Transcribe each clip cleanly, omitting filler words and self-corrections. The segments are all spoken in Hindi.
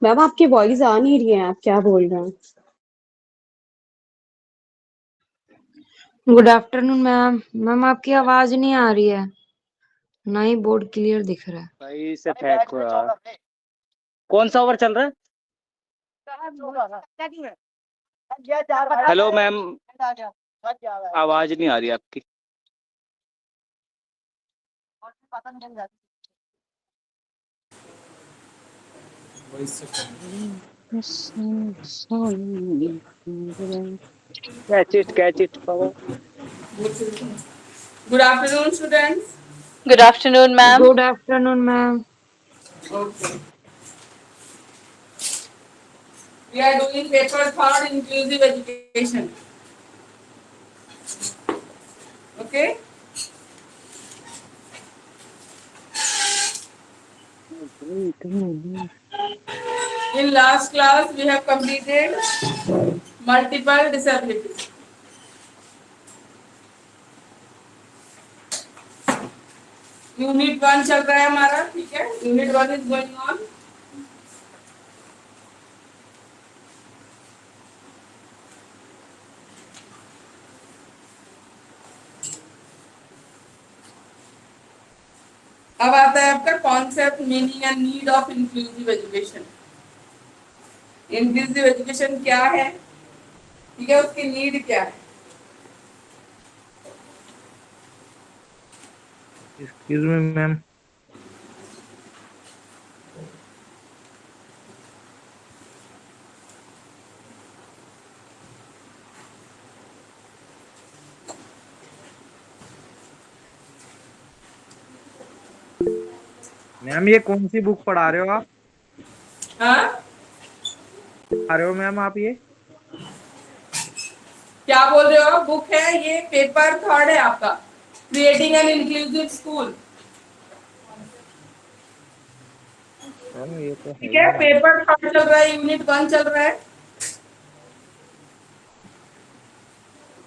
मैम आपकी वॉइस आ नहीं रही है, आप क्या बोल रहे हैं? Good afternoon ma'am. मैम आपकी आवाज नहीं आ रही है, ना ही बोर्ड क्लियर दिख रहा है। भाई से फेंक हो यार। कौन सा ओवर चल रहा है? हेलो मैम, आवाज नहीं आ रही आपकी। Catch it power. Good afternoon, students. Good afternoon, ma'am. Good afternoon ma'am. Okay. We are doing paper third, inclusive education. Okay. In last class, we have completed multiple disabilities. Unit 1 चल रहा है हमारा, ठीक है? Unit 1 is going on. अब आता है आपका concept, meaning and need of inclusive education. Inclusive education क्या है, ठीक है? उसकी नीड क्या है? Excuse me ma'am. मैम ये कौन सी बुक पढ़ा रहे हो आप? हाँ, पढ़ा रहे हो मैम आप ये? क्या बोल रहे हो? बुक है ये, पेपर थर्ड है आपका, creating an inclusive school. Ma'am ये तो है ठीक ही है, नहीं। पेपर थर्ड चल रहा है, यूनिट 1 चल रहा है।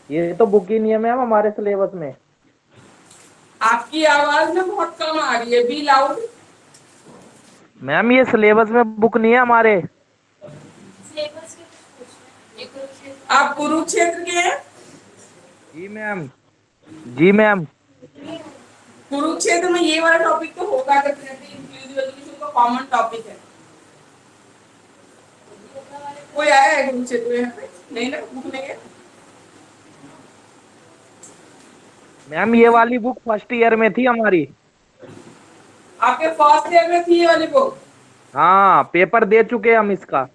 ये तो बुक ही नहीं है मैम हमारे सिलेबस में। आपकी आवाज में बहुत कम आ रही है, बी लाउड। मैम ये सिलेबस में बुक नहीं है हमारे। आप कुरुक्षेत्र के हैं? जी मैम। जी मैम। कुरुक्षेत्र में ये वाला टॉपिक तो होगा डेफिनेटली, इंक्लूसिव एजुकेशन का कॉमन टॉपिक है। कोई आया है कुरुक्षेत्र में यहाँ पे? नहीं ना, बुक नहीं है। मैम ये वाली बुक फर्स्ट ईयर में थी हमारी। आपके फर्स्ट ईयर में थी ये वाली बुक? हाँ पेपर दे चुके हम इसका।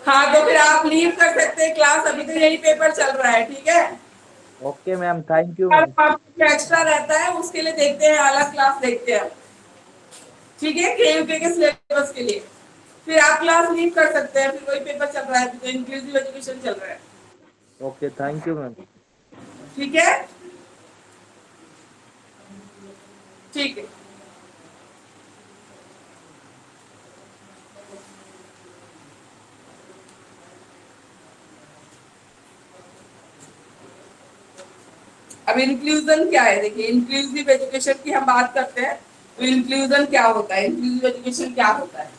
हाँ, तो फिर आप लीव कर सकते हैं क्लास, अभी तो यही पेपर चल रहा है, ठीक है? Okay ma'am, thank you ma'am. Extra रहता है उसके लिए देखते हैं, अलग क्लास देखते हैं, ठीक है? केयूके के सिलेबस के लिए फिर आप क्लास लीव कर सकते हैं, फिर वही पेपर चल रहा है, तो इंक्लूसिव एजुकेशन चल रहा है, ओके थैंक यू मैम। ठीक है? ठीक है। अब इंक्लूजन क्या है, देखिए इंक्लूसिव एजुकेशन की हम बात करते हैं, तो इंक्लूजन क्या होता है, इंक्लूसिव एजुकेशन क्या होता है?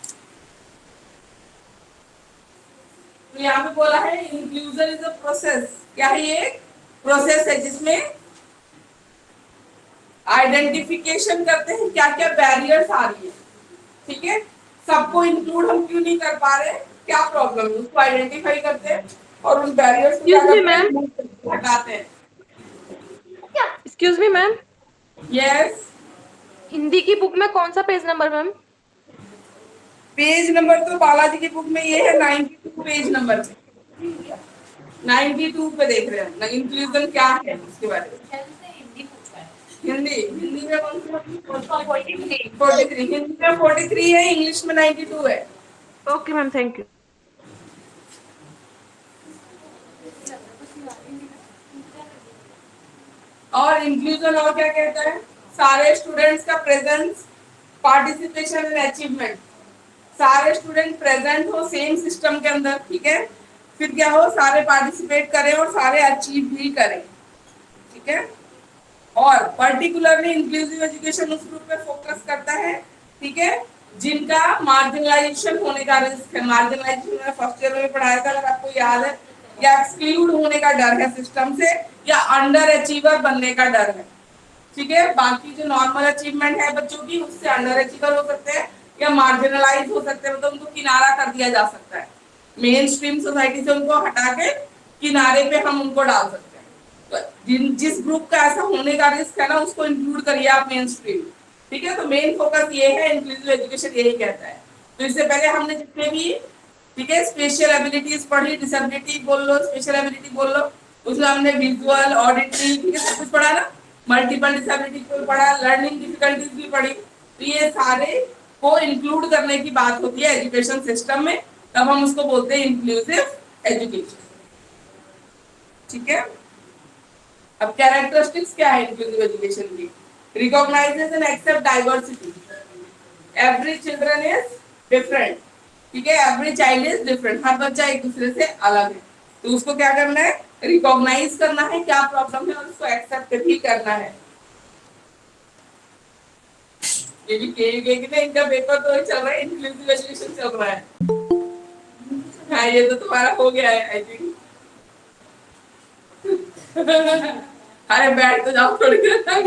तो यहाँ पे बोला है इंक्लूजन इज अ प्रोसेस। क्या है ये? प्रोसेस है जिसमें आइडेंटिफिकेशन करते हैं क्या क्या बैरियर्स आ रही है, ठीक है? सबको इंक्लूड हम क्यों नहीं कर पा रहे, क्या प्रॉब्लम है उसको आइडेंटिफाई करते हैं और उन बैरियर्स को क्या Excuse me, करते हैं, ma'am. हटाते हैं। Excuse me ma'am, yes, Hindi की बुक में कौन सा page number ma'am? Page number तो बालाजी की बुक में ये है 92 पेज नंबर पे, 92 पे देख रहे हैं ना, इंक्लूजन क्या है उसके बारे में। हिंदी हिंदी में कौन सी? 43, हिंदी में 43 है, इंग्लिश में 92 है। Okay ma'am, thank you. और इंक्लूजन और क्या कहता है, सारे स्टूडेंट्स का प्रेजेंस, पार्टिसिपेशन एंड अचीवमेंट, सारे स्टूडेंट प्रेजेंट हो सेम सिस्टम के अंदर, ठीक है। फिर क्या हो, सारे पार्टिसिपेट करें और सारे अचीव भी करें, ठीक है। और पर्टिकुलरली इंक्लूसिव एजुकेशन उस ग्रुप पे फोकस करता है, ठीक है, जिनका मार्जिनलाइजेशन होने का रिस्क है। मार्जिनलाइजेशन मैंने फर्स्ट ईयर में पढ़ाया था, अगर आपको याद है, या एक्सक्लूड होने का डर है सिस्टम से, या अंडर अचीवर बनने का डर है, ठीक है। बाकी जो नॉर्मल अचीवमेंट है बच्चों की, उससे अंडर अचीवर हो सकते हैं या मार्जिनलाइज हो सकते हैं, मतलब उनको किनारा कर दिया जा सकता है, मेन स्ट्रीम सोसाइटी से उनको हटा के किनारे पे हम उनको डाल सकते हैं। तो जिस ग्रुप का ऐसा होने का रिस्क है ना, उसको इंक्लूड करिए आप मेन स्ट्रीम, ठीक है। तो मेन फोकस ये है, इंक्लूसिव एजुकेशन यही कहता है। तो इससे पहले हमने जितने भी, ठीक है, स्पेशल एबिलिटीज पढ़ी, डिसेबिलिटी बोल लो, स्पेशल एबिलिटी बोल लो, उसमें हमने विजुअल, ऑडिटरी, ठीक है, सब कुछ पढ़ा ना, मल्टीपल डिसेबिलिटी को पढ़ा, लर्निंग डिफिकल्टीज भी पढ़ी। तो ये सारे को इंक्लूड करने की बात होती है एजुकेशन सिस्टम में, तब हम उसको बोलते हैं इंक्लूसिव एजुकेशन, ठीक है। अब कैरेक्टरिस्टिक्स क्या है इंक्लूसिव एजुकेशन की? Recognises and accept diversity, every children is different, ठीक है, एवरी चाइल्ड इज डिफरेंट, हर बच्चा एक दूसरे से अलग है। तो उसको क्या करना है, रिकॉग्नाइज करना है क्या प्रॉब्लम है और उसको एक्सेप्ट भी करना है। ये भी के ना, इनका पेपर तो चल रहा है, इंक्लूसिव एजुकेशन चल रहा है। हाँ, ये तो तुम्हारा हो गया है आई थिंक। अरे बैठ तो जाओ थोड़ी देर तक।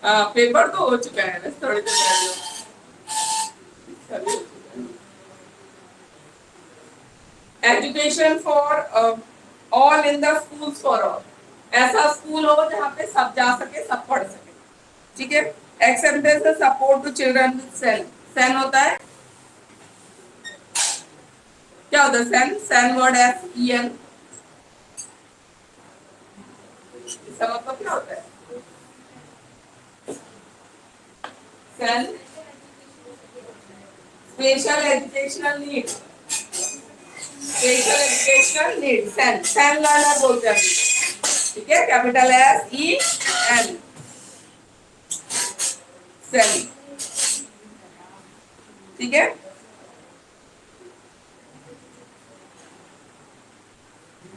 हाँ, पेपर तो हो चुका है, बस थोड़ी देर बैठ जाओ। Education for all in the schools for all, ऐसा स्कूल हो जहाँ पे सब जा सके, सब पढ़ सके, ठीक है। Acceptance and support to children with SEN, SEN होता है, क्या होता है सेन? सेन वर्ड SEN, इसका मतलब क्या होता है? Sen special educational need, special educational need, Sen, Sen learner बोलते हैं, ठीक है, कैपिटल SEN, सेन, ठीक है।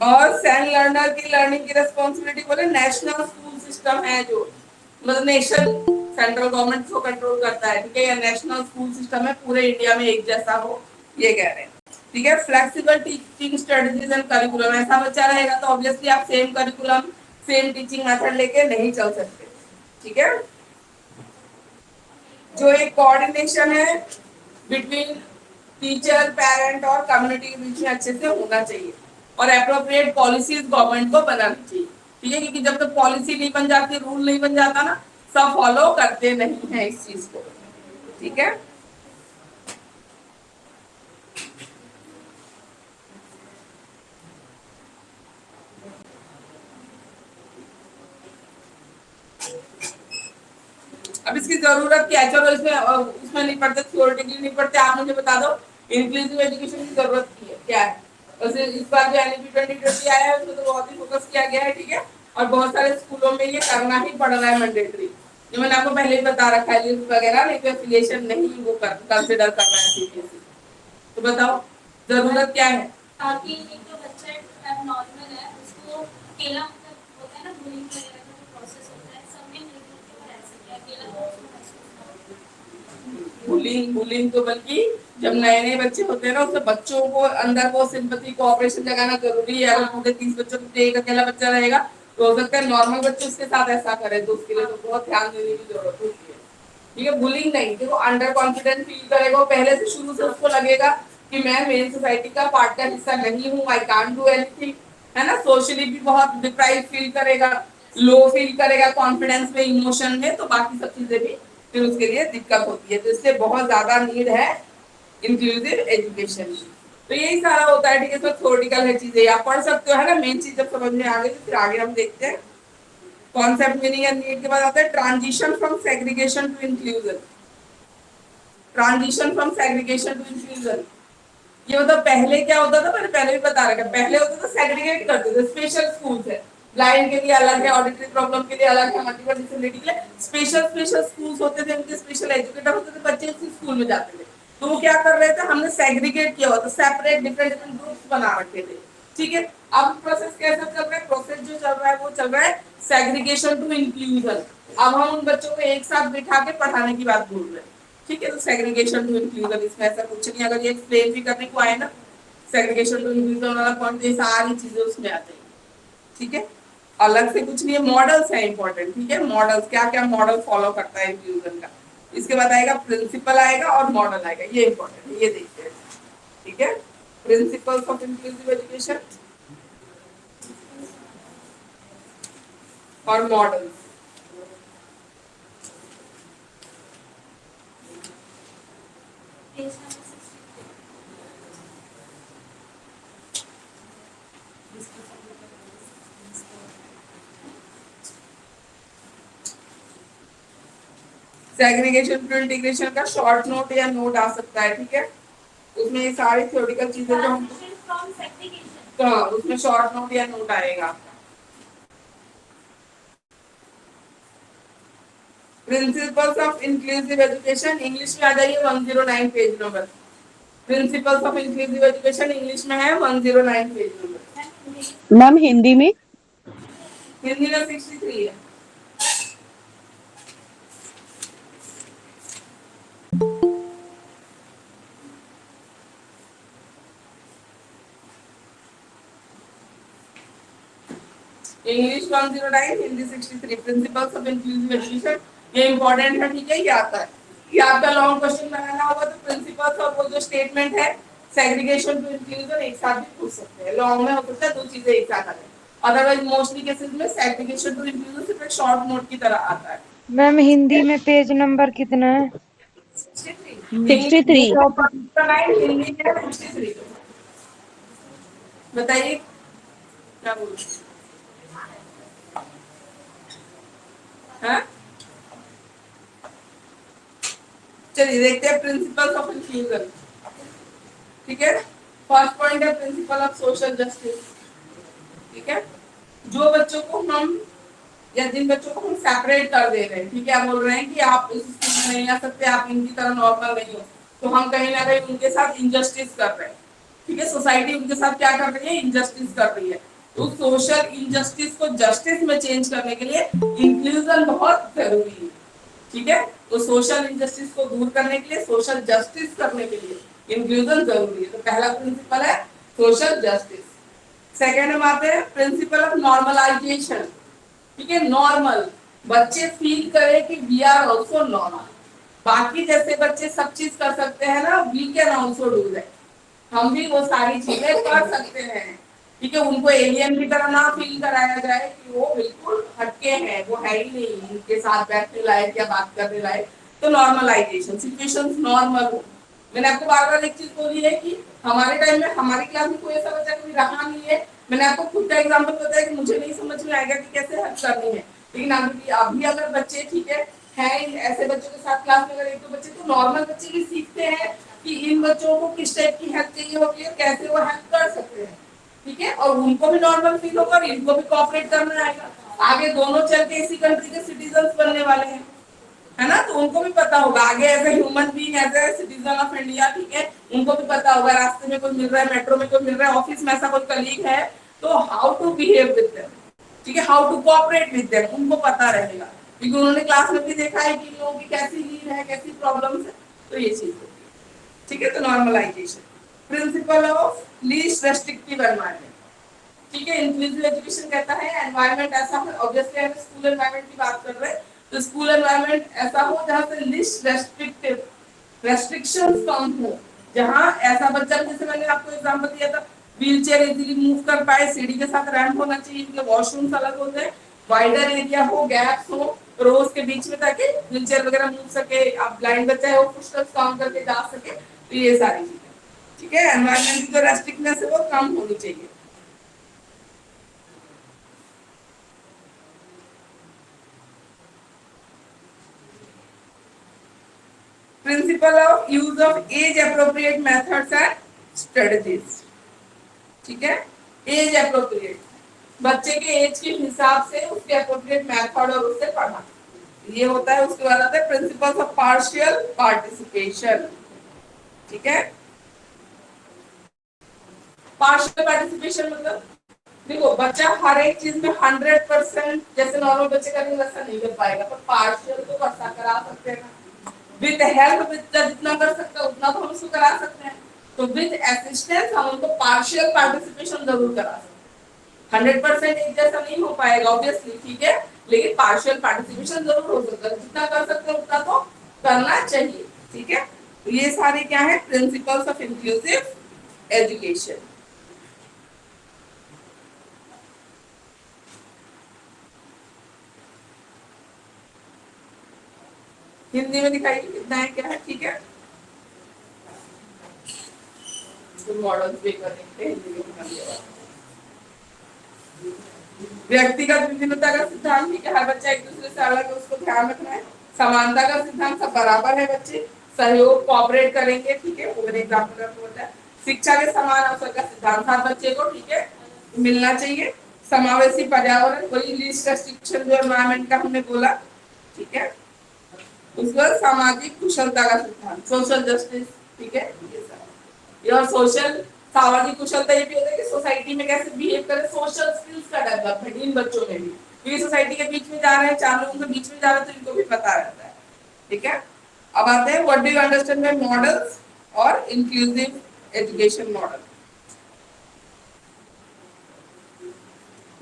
और सेन लर्नर की लर्निंग की रिस्पॉन्सिबिलिटी बोले नेशनल स्कूल सिस्टम है, जो मतलब नेशन, सेंट्रल गवर्नमेंट को कंट्रोल करता है, ठीक है, या नेशनल स्कूल सिस्टम है, पूरे इंडिया में एक जैसा हो, ये कह रहे हैं, ठीक है। Flexible teaching strategies and curriculum, ऐसा बच्चा रहेगा तो ऑब्वियसली आप same curriculum, same teaching method लेके नहीं चल सकते, ठीक है। जो एक कोऑर्डिनेशन है बिटवीन टीचर, पेरेंट और कम्युनिटी के बीच में अच्छे से होना चाहिए, और एप्रोप्रिएट पॉलिसीज गवर्नमेंट को बनानी चाहिए, ठीक है, क्योंकि जब तक पॉलिसी नहीं बन जाती, रूल नहीं बन जाता ना, सब फॉलो करते नहीं है इस चीज को, ठीक है। अब इसकी जरूरत क्या है, चलो इसमें उसमें नहीं पढ़ते, थ्योरेटिकली नहीं पढ़ते, आप मुझे बता दो इंक्लूसिव एजुकेशन की जरूरत क्या है। वैसे इस बार जो NEP 2020 आया है उसमें तो बहुत ही फोकस किया गया है, ठीक है, और बहुत सारे स्कूलों में ये करना ही पड़ रहा है मैंडेटरी, जो मैंने आपको पहले ही बता रखा है, लिस्ट वगैरह नहीं तो एफिलिएशन नहीं वो कंसीडर कर रहा है CBSE। तो बताओ जरूरत क्या है? ताकि एक जो बच्चा एबनॉर्मल है उसको अकेला, मतलब होता है ना बुलिंग वगैरह का जो प्रोसेस होता है, सब में मिलकर के रह सके, अकेला तो उसको महसूस ना हो। बुलिंग तो बल्कि जब नए नए बच्चे होते हैं ना, उससे बच्चों को अंदर वो सिंपैथी कोऑपरेशन जगाना जरूरी है। अगर पूरे 30 बच्चों में एक अकेला बच्चा रहेगा तो हो सकता है नॉर्मल बच्चे उसके साथ ऐसा करे, तो उसके लिए तो बहुत ध्यान देने की जरूरत होती है, ठीक है। बुलिंग नहीं, देखो अंडर कॉन्फिडेंस फील करेगा, पहले से शुरू से उसको लगेगा कि मैं मेरी सोसाइटी का पार्ट का हिस्सा नहीं हूँ, आई कांट डू एनीथिंग, है ना। सोशली भी बहुत डिप्राइव फील करेगा, लो फील करेगा, कॉन्फिडेंस में, इमोशन में, तो बाकी सब चीजें भी फिर उसके लिए दिक्कत होती है। तो इसलिए बहुत ज्यादा नीड है इंक्लूसिव एजुकेशन। तो यही सारा होता है, ठीक है। इसमें थ्योरेटिकल है चीजें, आप पढ़ सकते हो, है ना। मेन चीज जब समझ में आ गई तो फिर आगे हम देखते हैं। कॉन्सेप्ट, मीनिंग एंड नीड के बाद आता है transition from segregation to inclusion. Transition from segregation to inclusion, ये मतलब पहले क्या होता था, मैंने पहले भी बता रखा, पहले होता था सेग्रीगेट करते थे, स्पेशल स्कूल्स है, ब्लाइंड के लिए अलग है, ऑडिटरी प्रॉब्लम के लिए अलग है, मल्टीपल डिसेबिलिटी के लिए स्पेशल स्कूल्स होते थे, उनके स्पेशल एजुकेटर होते थे, बच्चे उसी स्कूल में जाते थे। तो वो क्या कर रहे थे, हमने सेग्रीगेट किया हुआ था, सेपरेट डिफरेंट डिफरेंट ग्रुप्स बना रखे थे, ठीक है। अब प्रोसेस कैसा चल रहा है, प्रोसेस जो चल रहा है वो चल रहा है सेग्रीगेशन टू इंक्लूजन। अब हम उन बच्चों को एक साथ बिठा के पढ़ाने की बात बोल रहे हैं, ठीक है। तो सेग्रीगेशन टू इंक्लूजन, इसमें ऐसा कुछ नहीं, अगर ये एक्सप्लेन भी करने को आए ना, सेग्रीगेशन टू इंक्लूजन वाला पॉइंट, ये सारी चीजें उसमें आते हैं, ठीक है। अलग से कुछ नहीं है, मॉडल्स है इंपॉर्टेंट, ठीक है। मॉडल्स क्या क्या मॉडल फॉलो करता है इंक्लूजन का, इसके बाद आएगा प्रिंसिपल आएगा और मॉडल आएगा, ये इंपॉर्टेंट है, ये देखते हैं, ठीक है। प्रिंसिपल्स ऑफ इंक्लूसिव एजुकेशन और models. Page number 63। Segregation to integration का शॉर्ट नोट या नोट आ सकता है, ठीक है। उसमें ये सारी थ्योरेटिकल चीजें जो हम, ट्रांजिशन फ्रॉम सेग्रीगेशन। तो उसमें शॉर्ट नोट या नोट आएगा आपका। Principles of inclusive education English में आ जाइए, 109 page number. Principles of inclusive education English में है 109 पेज नंबर। मैम हिंदी में? हिंदी में 63 है। English 109, Hindi 63। Principles of inclusive education, ये इंपॉर्टेंट है, ठीक है। ये आता है, ये आपका लॉन्ग क्वेश्चन बनाना होगा तो प्रिंसिपल्स और वो जो स्टेटमेंट है सेग्रीगेशन टू इंक्लूजन एक साथ भी पूछ सकते हैं। लॉन्ग में हो सकता है दो चीजें एक साथ आ जाए, अदरवाइज मोस्टली केसेस में सेग्रीगेशन टू इंक्लूजन सिर्फ एक शॉर्ट नोट की तरह आता है। मैम हिंदी में पेज नंबर कितना है? 63। हिंदी में 63। बताइए क्या बोल रहे हैं? चलिए देखते हैं प्रिंसिपल्स ऑफ इंक्लूजन, ठीक है। फर्स्ट पॉइंट है प्रिंसिपल ऑफ सोशल जस्टिस, ठीक है। जो बच्चों को हम या जिन बच्चों को हम सेपरेट कर दे रहे हैं, ठीक है, आप बोल रहे हैं कि आप इस स्कूल में नहीं आ सकते, आप इनकी तरह नॉर्मल नहीं हो, तो हम कहीं ना कहीं उनके साथ इंजस्टिस कर रहे हैं, ठीक है। सोसाइटी उनके साथ क्या कर रही है, इंजस्टिस कर रही है। तो सोशल इंजस्टिस को जस्टिस में चेंज करने के लिए इंक्लूजन बहुत जरूरी है, ठीक है। तो सोशल इंजस्टिस को दूर करने के लिए, सोशल जस्टिस करने के लिए इंक्लूजन जरूरी है। तो पहला प्रिंसिपल है सोशल जस्टिस। सेकेंड हम आते हैं प्रिंसिपल ऑफ नॉर्मलाइजेशन, ठीक है। नॉर्मल, बच्चे फील करें कि वी आर ऑल्सो नॉर्मल, बाकी जैसे बच्चे सब चीज कर सकते हैं ना, we can also do that, हम भी वो सारी चीजें कर सकते हैं, ठीक है। उनको एलियन की तरह ना फील कराया जाए कि वो बिल्कुल हटके हैं, वो है ही नहीं उनके साथ बैठने लायक या बात करने लायक। तो नॉर्मलाइजेशन, सिचुएशंस नॉर्मल हो। मैंने आपको बार बार एक चीज बोली है कि हमारे टाइम में हमारी क्लास में कोई ऐसा बच्चा कभी रहा नहीं है। मैंने आपको खुद का एग्जांपल बताया कि मुझे नहीं समझ में आएगा कि कैसे हेल्प करनी है, लेकिन अभी अगर बच्चे, ठीक है ऐसे बच्चों के साथ क्लास में अगर एक दो बच्चे, तो नॉर्मल बच्चे भी सीखते हैं कि इन बच्चों को किस टाइप की हेल्प चाहिए होती है, कैसे वो हेल्प कर सकते हैं, ठीक है। और उनको भी नॉर्मल फील होगा और इनको भी कोऑपरेट करना आएगा। आगे दोनों चल के इसी कंट्री के सिटीजन्स बनने वाले हैं, है ना। तो उनको भी पता होगा आगे as a human being, as a citizen of India, ठीक है, उनको भी पता होगा रास्ते में कोई मिल रहा है, मेट्रो में कोई मिल रहा है, ऑफिस में ऐसा कोई कलीग है, तो how to behave with them, ठीक है, how to cooperate with them, उनको पता रहेगा, क्योंकि उन्होंने क्लास में भी देखा है कि लोगों की कैसी नीड है, कैसी प्रॉब्लम्स है। तो ये चीज होती है, ठीक है। तो normalisation, principle of least restrictive environment, ठीक है। इंक्लूसिव एजुकेशन कहता है एनवायरनमेंट ऐसा हो, ऑब्वियसली हम स्कूल एनवायरनमेंट की बात कर रहे हैं, तो स्कूल एनवायरनमेंट ऐसा हो जहां से लीस्ट रेस्ट्रिक्टिव, रेस्ट्रिक्शंस कम हो, जहाँ ऐसा बच्चा, जैसे मैंने आपको एग्जाम्पल दिया था, व्हील चेयर इजीली मूव कर पाए, सीढ़ी के साथ रैंप होना चाहिए, मतलब वॉशरूम्स अलग होते हैं, वाइडर एरिया हो, गैप्स हो रोज के बीच में, ताकि व्हील चेयर वगैरह मूव सके, आप ब्लाइंड बच्चा है वो फुटस्टेप्स काउंट करके जा सके, तो ये सारी चीजें, ठीक है। एनवायरमेंट की जो रेस्ट्रिक्टनेस है वो कम होनी चाहिए। Principle of use of age appropriate methods and strategies, ठीक है। एज अप्रोप्रिएट, बच्चे के एज के हिसाब से उसके अप्रोप्रिएट मेथड और उससे पढ़ा, ये होता है। उसके बाद आता है प्रिंसिपल्स ऑफ पार्शियल पार्टिसिपेशन, ठीक है। पार्शियल पार्टिसिपेशन मतलब देखो बच्चा हर एक चीज में 100% जैसे नॉर्मल बच्चे करेंगे वैसा नहीं कर पाएगा, पर पार्शियल तो वैसा करा सकते हैं ना, विद हेल्प जितना कर सकते हैं उतना तो हम उसको करा सकते हैं, तो विद असिस्टेंस हम उनको पार्शियल पार्टिसिपेशन जरूर करा सकते हैं। 100% एक जैसा नहीं हो पाएगा ऑब्वियसली, ठीक है, लेकिन पार्शियल पार्टिसिपेशन जरूर हो सकता है, जितना कर सकते हैं उतना तो करना चाहिए, ठीक है। तो ये सारे क्या है, principles of inclusive education. Hindi में दिखाइए कितना है, क्या है, ठीक है। तो मॉडल्स भी करेंगे हिंदी में बना दिया। व्यक्तिगत विभिन्नता का सिद्धांत, ठीक है, हर बच्चा एक दूसरे से अलग है, उसको ध्यान रखना है। समानता का सिद्धांत, सब बराबर है बच्चे, सहयोग कोऑपरेट करेंगे, ठीक है, वो एग्जांपल आपको बताया। शिक्षा के समान अवसर का सिद्धांत, हर बच्चे को, ठीक है, मिलना चाहिए। समावेशी पर्यावरण, वही लीस्ट रेस्ट्रिक्शन जो एनवायरनमेंट का हमने बोला, ठीक है। उसके बाद सामाजिक कुशलता का सिद्धांत, सोशल जस्टिस, ठीक है, ये और सोशल सामाजिक कुशलता ये भी होता है कि सोसाइटी में कैसे बिहेव करें, सोशल स्किल्स का डेवलपमेंट इन बच्चों में भी, क्योंकि सोसाइटी के बीच में जा रहे हैं, चार लोगों के बीच में जा रहे हैं, तो इनको भी पता रहता है, ठीक है। अब आते हैं what do you understand by models और इंक्लूसिव एजुकेशन मॉडल।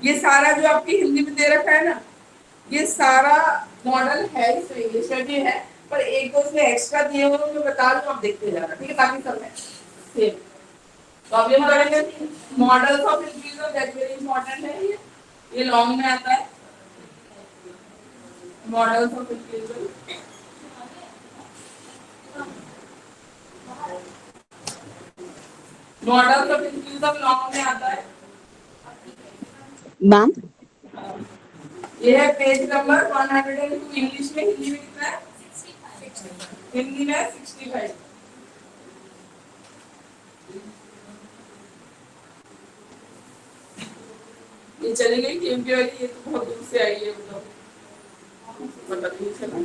ये सारा जो आपकी हिंदी में दे रखा है ना, ये सारा मॉडल है, इसमें इंग्लिश में भी है, पर एक दो उसमें एक्स्ट्रा दिए हुए मैं बता दूं, आप देखते जाना, ठीक है, ताकि सब है सेम। तो अभी हम करेंगे models of inclusive, that very important है, ये लॉन्ग में आता है, models of inclusive. Models of inclusive long में आता है मैम। ये है पेज नंबर 102 इंग्लिश में, हिंदी में कितना है, 65, हिंदी में 65। ये चली गई केएमपी वाली, ये तो बहुत दूर से आई है, मतलब नहीं चला,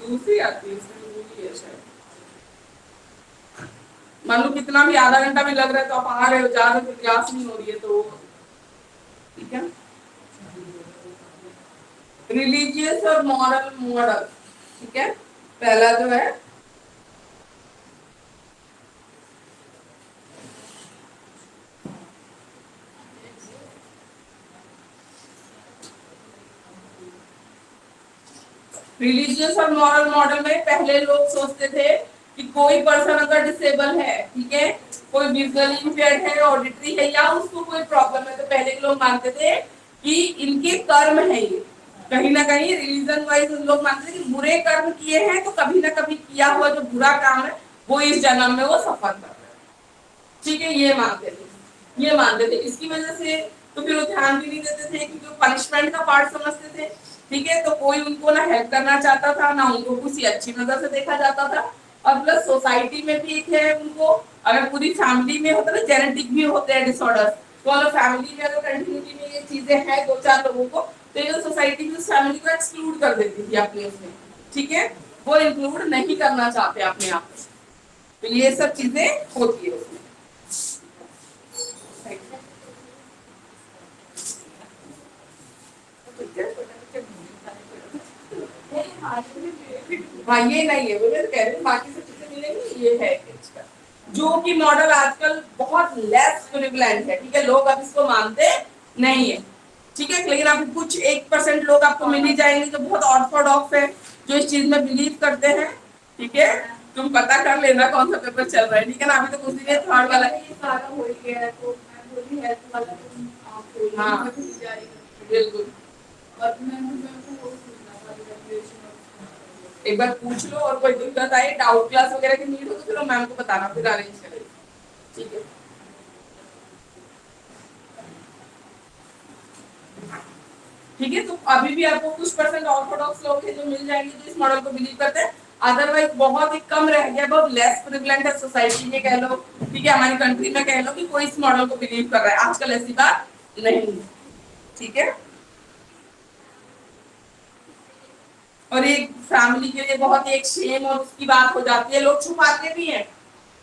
दूर से आती है, इसमें दूरी है शायद। मान लो कितना भी आधा घंटा भी लग रहा है, तो आप आ रहे हो, जा रहे हो, क्लास नहीं हो रही है, तो ठीक है। रिलीजियस और मॉरल मॉडल, ठीक है, पहला जो है रिलीजियस और मॉरल मॉडल में पहले लोग सोचते थे कि कोई पर्सन अगर डिसेबल है, ठीक है, कोई विजुअली इम्पेयर्ड है, ऑडिटरी है, या उसको कोई प्रॉब्लम है, तो पहले के लोग मानते थे कि इनके कर्म है, ये कहीं ना कहीं रिलीजन वाइज लोग मानते थे कि बुरे कर्म किए हैं, तो कभी ना कभी किया हुआ जो बुरा काम है वो इस जन्म में वो सफर कर रहा है, ठीक है, ये मानते थे। इसकी वजह से तो फिर वो ध्यान भी नहीं देते थे, क्योंकि वो पनिशमेंट का पार्ट समझते थे, ठीक है, तो कोई उनको ना हेल्प करना चाहता था, ना उनको किसी अच्छी नजर से देखा जाता था, और प्लस सोसाइटी में भी एक है, उनको अगर पूरी फैमिली में होता है, जेनेटिक भी होते हैं डिसऑर्डर्स, तो अगर फैमिली में अगर कंटिन्यूटी में ये चीजें हैं दो चार लोगों को, तो ये सोसाइटी भी उस फैमिली को एक्सक्लूड कर देती थी अपने उसमें, ठीक है, वो इंक्लूड नहीं करना चाहते अपने आप में, तो ये सब चीजें होती है उसमें। हाँ ये नहीं है, वो मैं कह रही हूँ, बाकी सब चीजें मिलेंगी, ये है इसका, जो कि मॉडल आजकल बहुत लेस प्रिवलेंट है, ठीक है, लोग अब इसको मानते नहीं है, ठीक है, लेकिन अब कुछ 1% लोग आपको मिल ही जाएंगे जो बहुत ऑर्थोडॉक्स है, जो इस चीज में बिलीव करते हैं, ठीक है, तुम पता कर लेना कौन सा पेपर चल रहा है, ठीक है ना। अभी तो कुछ दिन है, थर्ड वाला। ये सारा हो ही गया है, तो मैं बोली हेल्थ वाला तुम आप हो हाँ। मैं भूल जा रही हूँ। बिल्कुल, और मैं को वो सुनना था graduation of- एक बार पूछ लो, और कोई दिक्कत आए, डाउट क्लास वगैरह की नीड हो तो फिर मैम को बताना, फिर अरेंज करेंगे, ठीक है। ठीक है, तो अभी भी आपको कुछ परसेंट ऑर्थोडॉक्स लोग हैं जो मिल जाएंगे जो इस मॉडल को बिलीव करते हैं, अदरवाइज बहुत ही कम रह गया, बहुत लेस प्रिवलेंट है सोसाइटी में कह लो, ठीक है, हमारी कंट्री में कह लो कि कोई इस मॉडल को बिलीव कर रहा है, आजकल ऐसी बात नहीं है, ठीक है। और एक फैमिली के लिए बहुत ही एक शेम और उसकी बात हो जाती है, लोग छुपाते भी हैं,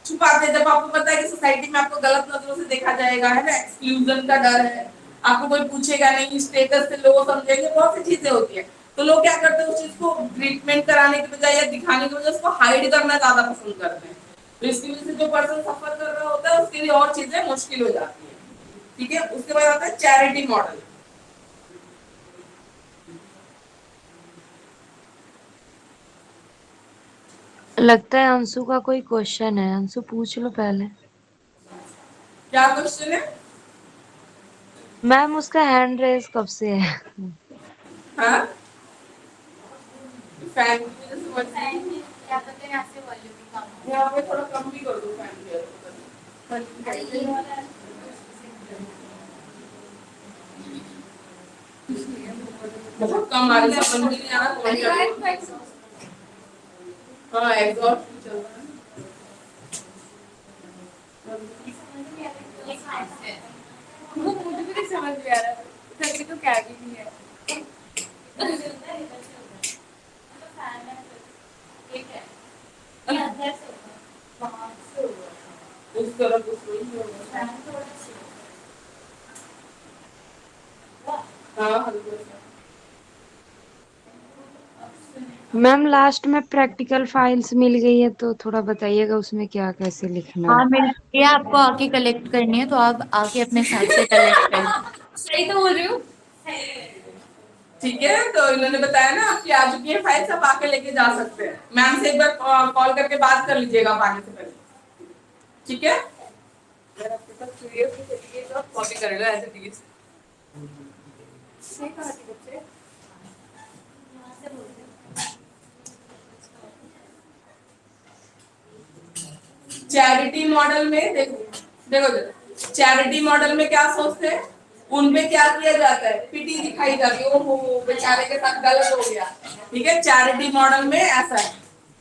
छुपाते जब आपको पता है कि सोसाइटी में आपको गलत नजरों से देखा जाएगा, है ना, एक्सक्लूजन का डर है, आपको कोई पूछेगा नहीं, स्टेटस से लोग समझेंगे, बहुत सी चीजें होती है, तो लोग क्या करते हैं, उस चीज को ट्रीटमेंट कराने के बजाय या दिखाने के बजाय उसको हाइड करना ज्यादा पसंद करते हैं, तो इसकी वजह से जो पर्सन सफर कर रहा होता है उसके लिए और चीजें मुश्किल हो जाती है, ठीक है। उसके बाद आता है चैरिटी मॉडल। लगता है अंशु का कोई क्वेश्चन है, अंशु पूछ लो पहले। क्या क्वेश्चन है? मैम उसका हैंड रेस कब से है? हाँ, फैन की वजह से बढ़ फैन में क्या पता है यहाँ से वॉल्यूम भी कम हो। यहाँ पे थोड़ा कम भी कर दो फैन की अरे ये वाला बहुत कम आ रही है, समझ नहीं आ रहा कौन सा है। हाँ, एग्जॉस्ट भी चल रहा है। वो मुझे भी नहीं समझ में आ रहा, तभी तो क्या भी नहीं है। उस तरफ उस वही होगा। हाँ, हल्का सा। मैम लास्ट में प्रैक्टिकल फाइल्स मिल गई है तो थोड़ा बताइएगा उसमें क्या कैसे लिखना हाँ है। मिल ये आपको आके कलेक्ट करनी है, तो आप आके अपने हिसाब से कलेक्ट कर। सही तो बोल रही हूँ। ठीक है, तो इन्होंने बताया ना आपकी आ चुकी है फाइल, सब आके लेके जा सकते हैं, मैम से एक बार कॉल करके बात कर लीजिएगा आप आने से पहले, ठीक है। अगर आपके पास क्लियर सर्टिफिकेट तो कॉपी कर लो ऐसे, ठीक है। सही कहा थी बच्चे। चैरिटी मॉडल में देखो देखो देखो, चैरिटी मॉडल में क्या सोचते हैं, उनपे क्या किया जाता है, पिटी दिखाई जाती है, ओहो बेचारे के साथ गलत हो गया, ठीक है। चैरिटी मॉडल में ऐसा है,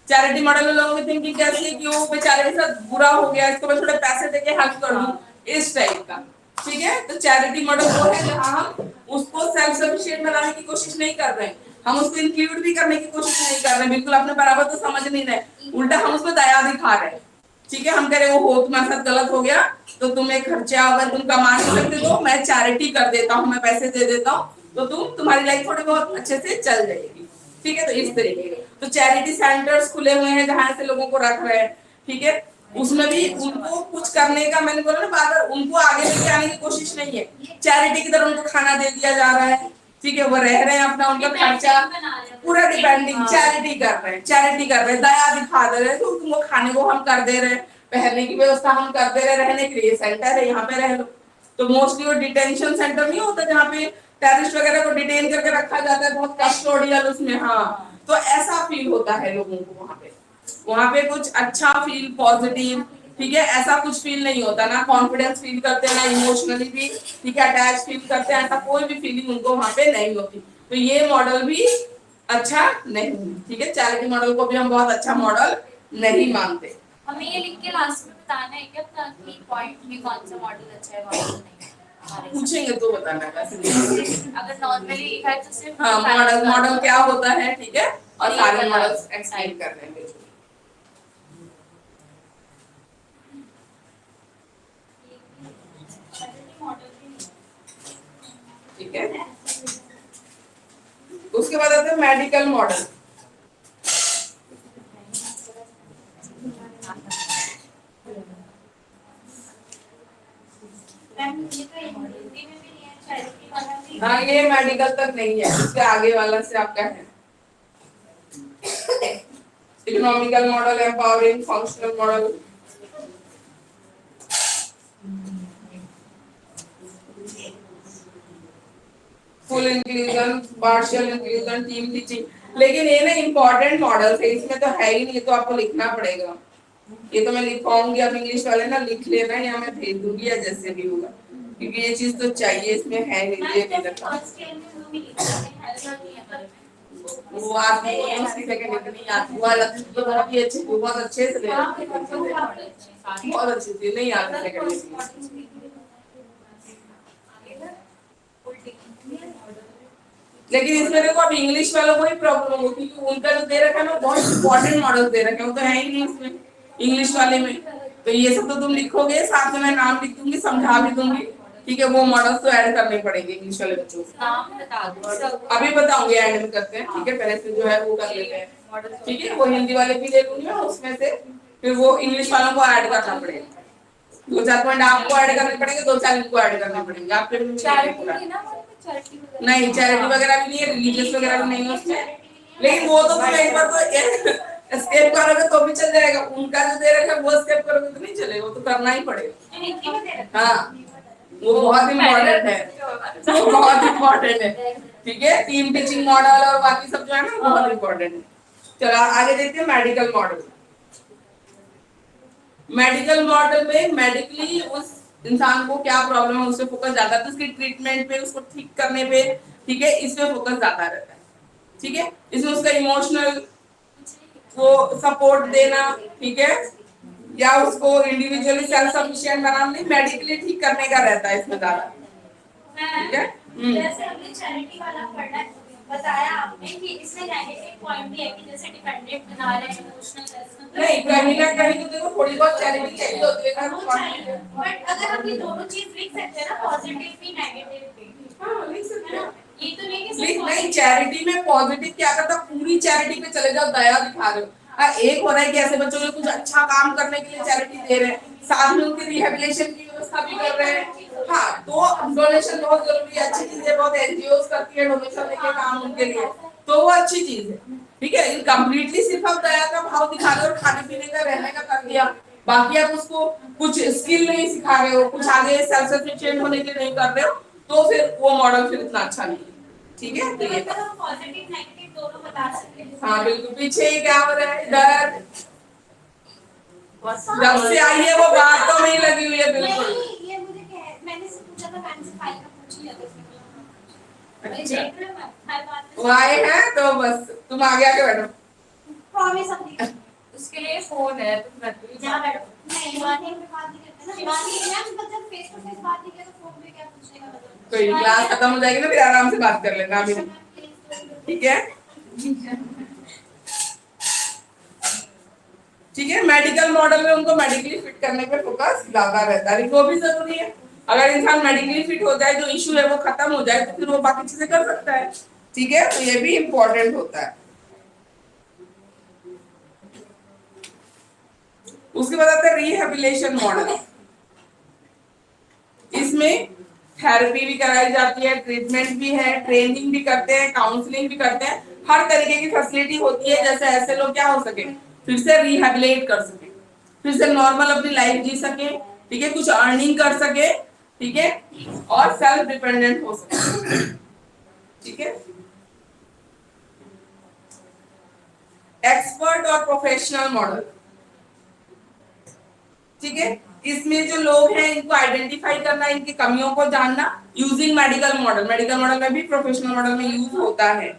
चैरिटी मॉडल में लोगों की थिंकिंग कैसी है कि वो बेचारे के साथ बुरा हो गया, इसको मैं थोड़े पैसे देके हेल्प कर दूं, इस टाइप का, ठीक है। तो चैरिटी मॉडल वो है जहां हम उसको सेल्फ सफिशिएंट बनाने की कोशिश नहीं कर रहे हैं, हम उसको इंक्लूड भी करने की कोशिश नहीं कर रहे हैं, बिल्कुल अपने बराबर तो समझ नहीं रहे, उल्टा हम उसमें दया दिखा रहे हैं, ठीक है। हम कह रहे वो हो तुम्हारे साथ गलत हो गया तो तुम्हें खर्चा अगर तुम कमा नहीं सकते तो मैं चैरिटी कर देता हूँ, मैं पैसे दे देता हूँ, तो तुम्हारी लाइफ थोड़ी बहुत अच्छे से चल जाएगी, ठीक है। तो इस तरीके के तो चैरिटी सेंटर्स खुले हुए हैं जहां से लोगों को रख रहे हैं, ठीक है। उसमें भी उनको कुछ करने का, मैंने बोला ना बार बार, उनको आगे लेके आने की कोशिश नहीं है, चैरिटी की तरह उनको खाना दे दिया जा रहा है, ठीक है, वो रह रहे हैं अपना, उनका खर्चा पूरा डिपेंडिंग, चैरिटी कर रहे हैं, चैरिटी कर रहे हैं, दया दिखा दे रहे हैं, तो तुमको खाने को हम कर दे रहे हैं, पहनने की व्यवस्था हम कर दे रहे हैं, रहने के लिए सेंटर है यहाँ पे रह लो। तो मोस्टली वो डिटेंशन सेंटर नहीं होता जहाँ पे टेररिस्ट वगैरह को डिटेन करके रखा जाता है, बहुत कस्टोडियल उसमें, हाँ, तो ऐसा फील होता है लोगों को वहां पे कुछ अच्छा फील, पॉजिटिव, ठीक है, ऐसा कुछ फील नहीं होता, ना कॉन्फिडेंस फील करते हैं, ना इमोशनली भी, ठीक है, अटैच फील करते हैं, ऐसा कोई भी फीलिंग उनको वहां पे नहीं होती, तो ये मॉडल भी अच्छा नहीं, ठीक है। चैरिटी मॉडल को भी हम बहुत अच्छा मॉडल नहीं मानते। हमें ये लिख के लास्ट में बताना है क्या कि पॉइंट में कौन सा मॉडल अच्छा है कौन सा नहीं, पूछेंगे तो बताना कैसे, अगर नॉर्मली लिखा है तो सिर्फ हाँ, मॉडल क्या होता है, ठीक है, और सारे मॉडल्स एक्सप्लेन कर देंगे, ठीक है। उसके बाद आते हैं मेडिकल मॉडल। हाँ, ये मेडिकल तक नहीं है, उसके आगे वाला से आपका है। Economical model, empowering, functional model. Full inclusion, partial inclusion, team teaching. लेकिन ये ना इंपॉर्टेंट मॉडल्स है, इसमें तो है ही नहीं, तो आपको लिखना पड़ेगा। ये तो मैं लिखवाऊंगी, आप इंग्लिश वाले ना लिख लेना, या मैं भेज दूंगी, या जैसे भी होगा, क्योंकि ये चीज तो चाहिए, इसमें है नहीं ये नहीं रखा। वो आती है उसकी सेकंड नहीं आती, वो अलग से बहुत ही अच्छे, बहुत अच्छे से बहुत अच्छी थी, नहीं आती सेकंड। लेकिन इसमें देखो अब इंग्लिश वालों को ही प्रॉब्लम होगी, क्योंकि उनका जो दे रखा है ना बहुत इंपॉर्टेंट मॉडल दे रखे हैं, वो तो है ही नहीं इसमें इंग्लिश वाले में। तो ये सब तो तुम लिखोगे, साथ में मैं नाम लिख दूंगी, समझा भी दूंगी, ठीक है। वो मॉडल्स तो ऐड करने पड़ेंगे इंग्लिश वाले बच्चों को, अभी बताऊंगी, ऐड में करते हैं, ठीक है। पहले से जो है वो कर लेते हैं, ठीक है। वो हिंदी वाले भी ले लूंगी मैं उसमें से, फिर वो इंग्लिश वालों को ऐड करना पड़ेगा। 2-4 पॉइंट आपको ऐड करने पड़ेंगे, 2-4 इनको ऐड करने पड़ेंगे। आपके नहीं, चैरिटी वगैरह भी नहीं है, रिलीजियस वगैरह भी नहीं है उसमें। लेकिन वो तो तुम एक बार तो स्केप करोगे तो भी चल जाएगा, उनका जो दे रखा है वो स्केप करोगे तो नहीं चलेगा, वो तो करना ही पड़ेगा। हाँ, वो बहुत इम्पोर्टेंट है, वो बहुत इम्पोर्टेंट है, ठीक है। टीम टीचिंग मॉडल और बाकी सब जो है ना बहुत इम्पोर्टेंट है। चलो आगे देखते हैं मेडिकल मॉडल। मेडिकल मॉडल में मेडिकली उस इंसान को क्या प्रॉब्लम है, उससे फोकस ज्यादा, तो उसकी ट्रीटमेंट पे, उसको ठीक करने पे, ठीक है, इस पे फोकस ज्यादा रहता है, ठीक है। इसमें उसका इमोशनल को सपोर्ट देना, ठीक है, या उसको इंडिविजुअली सेल्फ सफिशिएंट बनाना, नहीं मेडिकली ठीक करने का रहता है इसमें ज्यादा, ठीक है। जैसे हमने चैरिटी वाला पढ़ा है, बताया आपने कि इसमें नेगेटिव पॉइंट भी है कि जैसे डिपेंडेंट बना रहे हैं, इमोशनल नहीं, कहीं ना कहीं तो देखो थोड़ी बहुत चैरिटी चाहिए होती है, बट अगर हम ये दोनों चीज लिख सकते हैं ना, पॉजिटिव भी नेगेटिव भी, हाँ लिख सकते हैं। ये तो नहीं कि नहीं, चैरिटी में पॉजिटिव क्या करता, पूरी चैरिटी पे चले जाओ, दया दिखा रहे हो। हाँ, एक हो रहा है कि ऐसे बच्चों को कुछ अच्छा काम करने के लिए चैरिटी दे रहे हैं, साथ में उनकी रिहेबिलिटेशन की व्यवस्था भी कर रहे हैं। हाँ, तो डोनेशन बहुत जरूरी है, अच्छी चीज है, बहुत एनजीओस करती है डोनेशन लेके काम उनके लिए, तो वो अच्छी चीज है, ठीक है। इनकम्प्लीटली सिर्फ आप दया का भाव दिखा रहे हो और खाने पीने का रहने का कर दिया, बाकी आप उसको कुछ स्किल नहीं सिखा रहे हो, कुछ आगे सेल्फ सफिशिएंट होने के लिए नहीं कर रहे हो, तो फिर वो मॉडल फिर इतना अच्छा नहीं है, ठीक है। तो ये पॉजिटिव नेगेटिव दोनों बता सकते हैं। हाँ बिल्कुल। पीछे क्या हो रहा है इधर, जब से आई है वो बात तो नहीं लगी हुई है बिल्कुल। नहीं, ये मुझे मैंने से पूछा था, मैंने से फाइल का पूछ लिया था। अच्छा, वो आए हैं तो बस तुम आगे आके बैठो। प्रॉमिस अपनी उसके लिए फोन है, तुम रख लो। जहाँ बैठो। नहीं, शिवानी में बात नहीं करते ना, शिवानी मैम मतलब फेस टू फेस बात नहीं किया तो फोन पे क्या पूछने का मतलब। कोई क्लास खत्म हो जाएगी ना, फिर आराम से बात कर लेना अभी, ठीक है। ठीक है, मेडिकल मॉडल में उनको मेडिकली फिट करने पे फोकस ज्यादा रहता है, वो भी जरूरी है। अगर इंसान मेडिकली फिट हो जाए, जो इश्यू है वो खत्म हो जाए, तो फिर वो बाकी चीजें कर सकता है, ठीक है। तो ये भी इम्पोर्टेंट होता है। उसके बाद आता है रिहेबिलिटेशन मॉडल। इसमें थेरेपी भी कराई जाती है, ट्रीटमेंट भी है, ट्रेनिंग भी करते हैं, काउंसलिंग भी करते हैं, हर तरीके की फैसिलिटी होती है, जैसे ऐसे लोग क्या हो सके, फिर से रिहेबिलिटेट कर सके, फिर से नॉर्मल अपनी लाइफ जी सके, ठीक है, कुछ अर्निंग कर सके, ठीक है, और सेल्फ डिपेंडेंट हो सके, ठीक है। एक्सपर्ट और प्रोफेशनल मॉडल, ठीक है। इसमें जो लोग हैं इनको आइडेंटिफाई करना, इनकी कमियों को जानना, using medical model. Medical model में भी प्रोफेशनल मॉडल में यूज होता है,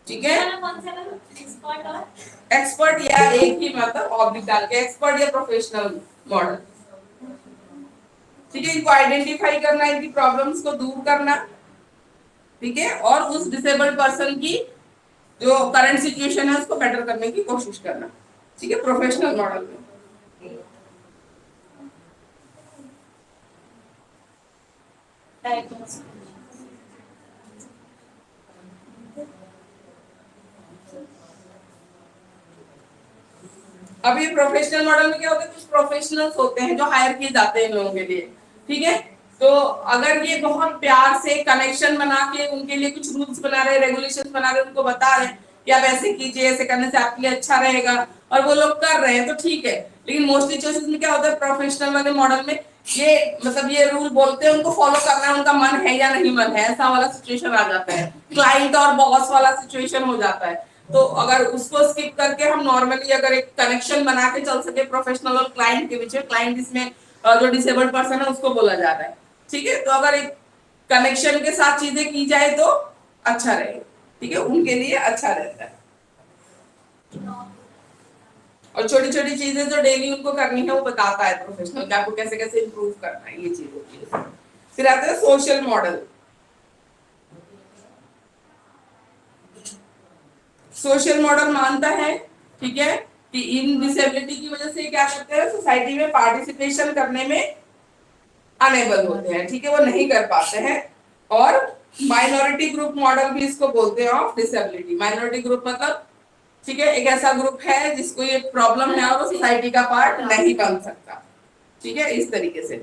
ठीक है। एक्सपर्ट और एक्सपर्ट या एक ही मतलब ऑब्लिक डाल के एक्सपर्ट या प्रोफेशनल मॉडल, ठीक है। इनको आइडेंटिफाई करना, इनकी प्रॉब्लम्स को दूर करना, ठीक है, और उस डिसेबल्ड पर्सन की जो करंट सिचुएशन है उसको बेटर करने की कोशिश करना, ठीक है, प्रोफेशनल मॉडल में। अब ये प्रोफेशनल मॉडल में क्या होता है, कुछ प्रोफेशनल्स होते हैं जो हायर किए जाते हैं इन लोगों के लिए, ठीक है। तो अगर ये बहुत प्यार से कनेक्शन बना के उनके लिए कुछ रूल्स बना रहे, रेगुलेशंस बना रहे, उनको बता रहे कि आप ऐसे कीजिए, ऐसे करने से आपके लिए अच्छा रहेगा, और वो लोग कर रहे हैं तो ठीक है। लेकिन मोस्टली चॉइसेस में क्या होता है, प्रोफेशनल वाले मॉडल में ये मतलब ये रूल बोलते हैं, उनको फॉलो करना है, उनका मन है या नहीं मन है, ऐसा वाला सिचुएशन आ जाता है, क्लाइंट और बॉस वाला सिचुएशन हो जाता है। तो अगर उसको स्किप करके हम नॉर्मली अगर एक कनेक्शन बना के चल सके प्रोफेशनल और क्लाइंट के बीच में, क्लाइंट इसमें जो डिसेबल्ड पर्सन है उसको बोला जा रहा है, ठीक है। तो अगर एक कनेक्शन के साथ चीजें की जाए तो अच्छा रहेगा, ठीक है, उनके लिए अच्छा रहता है। और छोटी छोटी चीजें जो डेली उनको करनी है वो बताता है प्रोफेशनल कि आपको कैसे कैसे इंप्रूव करना है, ये चीज होती है। फिर आता है सोशल मॉडल। सोशल मॉडल मानता है, ठीक है, कि इन डिसेबिलिटी की वजह से क्या करते हैं, सोसाइटी में पार्टिसिपेशन करने में अनेबल होते हैं, ठीक है, वो नहीं कर पाते हैं। और माइनॉरिटी ग्रुप मॉडल भी इसको बोलते हैं ऑफ डिसेबिलिटी। माइनॉरिटी ग्रुप मतलब ठीक है, एक ऐसा ग्रुप है जिसको ये प्रॉब्लम है और वो सोसाइटी का पार्ट नहीं बन सकता, ठीक है, इस तरीके से।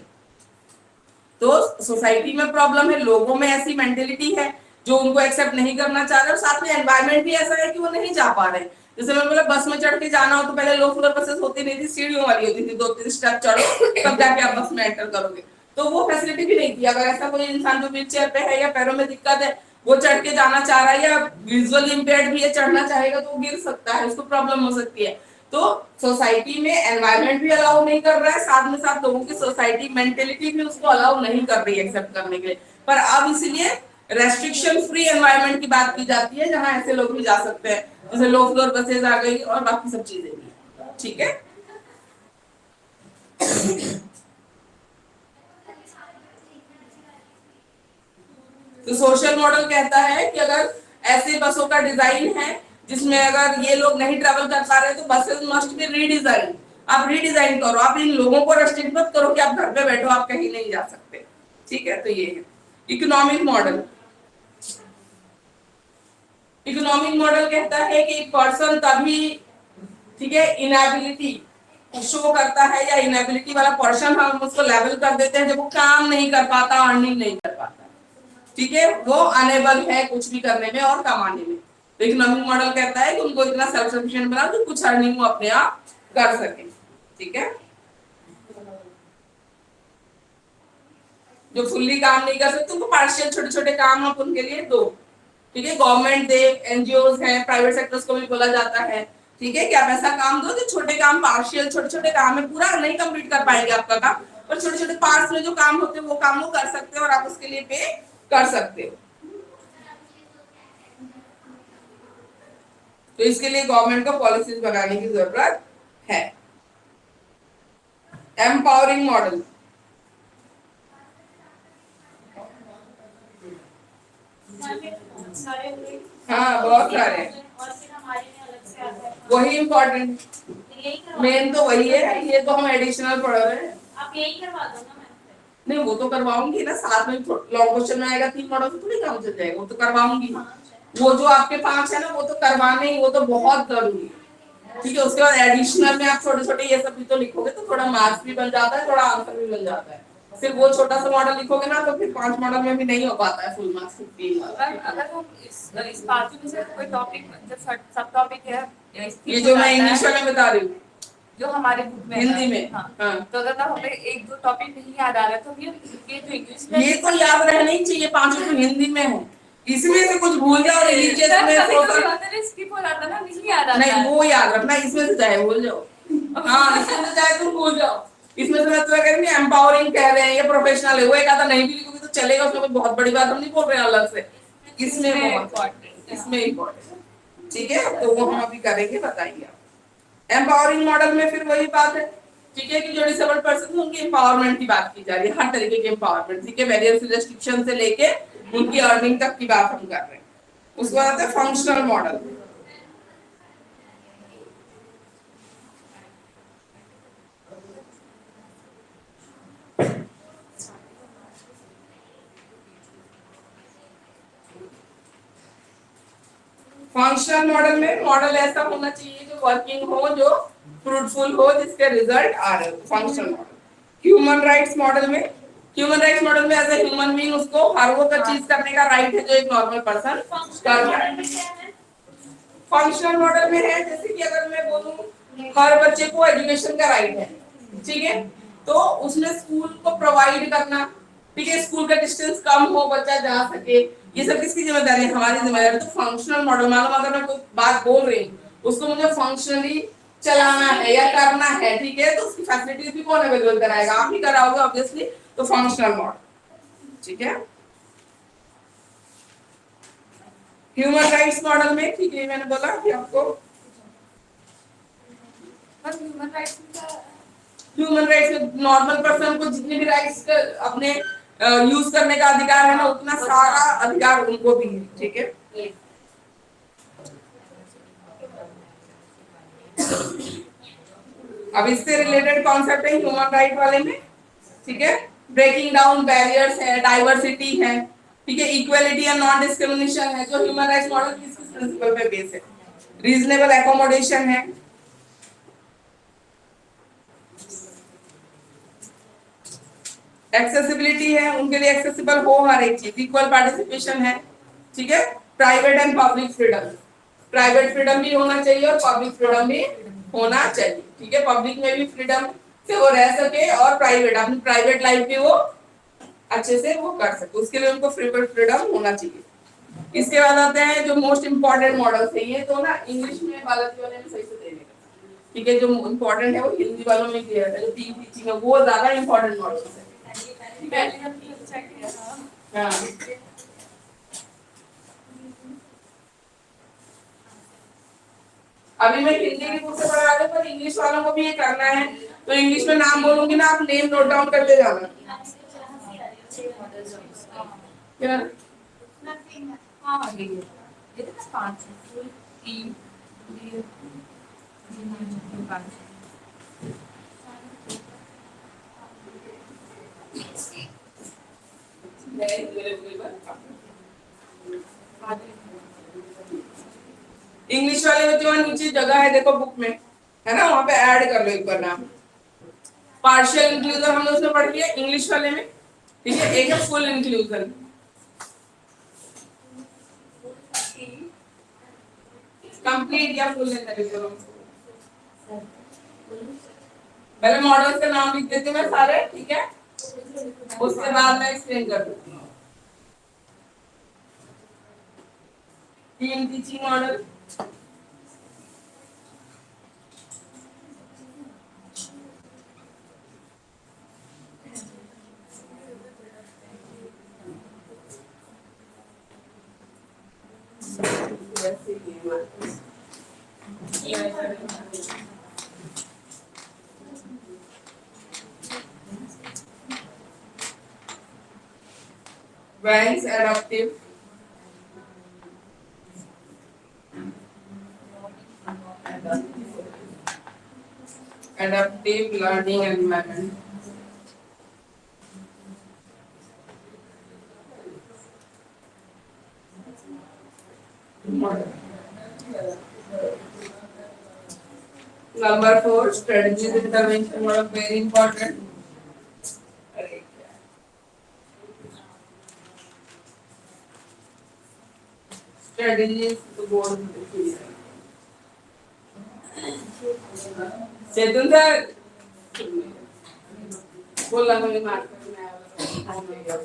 तो सोसाइटी में प्रॉब्लम है, लोगों में ऐसी मेंटेलिटी है जो उनको एक्सेप्ट नहीं करना चाह रहे, और साथ में एनवायरनमेंट भी ऐसा है कि वो नहीं जा पा रहे। जैसे मैं बोला बस में चढ़ के जाना हो तो पहले लो फ्लोर बसेस होती नहीं थी, सीढ़ियों वाली होती थी, 2-3 स्टेप चढ़ो तब जाके आप बस में एंटर करोगे, तो वो फैसिलिटी भी नहीं थी। अगर ऐसा कोई इंसान जो व्हीलचेयर पे है या पैरों में दिक्कत है, वो चढ़ के जाना चाह रहा है या विजुअली इंपेयर्ड भी है, चढ़ना चाहेगा तो वो गिर सकता है, उसको प्रॉब्लम हो सकती है। तो सोसाइटी में एनवायरनमेंट भी अलाउ नहीं कर रहा है, साथ में साथ लोगों की सोसाइटी मेंटेलिटी भी उसको अलाउ नहीं कर रही है एक्सेप्ट करने के लिए। पर अब इसलिए रेस्ट्रिक्शन फ्री एनवायरनमेंट की बात की जाती है जहां ऐसे लोग भी जा सकते हैं, जैसे लो फ्लोर बसेज आ गई और बाकी सब चीजें भी, ठीक है। तो सोशल मॉडल कहता है कि अगर ऐसे बसों का डिजाइन है जिसमें अगर ये लोग नहीं ट्रेवल कर पा रहे तो बसेस मस्ट बी रीडिजाइन। आप रीडिजाइन करो, आप इन लोगों को रेस्ट्रिक्ट मत करो कि आप घर पे बैठो, आप कहीं नहीं जा सकते, ठीक है। तो ये है इकोनॉमिक मॉडल। इकोनॉमिक मॉडल कहता है कि एक पर्सन तभी, ठीक है, इनएबिलिटी शो करता है या इनएबिलिटी वाला पर्सन हम उसको लेवल कर देते हैं जब वो काम नहीं कर पाता, अर्निंग नहीं कर पाता, ठीक है, वो अनेबल है कुछ भी करने में और कमाने में। तो इकोनॉमिक मॉडल कहता है कि उनको इतना सेल्फ सफिशिएंट बनाओ कि कुछ अर्निंग वो अपने आप कर सके, ठीक है। जो फुल्ली काम नहीं कर सकते उनको पार्शियल छोटे छोटे काम आप उनके लिए दो, ठीक है। गवर्नमेंट दे, एनजीओज हैं, प्राइवेट सेक्टर्स को भी बोला जाता है, ठीक है, कि आप ऐसा काम दो जो छोटे काम, पार्शियल छोटे छोटे काम है, पूरा नहीं कंप्लीट कर पाएंगे आपका काम, पर छोटे छोटे पार्ट्स में जो काम होते हैं वो काम वो कर सकते हैं और आप उसके लिए पे कर सकते हो। तो इसके लिए गवर्नमेंट को पॉलिसीज बनाने की जरूरत है। Empowering model. हाँ बहुत सारे, वही इम्पोर्टेंट, मेन तो वही है, ये तो हम एडिशनल पढ़ रहे हैं। आप यही करवा दो ना। नहीं वो तो करवाऊंगी ना, साथ में लॉन्ग क्वेश्चन में आएगा 3 मॉडल तो थोड़ी काम चल जाएगा, वो तो करवाऊंगी। वो जो आपके 5 है ना वो तो करवाने ही, वो तो बहुत जरूरी है, ठीक है। उसके बाद एडिशनल में आप छोटे छोटे ये सब भी तो लिखोगे तो थोड़ा मार्क्स भी बन जाता है, थोड़ा आंसर भी बन जाता है। सिर्फ वो छोटा सा मॉडल लिखोगे ना तो फिर 5 मॉडल में भी नहीं हो पाता है फुल मार्क्स 15 वाला। अगर हम इस पांचों में से कोई टॉपिक सब टॉपिक है, ये जो मैं इंग्लिश में बता रही हूँ जो हमारे बुक में हिंदी में, हाँ। हाँ। तो अगर हमें 1-2 टॉपिक नहीं याद आ रहा है तो ये जो इंग्लिश में ये तो याद रहना ही चाहिए, 5 तो हिंदी में है, इसमें से कुछ भूल जाओ रिलीजियस में सोशल स्किप हो जाता ना, नहीं याद आता नहीं, वो याद रखना, इसमें से चाहे भूल जाओ, हाँ इसमें से चाहे तुम भूल जाओ। इसमें से मैं तुम्हें कह रही हूँ एम्पावरिंग कह रहे हैं, ये प्रोफेशनल है, वो एक आधा नहीं भी लिखोगे तो चलेगा, उसमें कोई बहुत बड़ी बात हम नहीं बोल रहे हैं अलग से, इसमें इम्पोर्टेंट, ठीक है। तो वो हम अभी करेंगे, बताइए आप। एम्पावरिंग मॉडल में फिर वही बात है, ठीक है, कि जो डिसेबल्ड पर्सन है उनकी एम्पावरमेंट की बात की जा रही है, हर तरीके की एम्पावरमेंट, ठीक है, वेरियस रेस्ट्रिक्शन से लेके उनकी अर्निंग तक की बात हम कर रहे हैं। उसके बाद आता है फंक्शनल मॉडल। फंक्शनल मॉडल में मॉडल ऐसा होना चाहिए जो वर्किंग हो, जो फ्रूटफुल हो, जिसके रिजल्ट आ रहे हो, functional model. Human rights model में, ह्यूमन राइट्स मॉडल में एज ए ह्यूमन बीइंग उसको हर वो चीज करने का राइट है जो एक नॉर्मल पर्सन कर रहा है। फंक्शनल मॉडल में है जैसे कि अगर मैं बोलूं हर बच्चे को एजुकेशन का राइट है, ठीक है, तो उसमें स्कूल को प्रोवाइड करना, ठीक है, स्कूल का डिस्टेंस कम हो, बच्चा जा सके, ये सब किसकी जिम्मेदारी है? हमारी जिम्मेदारी है। तो फंक्शनल मॉडल, मालूम अगर मैं कोई बात बोल रही हूँ उसको मुझे फंक्शनली चलाना है या करना है, ठीक है, तो उसकी फैसिलिटीज भी कौन अवेलेबल कराएगा? आप ही कराओगे ऑब्वियसली, तो फंक्शनल मॉडल, ठीक है। ह्यूमन राइट्स मॉडल में, ठीक है, मैंने बोला कि आपको ह्यूमन राइट्स ह्यूमन राइट्स में नॉर्मल पर्सन को जितने भी राइट्स अपने यूज करने का अधिकार है ना, उतना सारा अधिकार उनको भी है, ठीक है। अब इससे रिलेटेड कॉन्सेप्ट है ह्यूमन राइट वाले में, ठीक है, ब्रेकिंग डाउन बैरियर्स है, डाइवर्सिटी है, ठीक है, इक्वालिटी एंड नॉन डिस्क्रिमिनेशन है। जो ह्यूमन राइट्स मॉडल किस किस प्रिंसिपल पे बेस है? रीजनेबल एकोमोडेशन है, एक्सेसिबिलिटी है, उनके लिए एक्सेसिबल हो हर एक चीज, इक्वल पार्टिसिपेशन है, ठीक है, private and public freedom, private freedom भी होना चाहिए और पब्लिक फ्रीडम भी होना चाहिए, ठीक है, पब्लिक में भी फ्रीडम से वो रह सके और प्राइवेट अपनी प्राइवेट लाइफ भी वो अच्छे से वो कर सके, उसके लिए उनको फ्रीडम होना चाहिए। इसके बाद आते हैं जो मोस्ट इंपॉर्टेंट मॉडल्स है, ये तो ना इंग्लिश में बालाजी वाले में सही से देने का, ठीक है, जो इंपॉर्टेंट है वो हिंदी वालों में क्लियर है, जो टीचिंग है वो ज्यादा इंपॉर्टेंट मॉडल्स है, ठीक है। हाँ, अभी मैं हिंदी की बुक से पढ़ा रहा हूँ, पर इंग्लिश वालों को भी ये करना है, तो इंग्लिश में नाम बोलूंगी ना, आप नेम नोट डाउन करते जाना, क्या? हाँ ये तो 5 3 इंग्लिश वाले बच्चों में नीचे जगह है देखो बुक में, है ना, वहां पे ऐड कर लो एक बार नाम। पार्शियल इंक्लूजन हमने उसमें पढ़ लिया इंग्लिश वाले में, ठीक है, एक है फुल इंक्लूजन। कंप्लीट या फुल इंक्लूजन, पहले मॉडल्स के नाम लिख देती हूँ मैं सारे, ठीक है, उसके बाद मैं एक्सप्लेन कर दूंगी। Team teaching model, Vance adaptive, adaptive learning environment, number 4 strategies intervention model, very important। strategies to board Chetan sir बोला मुझे मार्केट में आया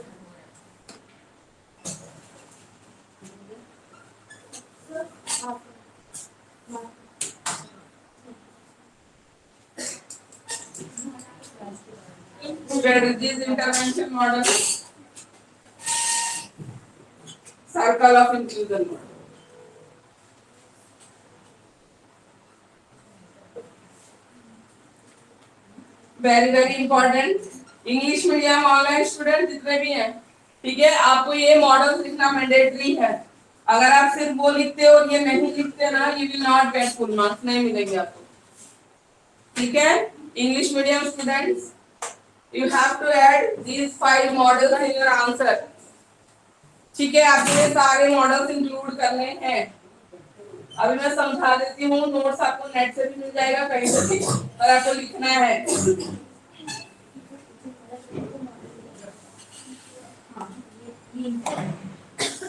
strategies intervention model, circle of inclusion model। Very important English medium online student जितने भी हैं, ठीक है, आपको ये मॉडल लिखना मैंडेटरी है। अगर आप सिर्फ वो लिखते हो और ये नहीं लिखते ना, you will not get full marks, नहीं मिलेंगे आपको, ठीक है। English medium students, you have to add these 5 models in your answer, ठीक है, आपको ये सारे मॉडल्स इंक्लूड करने हैं। अभी मैं समझा देती हूँ, नोट्स आपको नेट से भी मिल जाएगा कहीं से भी, और आपको लिखना है।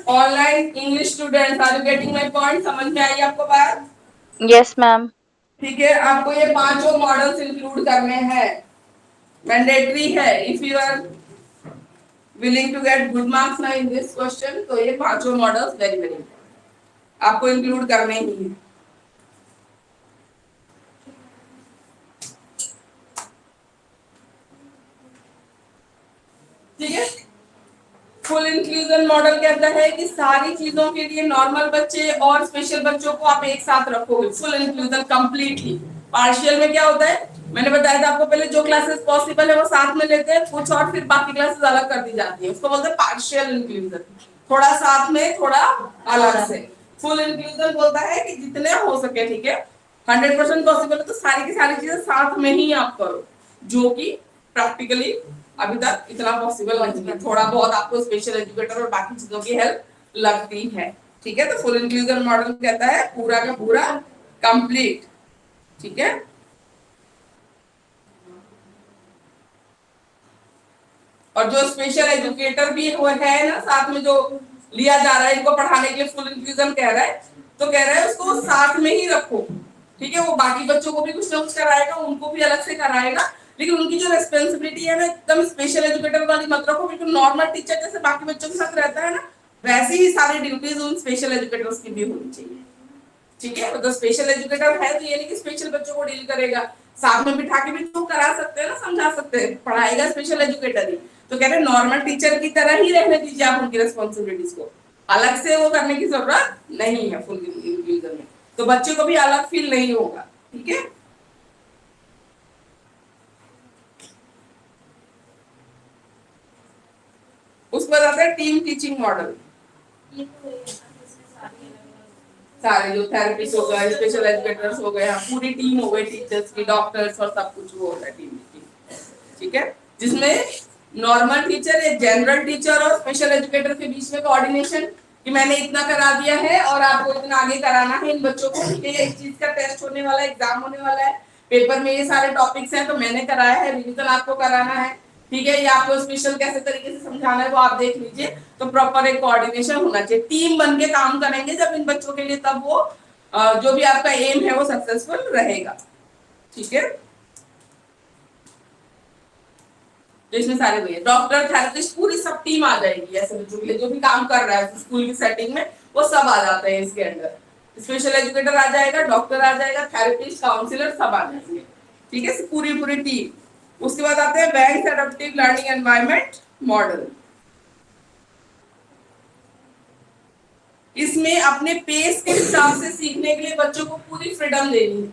Online English students, are you getting my point? समझ में आई आपको बात? Yes, ma'am. ठीक है, आपको ये पांचों मॉडल्स इंक्लूड करने हैं, मैंडेटरी है। If you are willing to get good marks ना इन दिस क्वेश्चन, तो ये पांचों मॉडल्स वेरी वेरी आपको इंक्लूड करने ही है। ठीक है, फुल इंक्लूजन मॉडल कहता है कि सारी चीजों के लिए नॉर्मल बच्चे और स्पेशल बच्चों को आप एक साथ रखोगे। Full inclusion completely. पार्शियल में क्या होता है, मैंने बताया था आपको पहले, जो क्लासेस पॉसिबल है वो साथ में लेते हैं कुछ, और फिर बाकी क्लासेस अलग कर दी जाती है, उसको बोलते हैं पार्शियल इंक्लूजन। थोड़ा साथ में, थोड़ा अलग से। फुल इंक्लूजन बोलता है कि जितने हो सके, ठीक है, 100% पॉसिबल है तो सारी की सारी चीजें साथ में ही आप करो, जो कि प्रैक्टिकली अभी तक इतना पॉसिबल नहीं है। थोड़ा बहुत आपको स्पेशल एजुकेटर और बाकी चीजों की हेल्प लगती है। ठीक है, तो फुल इंक्लूजन मॉडल कहता है पूरा का पूरा कंप्लीट। ठीक है, और जो स्पेशल एजुकेटर भी है ना साथ में, जो लिया जा रहा है इनको पढ़ाने के लिए, फुल इंक्लूजन कह रहा है, तो कह रहा है उसको साथ में ही रखो। ठीक है, वो बाकी बच्चों को भी कुछ ना कुछ कराएगा, उनको भी अलग से कराएगा, लेकिन उनकी जो रेस्पॉन्सिबिलिटी है ना एकदम स्पेशल एजुकेटर वाली मत रखो। बिल्कुल नॉर्मल टीचर जैसे बाकी बच्चों के साथ रहता है ना, वैसे ही सारी ड्यूटीज उन स्पेशल एजुकेटर्स की भी होनी चाहिए। ठीक है, तो स्पेशल एजुकेटर है तो ये नहीं कि स्पेशल बच्चों को डील करेगा, साथ में बिठा के भी तो करा सकते हैं ना, समझा सकते हैं, पढ़ाएगा स्पेशल एजुकेटर ही। तो कह रहे नॉर्मल टीचर की तरह ही रहने दीजिए आप उनकी रेस्पॉन्सिबिलिटीज को, अलग से वो करने की जरूरत नहीं है फुल इंक्लूजन में, तो बच्चे को भी अलग फील नहीं होगा। ठीक है, उसके बाद आता है टीम टीचिंग मॉडल। सारे जो थेरेपिस्ट हो गए, स्पेशल एजुकेटर्स हो गए, पूरी टीम हो गई टीचर्स की, डॉक्टर्स और सब कुछ वो होता है टीम टीचिंग। ठीक है, जिसमें नॉर्मल टीचर, एक जनरल टीचर और स्पेशल एजुकेटर के बीच में कोऑर्डिनेशन, कि मैंने इतना करा दिया है और आपको इतना आगे कराना है इन बच्चों को। ठीक है, इस चीज का टेस्ट होने वाला है, एग्जाम होने वाला है, पेपर में ये सारे टॉपिक्स हैं तो मैंने कराया है, रिवीजन आपको कराना है। ठीक है, ये आपको स्पेशल कैसे तरीके से समझाना है वो आप देख लीजिए। तो प्रॉपर एक कोऑर्डिनेशन होना चाहिए, टीम बन के काम करेंगे जब इन बच्चों के लिए, तब वो जो भी आपका एम है वो सक्सेसफुल रहेगा। ठीक है, तो इसमें सारे भैया डॉक्टर, थेरेपिस्ट, पूरी सब टीम आ जाएगी ऐसे बच्चों के लिए, जो भी काम कर रहा है स्कूल की सेटिंग में वो सब आ जाते हैं इसके अंदर। स्पेशल एजुकेटर आ जाएगा, डॉक्टर आ जाएगा, थेरेपिस्ट, काउंसलर सब आ जाएंगे। ठीक है, पूरी पूरी टीम। उसके बाद आते हैं banks adaptive learning environment model. इसमें अपने पेस के हिसाब से सीखने के लिए बच्चों को पूरी फ्रीडम देनी है,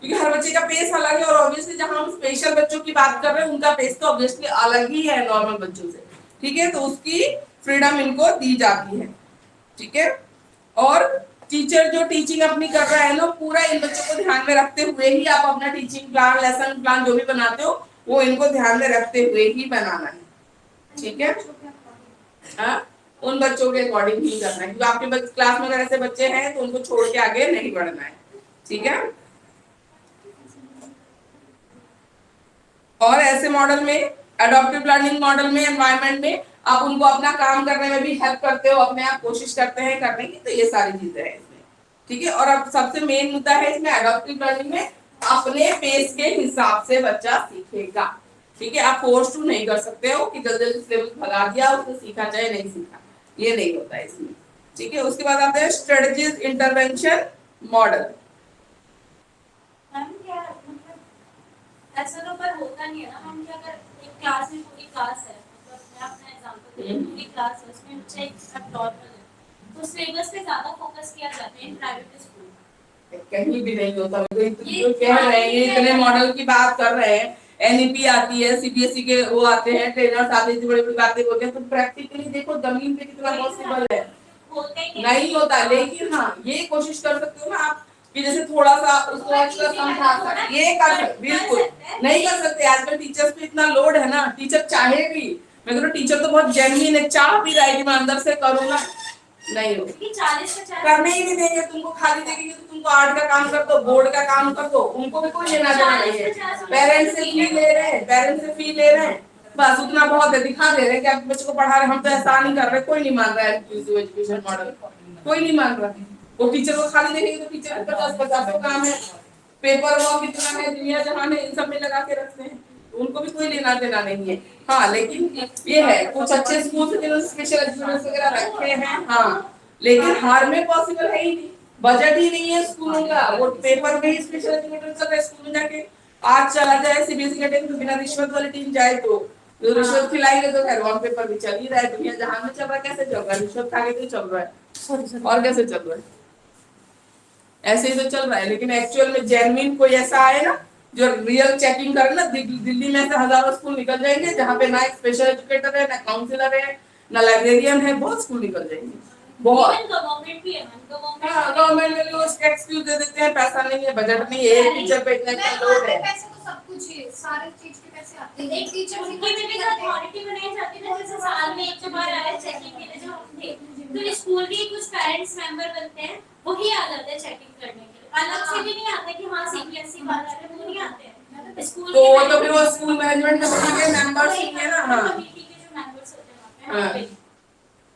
क्योंकि हर बच्चे का पेस अलग है, और ऑब्वियसली जहां हम स्पेशल बच्चों की बात कर रहे हैं उनका पेस तो ऑब्वियसली अलग ही है नॉर्मल बच्चों से। ठीक है, तो उसकी फ्रीडम इनको दी जाती है। ठीक है, और टीचर जो टीचिंग अपनी कर रहा है ना, पूरा इन बच्चों को ध्यान में रखते हुए ही आप अपना टीचिंग प्लान, लेसन प्लान जो भी बनाते हो वो इनको ध्यान में रखते हुए ही बनाना है। ठीक है, हाँ, उन बच्चों के अकॉर्डिंग ही करना है, क्योंकि आपके क्लास में अगर ऐसे बच्चे हैं तो उनको छोड़ के आगे नहीं बढ़ना है। ठीक है, और ऐसे मॉडल में, एडॉप्टिव लर्निंग मॉडल में, एनवायरनमेंट में आप उनको अपना काम करने में भी हेल्प करते हो, अपने आप कोशिश करते हैं करने की, तो ये सारी चीजें हैं इसमें। ठीक है, और अब सबसे मेन मुद्दा है इसमें एडॉप्टिव लर्निंग में, अपने पेस के हिसाब से बच्चा सीखेगा। ठीक है, आप फोर्स टू नहीं कर सकते हो कि जल्दी जल्दी सिलेबस भगा दिया उसने सीखा चाहे नहीं सीखा, ये नहीं होता है इसमें। ठीक है, उसके बाद आते हैं स्ट्रेटजीज इंटरवेंशन मॉडल। ऐसा तो पर होता नहीं है ना हम, कि अगर एक क्लास में पूरी क्लास है, मतलब मैं अपना एग्जांपल दे, पूरी क्लास है उसमें बच्चा एक नॉर्मल है, तो सिलेबस पे ज्यादा फोकस किया जाता है इन प्राइवेट स्कूल। कहीं भी नहीं होता। तो कह रहे हैं, ये इतने मॉडल की बात कर रहे हैं, एनईपी आती है, सीबीएसई के वो आते हैं, ट्रेनर्स आते हैं, बड़ी बड़ी बातें बोलते हैं, तो प्रैक्टिकली देखो जमीन पे कितना पॉसिबल है, नहीं होता। लेकिन हाँ, ये कोशिश कर सकते हो ना आप कि जैसे थोड़ा सा उसको एक्स्ट्रा समझा सकते, ये कर सकते, बिल्कुल नहीं कर सकते। आजकल टीचर्स पे इतना लोड है ना, टीचर चाहे भी, मैं कह रहा टीचर तो बहुत जेन्युइन है, चाह भी रहा है कि मैं अंदर से करूंगा, नहीं हो, करने ही नहीं देंगे तुमको, खाली देंगे तो तुमको आर्ट का काम कर दो, बोर्ड का काम कर दो, उनको भी कोई लेना देना नहीं है। पेरेंट्स से फी ले रहे हैं, पेरेंट्स से फी ले रहे हैं, बस उतना बहुत है, दिखा दे रहे हैं कि आप बच्चों को पढ़ा रहे हैं, हम तो ऐसा नहीं कर रहे, कोई नहीं मान रहा है इंक्लूसिव एजुकेशन मॉडल, कोई नहीं मान रहा है। वो टीचर को खाली देखेंगे तो टीचर का 10-50 काम है, पेपर वर्क इतना है, दुनिया जहान है, इन सब में लगा के रखते हैं, उनको भी कोई लेना देना नहीं है। हाँ लेकिन ये है कुछ अच्छे स्कूल जिन्होंने स्पेशल एजुकेशन वगैरह रखे हैं, हाँ लेकिन हर में पॉसिबल है ही नहीं, बजट ही नहीं है स्कूलों का, वो पेपर में ही स्पेशल एजुकेटर चल रहा है स्कूल में जाके। आज चला जाए सीबीएसई का टीम तो बिना रिश्वत वाली टीम जाए तो रिश्वत खिलाएंगे तो खैर पेपर भी चल ही रहा है, दुनिया जहां में चल रहा है, कैसे चल रहा है, रिश्वत खा के तो चल रहा है और कैसे चल रहा है, ऐसे ही तो चल रहा है। लेकिन एक्चुअल में जेन्युइन कोई ऐसा आए ना जो रियल चेकिंग करे ना, दिल्ली में से हजारों स्कूल निकल जाएंगे जहाँ पे ना एक स्पेशल एजुकेटर है, ना काउंसलर है, ना लाइब्रेरियन है, बहुत स्कूल निकल जाएंगे, बहुत। गवर्नमेंट भी है, गवर्नमेंट में लोग एक्सक्यूज दे देते हैं, पैसा नहीं है, बजट नहीं है, एक टीचर पे इतना लोड है। पैसे तो सब कुछ है, सारे चीज के पैसे आते हैं, एक टीचर उनकी भी अथॉरिटी बनाई जाती है ना, जैसे साल में एक बार आए चेकिंग के लिए जो हम थे, तो स्कूल के कुछ पेरेंट्स मेंबर बनते हैं, वही आ जाते हैं चेकिंग करने के लिए, अलग से भी नहीं आते कि हाँ सीबीएसई वाला है, वो नहीं आते हैं स्कूल तो वो तो फिर वो स्कूल मैनेजमेंट कमेटी के मेंबर्स ही है ना, हाँ कमेटी के जो मेंबर्स होते हैं वहाँ पे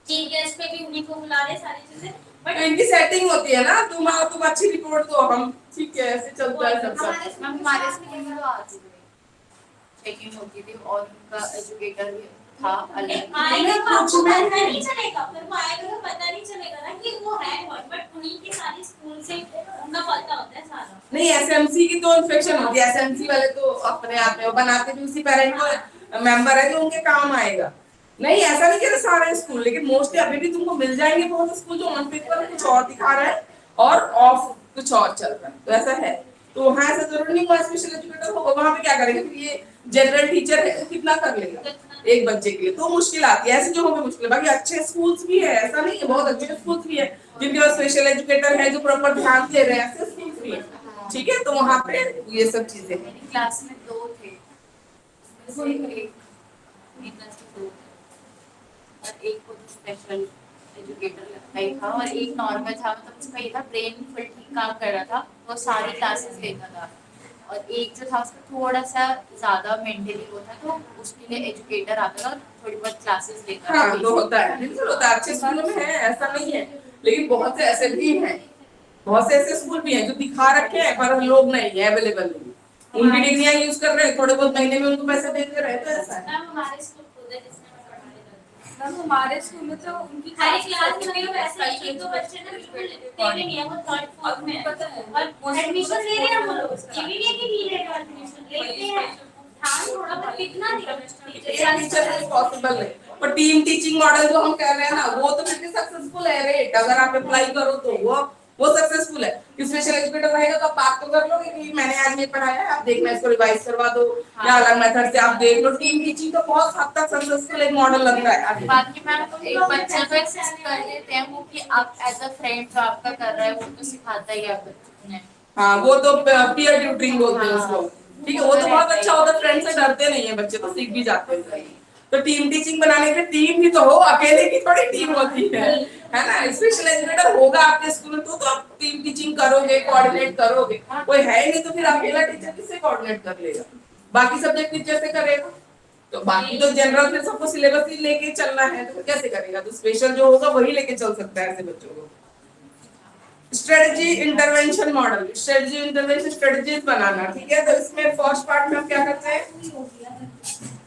चीफ गेस्ट पे भी उन्हीं को बुला रहे सारी चीजें, बट इनकी सेटिंग होती है ना, तुम अच्छी रिपोर्ट दो, हम ठीक है ऐसे चलता है सब। हमारे स्कूल में तो आती थी, चेकिंग होती थी और उनका एजुकेटर भी था अलग। आएगा तो आपको पता नहीं चलेगा, फिर वो आएगा तो पता नहीं चलेगा ना कि वो है कौन, बट उन्हीं की सारी स्कूल से उनका पता होता है सारा। नहीं एसएमसी की तो इन्फेक्शन होती है, एसएमसी वाले तो अपने आप में वो बनाते भी उसी पेरेंट को मेंबर है जो उनके काम आएगा। नहीं ऐसा नहीं कह रहे सारे स्कूल, लेकिन मोस्टली अभी भी तुमको मिल जाएंगे बहुत स्कूल जो ऑन पेपर कुछ और दिखा रहा है और ऑफ कुछ और चल रहा है, तो ऐसा है। तो वहाँ ऐसा जरूरी नहीं कोई स्पेशल एजुकेटर होगा, वहाँ पे क्या करेंगे फिर ये जनरल टीचर है तो कितना कर लेगा एक बच्चे के लिए, तो मुश्किल आती है, ऐसे जो हमें मुश्किल है। बाकी अच्छे स्कूल्स भी है, ऐसा नहीं है, बहुत अच्छे स्कूल्स भी है जिनके पास स्पेशल एजुकेटर है जो प्रॉपर ध्यान दे रहे हैं, ऐसे स्कूल्स भी है, ठीक है। तो वहाँ पे ये सब चीजें हैं। क्लास में 2 थे, उसमें से एक क्लास में 2 थे और एक को तो स्पेशल एजुकेटर लगता ही था और एक नॉर्मल था, मतलब उसका ये था ब्रेन फुल ठीक काम कर रहा था, वो सारी क्लासेस लेता था। और एक जो था उसका थोड़ा सा ज्यादा मेंटली वो था, तो उसके लिए एजुकेटर आता था, थोड़ी बहुत क्लासेस लेता था। हाँ तो होता है, बिल्कुल होता है, अच्छे स्कूलों में है, ऐसा नहीं है, लेकिन बहुत से ऐसे भी हैं, बहुत से ऐसे स्कूल भी हैं जो दिखा रखे हैं पर लोग नहीं है, अवेलेबल नहीं, उनकी डिग्रियां यूज कर रहे हैं, थोड़े बहुत महीने में उनको पैसे देते रहे, तो ऐसा है। हमारे स्कूल खुद है जिसमें मैं पढ़ाने लगती हूँ। मैम हमारे स्कूल में तो उनकी हर क्लास में वैसे एक दो बच्चे ना बिल्कुल लिखते भी नहीं है, वो थर्ड फोर्थ में है और एडमिशन ले रहे हैं वो लोग, ये भी नहीं है कि नहीं ले रहे एडमिशन, लेते हैं ध्यान थोड़ा बहुत कितना टीचर है पॉसिबल है, पर टीम टीचिंग मॉडल जो हम कह रहे हैं ना वो तो फिर सक्सेसफुल है रेट, अगर आप अप्लाई करो तो वो सक्सेसफुल है। स्पेशल एजुकेटर रहेगा तो आप बात तो कर लोगे कि मैंने आज ये पढ़ाया है, आप देखना इसको रिवाइज करवा दो या अलग मेथड से आप देख लो। टीम टीचिंग तो बहुत हद तक सक्सेसफुल एक मॉडल लगता है। बाकी मैम एक बच्चे को एक्सेस कर लेते हैं वो कि आप एज अ फ्रेंड जो आपका कर रहा है वो तो सिखाता ही है बच्चों ने। हाँ वो तो पीयर ट्यूटरिंग बोलते हैं उसको, ठीक है, वो तो बहुत अच्छा होता है, फ्रेंड से डरते नहीं है बच्चे, तो सीख भी जाते हैं। तो टीम टीचिंग बनाने के टीम भी तो हो, अकेले की थोड़ी टीम होती है ना। स्पेशल एजुकेटर होगा आपके स्कूल में तो आप टीम टीचिंग करोगे, कोऑर्डिनेट करोगे, कोई है नहीं तो फिर अकेला टीचर किससे कोऑर्डिनेट कर लेगा, बाकी सब्जेक्ट टीचर से करेगा। तो बाकी तो जनरल फिर सबको सिलेबस ही लेके चलना है तो कैसे करेगा, तो स्पेशल जो होगा वही लेके चल सकता है ऐसे बच्चों को। Strategy intervention model, strategy intervention strategies बनाना, ठीक है। तो इसमें फर्स्ट पार्ट में हम क्या करते हैं,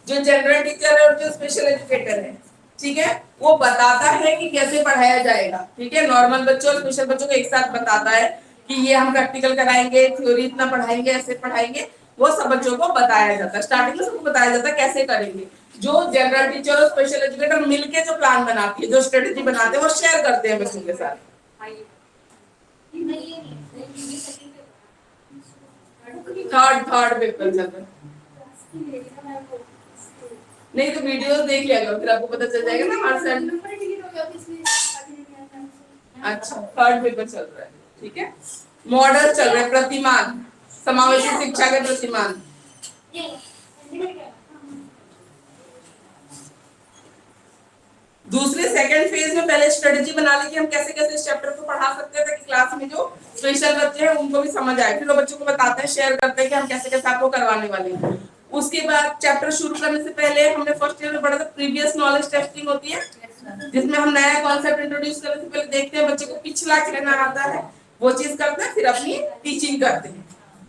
जो जनरल टीचर है और जो स्पेशल एजुकेटर है, ठीक है, वो बताता है कि कैसे पढ़ाया जाएगा, ठीक है। नॉर्मल बच्चों और स्पेशल बच्चों को एक साथ बताता है कि ये हम प्रैक्टिकल कराएंगे, थ्योरी इतना पढ़ाएंगे, ऐसे पढ़ाएंगे, वो सब बच्चों को बताया जाता है। स्टार्टिंग में सबको बताया जाता है कैसे करेंगे। जो जनरल टीचर और स्पेशल एजुकेटर मिलके जो प्लान बनाती है, जो स्ट्रेटेजी बनाते हैं, वो शेयर करते हैं बच्चों के साथ। थर्ड पेपर चल रहा है, नहीं तो वीडियोस देख लिया करो फिर आपको पता चल जाएगा ना हमारे सेंटर। अच्छा थर्ड पेपर चल रहा है, ठीक है। मॉडल चल रहा है, प्रतिमान, समावेशी शिक्षा के प्रतिमान। दूसरे सेकंड फेज में पहले स्ट्रेटजी बना ली कि हम कैसे कैसे इस चैप्टर को पढ़ा सकते हैं ताकि क्लास में जो स्पेशल बच्चे हैं उनको भी समझ आए। फिर वो बच्चों को बताते हैं, शेयर करते हैं कि हम कैसे कैसे आपको करवाने वाले हैं। उसके बाद चैप्टर शुरू करने से पहले हमने फर्स्ट ईयर में पढ़ा था प्रीवियस नॉलेज टेस्टिंग होती है, जिसमें हम नया कॉन्सेप्ट इंट्रोड्यूस करने से पहले देखते हैं बच्चे को पिछला क्या आता है, वो चीज करते हैं, फिर अपनी टीचिंग करते हैं।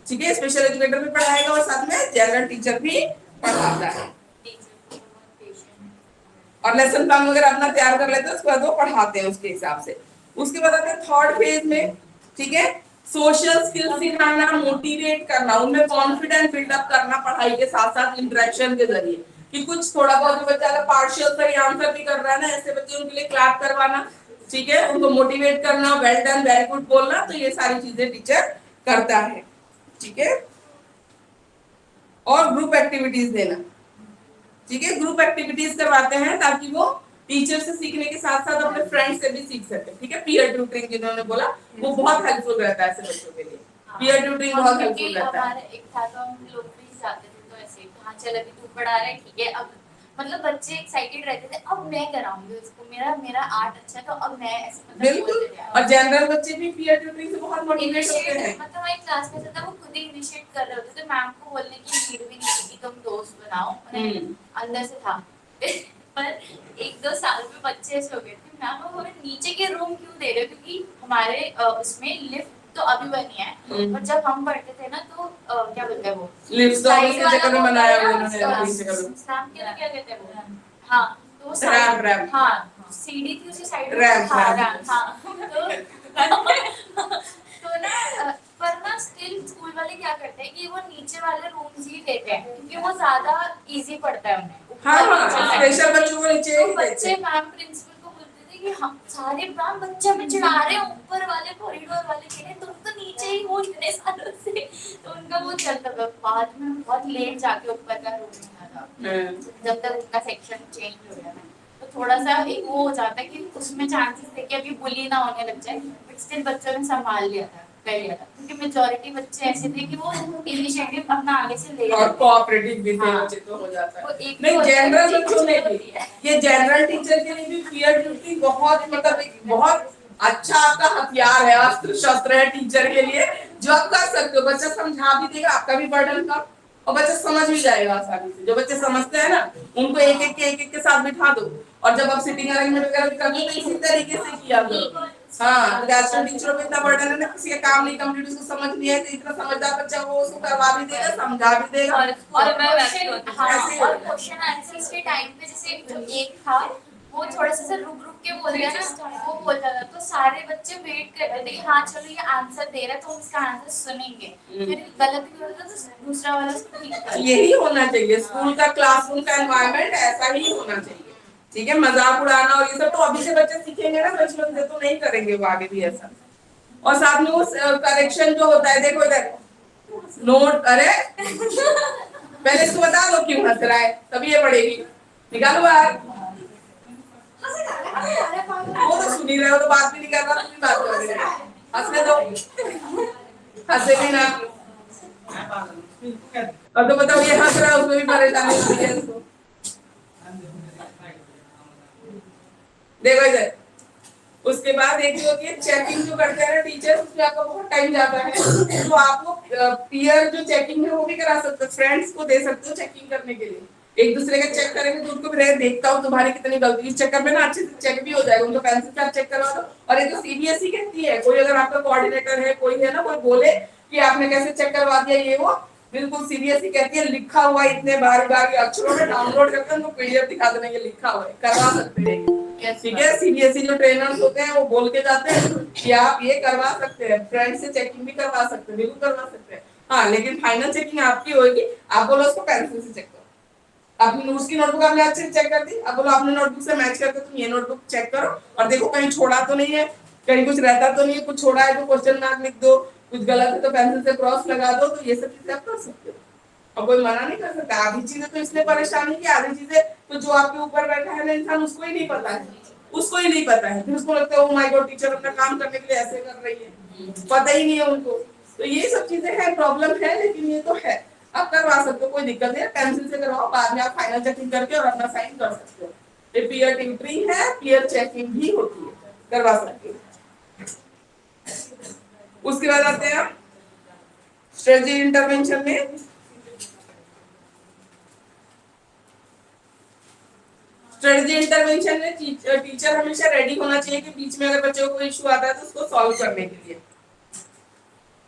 ठीक है, स्पेशल एजुकेटर भी पढ़ाएगा और साथ में जनरल टीचर भी पढ़ाता है, और लेसन प्लान वगैरह अपना तैयार कर लेते हैं, उसके बाद वो पढ़ाते हैं उसके हिसाब से। उसके बाद आते हैं थर्ड फेज में। ठीक है, सोशल स्किल्स सिखाना, मोटिवेट करना, उनमें कॉन्फिडेंस बिल्डअप करना पढ़ाई के साथ साथ इंटरेक्शन के जरिए, कि कुछ थोड़ा बहुत बच्चा अगर पार्शियल सही आंसर भी कर रहा है ना, ऐसे बच्चे उनके लिए क्लैप करवाना, ठीक है, उनको मोटिवेट करना, वेल डन, वेरी गुड बोलना, तो ये सारी चीजें टीचर करता है। ठीक है, और ग्रुप एक्टिविटीज देना। ठीक है, ग्रुप एक्टिविटीज करवाते हैं ताकि वो टीचर से सीखने के साथ साथ अपने फ्रेंड से भी सीख सके। ठीक है, पीयर ट्यूटरिंग जिन्होंने बोला वो बहुत हेल्पफुल रहता है ऐसे बच्चों के लिए, पीयर ट्यूटरिंग बहुत हेल्पफुल रहता है। एक था तो हम लोग भी जाते थे, तो ऐसे हाँ चल अभी तू पढ़ा रहा है, ठीक है, अब मतलब बच्चे एक्साइटेड रहते थे, अब मैं कराऊंगी उसको, मेरा आर्ट अच्छा है तो अब मैं ऐसे मतलब बिल्कुल, और जनरल बच्चे भी पीयर ट्यूटरिंग से बहुत मोटिवेट होते हैं। मतलब हमारी क्लास में था वो खुद ही इनिशिएट कर रहे होते थे, मैम को बोलने की नीड भी नहीं थी कि तुम दोस्त बनाओ, अंदर से था। पर 1-2 साल में बच्चे ऐसे हो गए थे, मैम वो हमें नीचे के रूम क्यों दे रहे हो, क्योंकि हमारे उसमें लिफ्ट तो अभी बनी है, और जब हम पढ़ते थे ना तो क्या बोलते हैं वो लिफ्ट तो उसी जगह में बनाया हुआ उन्होंने, स्लैम के क्या कहते हैं वो, हाँ तो वो रैंप, हाँ सीढ़ी थी उसी साइड में, रैंप, हाँ तो ना पर ना स्टिल स्कूल वाले क्या करते हैं कि वो नीचे वाले रूम्स ही देते हैं, क्योंकि वो ज्यादा इजी पड़ता है उन्हें। हाँ, स्पेशल बच्चों को नीचे तो बच्चे मैम प्रिंसिपल को बोलते थे कि हम सारे मैम बच्चे हमें चढ़ा रहे हैं ऊपर वाले कॉरिडोर वाले के लिए, तुम तो नीचे ही हो इतने सालों से, तो उनका वो चलता था। बाद में बहुत लेट जाके ऊपर का रूम मिला था, जब तक उनका सेक्शन चेंज हो गया, तो थोड़ा सा एक वो हो जाता है कि उसमें चांसेस थे कि अभी बुली ना होने लग जाए, बट स्टिल बच्चों ने संभाल लिया था, कर लिया था, क्योंकि मेजॉरिटी बच्चे ऐसे थे कि वो इनिशिएटिव अपना आगे से ले और कोऑपरेटिव भी थे बच्चे, तो हो जाता है। नहीं, जनरल बच्चों में भी, ये जनरल टीचर के लिए भी पीयर ट्यूटरिंग बहुत मतलब एक बहुत अच्छा आपका हथियार है, अस्त्र शस्त्र है टीचर के लिए, जो आप कर सकते हो। बच्चा समझा भी देगा, आपका भी बर्डन कम, और बच्चा समझ भी जाएगा आसानी से। जो बच्चे समझते हैं ना, उनको एक एक के साथ बिठा दो, और जब आप सिटिंग अरेंजमेंट वगैरह करते हो तो इसी तरीके से किया करो। हाँ, तो आजकल टीचरों पे इतना बर्डन है ना, किसी का काम नहीं कंप्लीट उसको समझ नहीं है, तो इतना समझदार बच्चा वो उसको करवा भी देगा, समझा भी देगा। और क्वेश्चन आंसर्स के टाइम पे जैसे एक था वो थोड़ा सा रुक के बोल रहा था, वो बोलता था, तो सारे बच्चे वेट करते थे कि हाँ चलो ये आंसर दे रहा है तो हम इसका आंसर सुनेंगे, फिर गलत भी होता तो दूसरा वाला उसको ठीक कर। यही होना चाहिए, स्कूल का क्लासरूम का एनवायरनमेंट ऐसा ही होना चाहिए। ठीक है, मजाक उड़ाना और ये सब तो अभी से बच्चे सीखेंगे ना बचपन से, तो नहीं करेंगे वो आगे भी ऐसा। और साथ में वो करेक्शन जो होता है, देखो इधर नोट, अरे पहले इसको बता दो क्यों हंस रहा है, तभी ये पढ़ेगी। निकालो बाहर, वो तो सुन ही रहे हो, तो बात भी नहीं कर रहा, तुम भी बात कर रहे हो, हंसने दो, हंसे भी ना। और तो बताओ ये हंस रहा है, उसमें भी परेशानी हो रही है इसको। देखो इधर, उसके बाद एक जो होती है चेकिंग जो करते हैं ना टीचर, उसमें आपका बहुत टाइम जाता है, तो आप लोग पीयर जो चेकिंग है वो भी करा सकते हो, फ्रेंड्स को दे सकते हो चेकिंग करने के लिए, एक दूसरे का चेक करेंगे तो उनको भी देखता हूँ तुम्हारी कितनी गलती, इस चक्कर में ना अच्छे से चेक भी हो जाएगा, उनको पेंसिल से आप चेक करवा दो। और ये तो सीबीएसई कहती है, कोई अगर आपका कोऑर्डिनेटर है, कोई है ना, कोई बोले कि आपने कैसे चेक करवा दिया ये वो, बिल्कुल सीबीएसई कहती है लिखा हुआ इतने बार बार अक्षरों में डाउनलोड करके उनको पीडीएफ दिखा देना, ये लिखा हुआ है, करवा सकते हैं। ठीक है, सीबीएसई जो ट्रेनर्स होते हैं वो बोल के जाते हैं कि आप ये करवा सकते हैं, फ्रेंड से चेकिंग भी करवा सकते हैं, बिल्कुल करवा सकते हैं। हाँ, लेकिन फाइनल चेकिंग आपकी होगी, आप बोलो उसको पेंसिल से चेक करो, अपनी उसकी नोटबुक आपने अच्छे से चेक कर दी, अब बोलो आपने नोटबुक से मैच करके तुम ये नोटबुक चेक करो और देखो कहीं छोड़ा तो नहीं है, कहीं कुछ रहता तो नहीं है, कुछ छोड़ा है तो क्वेश्चन मार्क लिख दो, कुछ गलत है तो पेंसिल से क्रॉस लगा दो, तो ये सब चीजें आप कर सकते हो, और कोई मना नहीं कर सकता। आधी चीजें तो इसलिए परेशानी की, आधी चीजें तो जो आपके ऊपर बैठा है ना इंसान, उसको ही नहीं पता है, उसको ही नहीं पता है, फिर उसको लगता है ओ माय गॉड टीचर अपना काम करने के लिए ऐसे कर रही है, पता ही नहीं है उनको। तो ये सब चीजें हैं, प्रॉब्लम है, लेकिन ये तो है, आप करवा सकते हो, कोई दिक्कत नहीं है, पेंसिल से करवाओ, बाद में आप फाइनल चेकिंग करके और अपना साइन कर सकते हो। ये पीयर ट्यूटरिंग है, पीयर चेकिंग भी होती है, करवा सकते हो। उसके बाद आते हैं स्ट्रेटजी इंटरवेंशन में, स्ट्रेटजी इंटरवेंशन में टीचर हमेशा रेडी होना चाहिए कि बीच में अगर बच्चों को कोई इशू आता है तो उसको सॉल्व करने के लिए